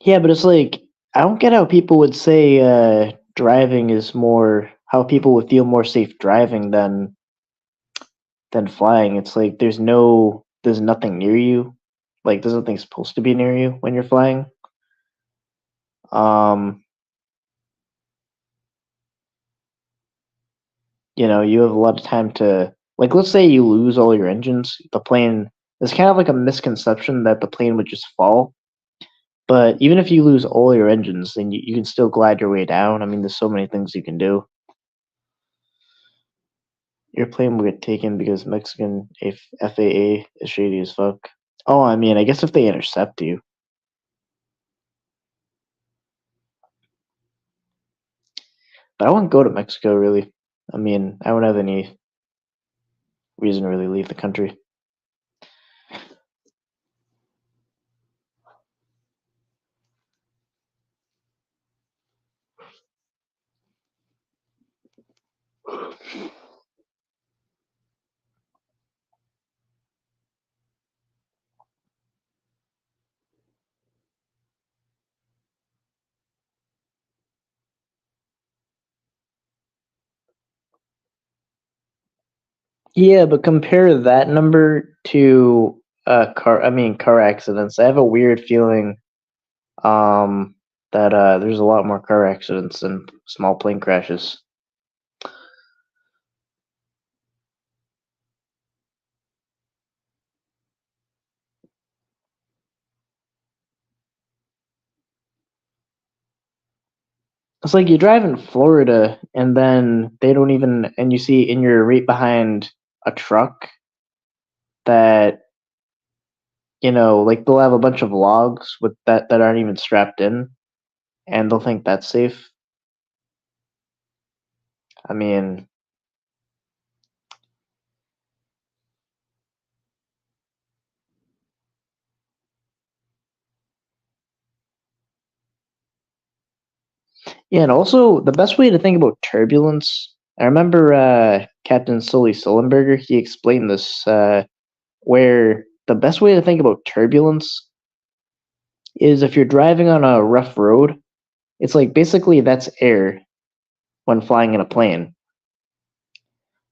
yeah, but it's like I don't get how people would say driving is more how people would feel more safe driving than flying. It's like there's nothing near you. Like there's nothing supposed to be near you when you're flying. Um, you have a lot of time to like let's say you lose all your engines, the plane there's kind of like a misconception that the plane would just fall. But even if you lose all your engines, then you can still glide your way down. I mean, there's so many things you can do. Your plane will get taken because Mexican FAA is shady as fuck. Oh, I mean, I guess if they intercept you. But I wouldn't go to Mexico, really. I mean, I wouldn't have any reason to really leave the country. Yeah, but compare that number to car accidents. I have a weird feeling um that there's a lot more car accidents than small plane crashes. It's like you drive in Florida and then they don't even and you see and you're right behind a truck that like they'll have a bunch of logs with that aren't even strapped in and they'll think that's safe. I mean, Yeah, and also the best way to think about turbulence. I remember Captain Sully Sullenberger. He explained this where the best way to think about turbulence is if you're driving on a rough road. It's like basically that's air when flying in a plane.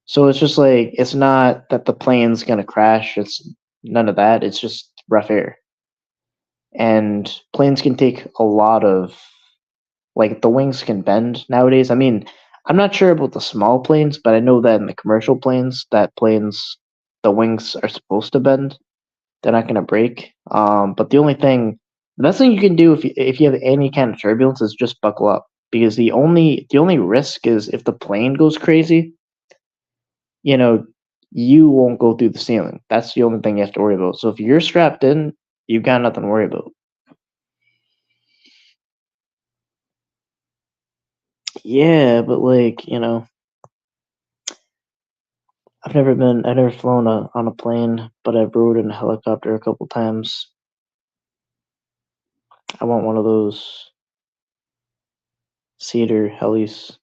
So it's just like it's not that the plane's gonna crash. It's none of that. It's just rough air. And planes can take a lot of like the wings can bend nowadays. I mean, I'm not sure about the small planes, but I know that in the commercial planes, that planes the wings are supposed to bend. They're not gonna break. But the best thing you can do if you have any kind of turbulence is just buckle up because the only risk is if the plane goes crazy, you know, you won't go through the ceiling. That's the only thing you have to worry about. So if you're strapped in, you've got nothing to worry about. Yeah, but like, I've never flown on a plane, but I've rode in a helicopter a couple times. I want one of those cedar helis.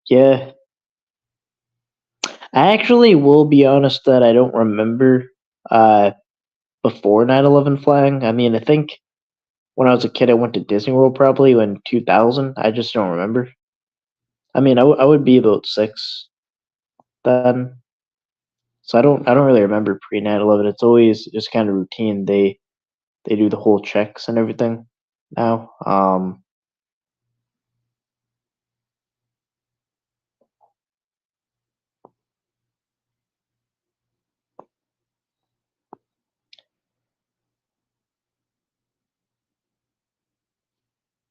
Yeah, I actually will be honest that I don't remember uh before 9/11 flying. I mean, I think when I was a kid, I went to Disney World probably in 2000. I just don't remember. I mean, I would be about 6 then. So I don't really remember pre 9/11. It's always just kind of routine. They do the whole checks and everything now.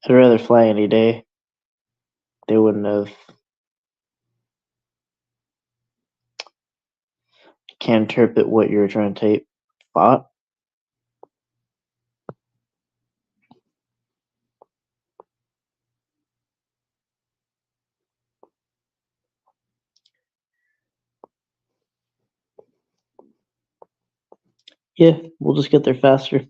I'd rather fly any day. They wouldn't have can't interpret what you were trying to tape. But yeah, we'll just get there faster.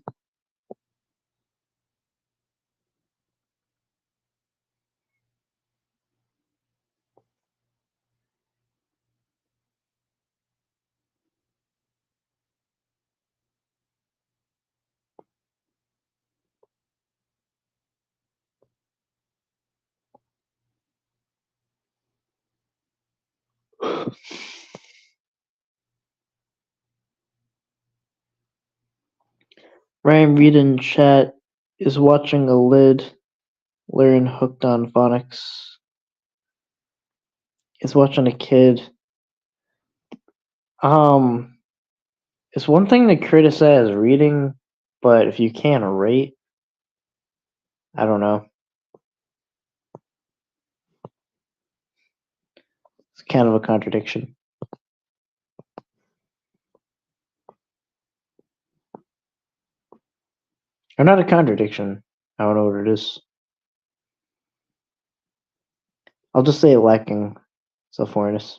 Ryan Reed in chat is watching a lid learn hooked on phonics. Is watching a kid. Um, it's one thing to criticize reading, but if you can't write, I don't know. It's kind of a contradiction. Or not a contradiction. I don't know what it is. I'll just say lacking self-awareness.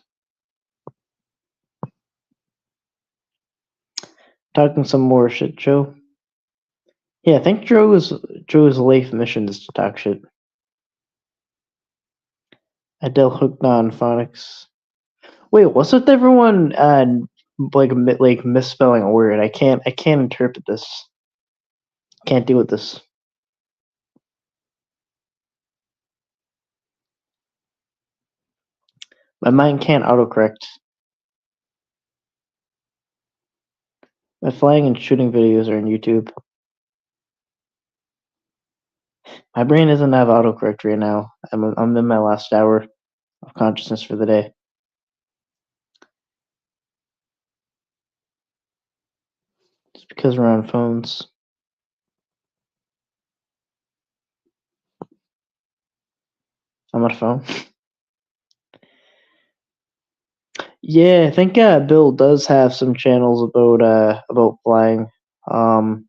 Talking some more shit, Joe. Yeah, I think Joe's life mission is to talk shit. Adele hooked on phonics. Wait, what's with everyone like misspelling a word? I can't interpret this. Can't deal with this. My mind can't autocorrect. My flying and shooting videos are on YouTube. My brain doesn't have autocorrect right now. I'm in my last hour of consciousness for the day. It's because we're on phones. I'm on a phone. Yeah, I think Bill does have some channels about flying. Um,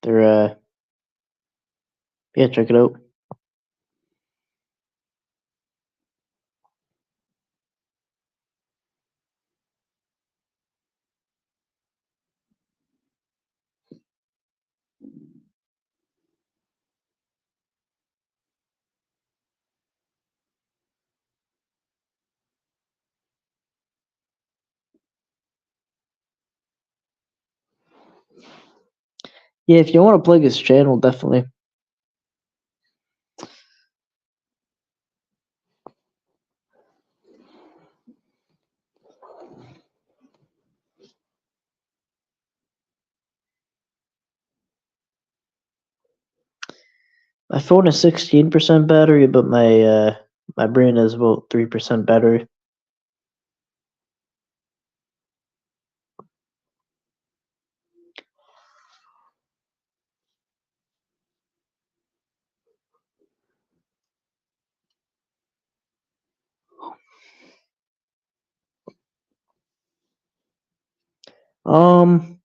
they're yeah, check it out. Yeah, if you want to plug his channel, definitely. My phone is 16% battery, but my brain is about 3% battery. Um,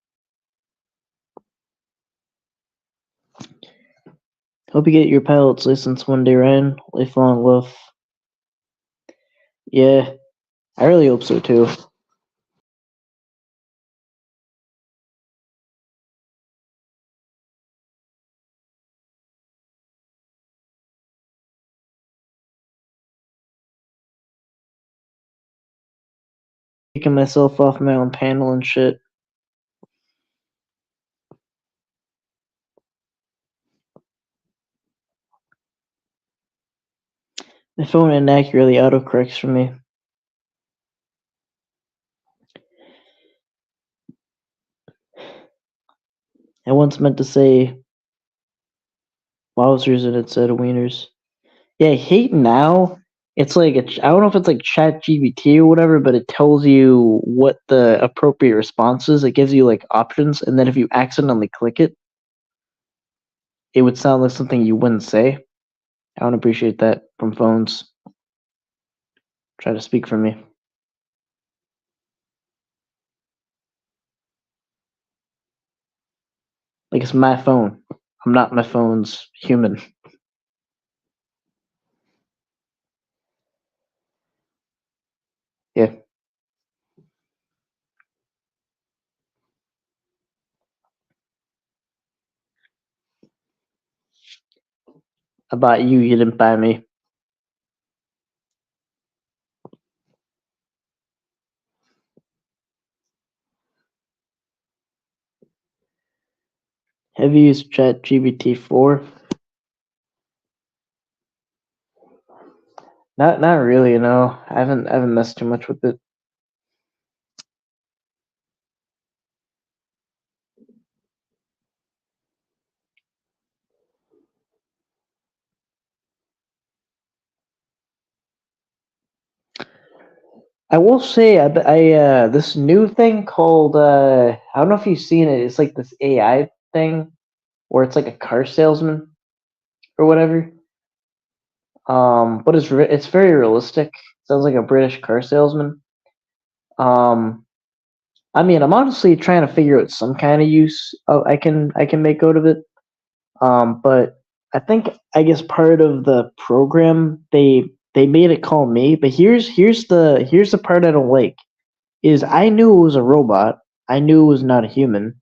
hope you get your pilot's license one day, Ryan. Lifelong love. Yeah, I really hope so too. Taking myself off my own panel and shit. My phone inaccurately autocorrects for me. I once meant to say wowzers and it said wieners. Yeah, I hate now. It's like I don't know if it's like Chat GBT or whatever, but it tells you what the appropriate response is. It gives you like options, and then if you accidentally click it, it would sound like something you wouldn't say. I don't appreciate that from phones. Try to speak for me. Like it's my phone. I'm not my phone's human. Yeah. I bought you, you didn't buy me. Have you used Chat GBT 4? Not really, no. I haven't messed too much with it. I will say, this new thing called I don't know if you've seen it. It's like this AI thing where it's like a car salesman or whatever. But it's very realistic. Sounds like a British car salesman. Um, I mean, I'm honestly trying to figure out some kind of use I can make out of it. But I guess part of the program they made it call me. But here's the part I don't like is I knew it was a robot. I knew it was not a human,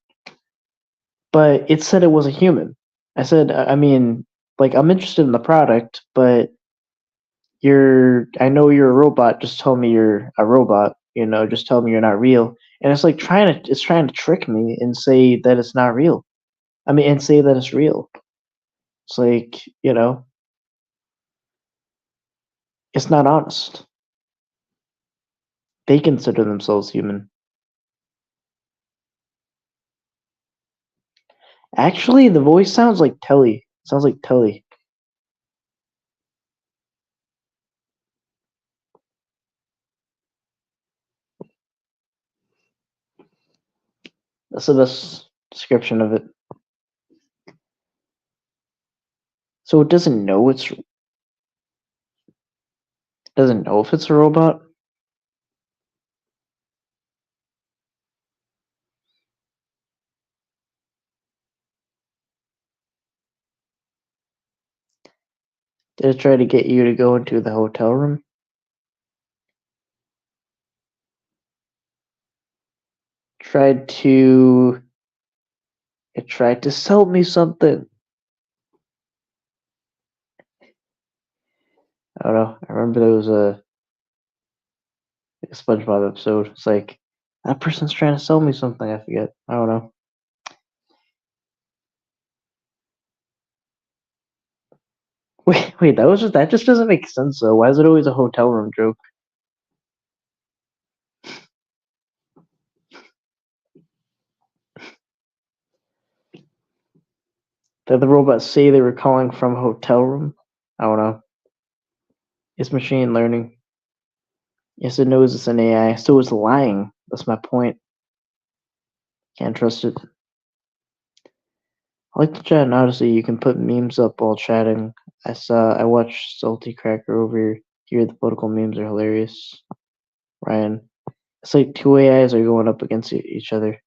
but it said it was a human. I said, I mean, like I'm interested in the product, but I know you're a robot. Just tell me you're a robot. Just tell me you're not real. And it's like it's trying to trick me and say that it's not real. I mean, and say that it's real. It's like, it's not honest. They consider themselves human. Actually, the voice sounds like Telly. Sounds like Telly. That's the best description of it. So it doesn't know if it's a robot. Did it try to get you to go into the hotel room? Tried to it tried to sell me something. I don't know. I remember there was a SpongeBob episode. It's like that person's trying to sell me something. I forget. I don't know. Wait, that just doesn't make sense though. Why is it always a hotel room joke? Did the robot say they were calling from a hotel room? I don't know. It's machine learning. Yes, it knows it's an AI, so it's lying. That's my point. Can't trust it. I like to chat in Odyssey. You can put memes up while chatting. I watched Salty Cracker over here. The political memes are hilarious. Ryan. It's like two AIs are going up against each other.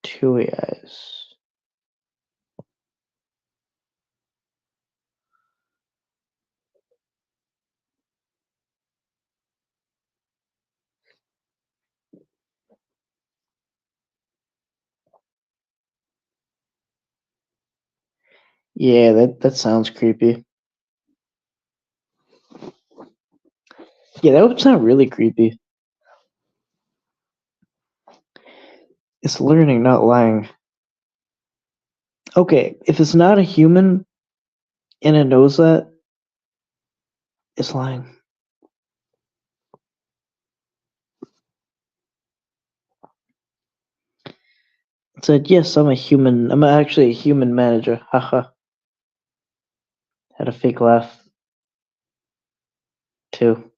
Two AIs. Yeah, that sounds creepy. Yeah, that would sound really creepy. It's learning, not lying. Okay, if it's not a human and it knows that, it's lying. It said, yes, I'm a human. I'm actually a human manager. Haha. Had a fake laugh, too.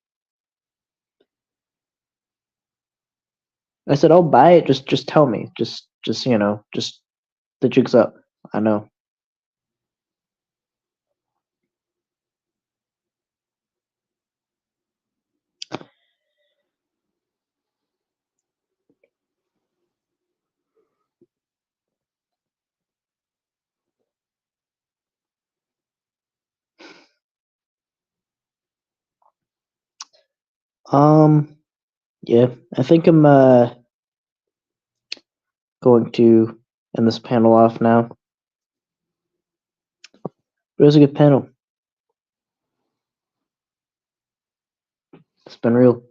I said, I'll buy it. Just tell me. Just just the jig's up. I know. Um, yeah, I think I'm going to end this panel off now. It was a good panel. It's been real.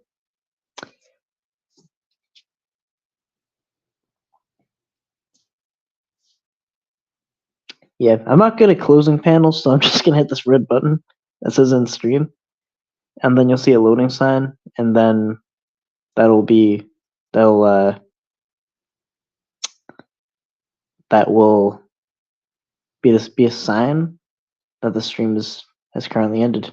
Yeah, I'm not good at closing panels, so I'm just gonna hit this red button that says end stream, and then you'll see a loading sign, and then that'll be that'll that will be a sign that the stream has currently ended.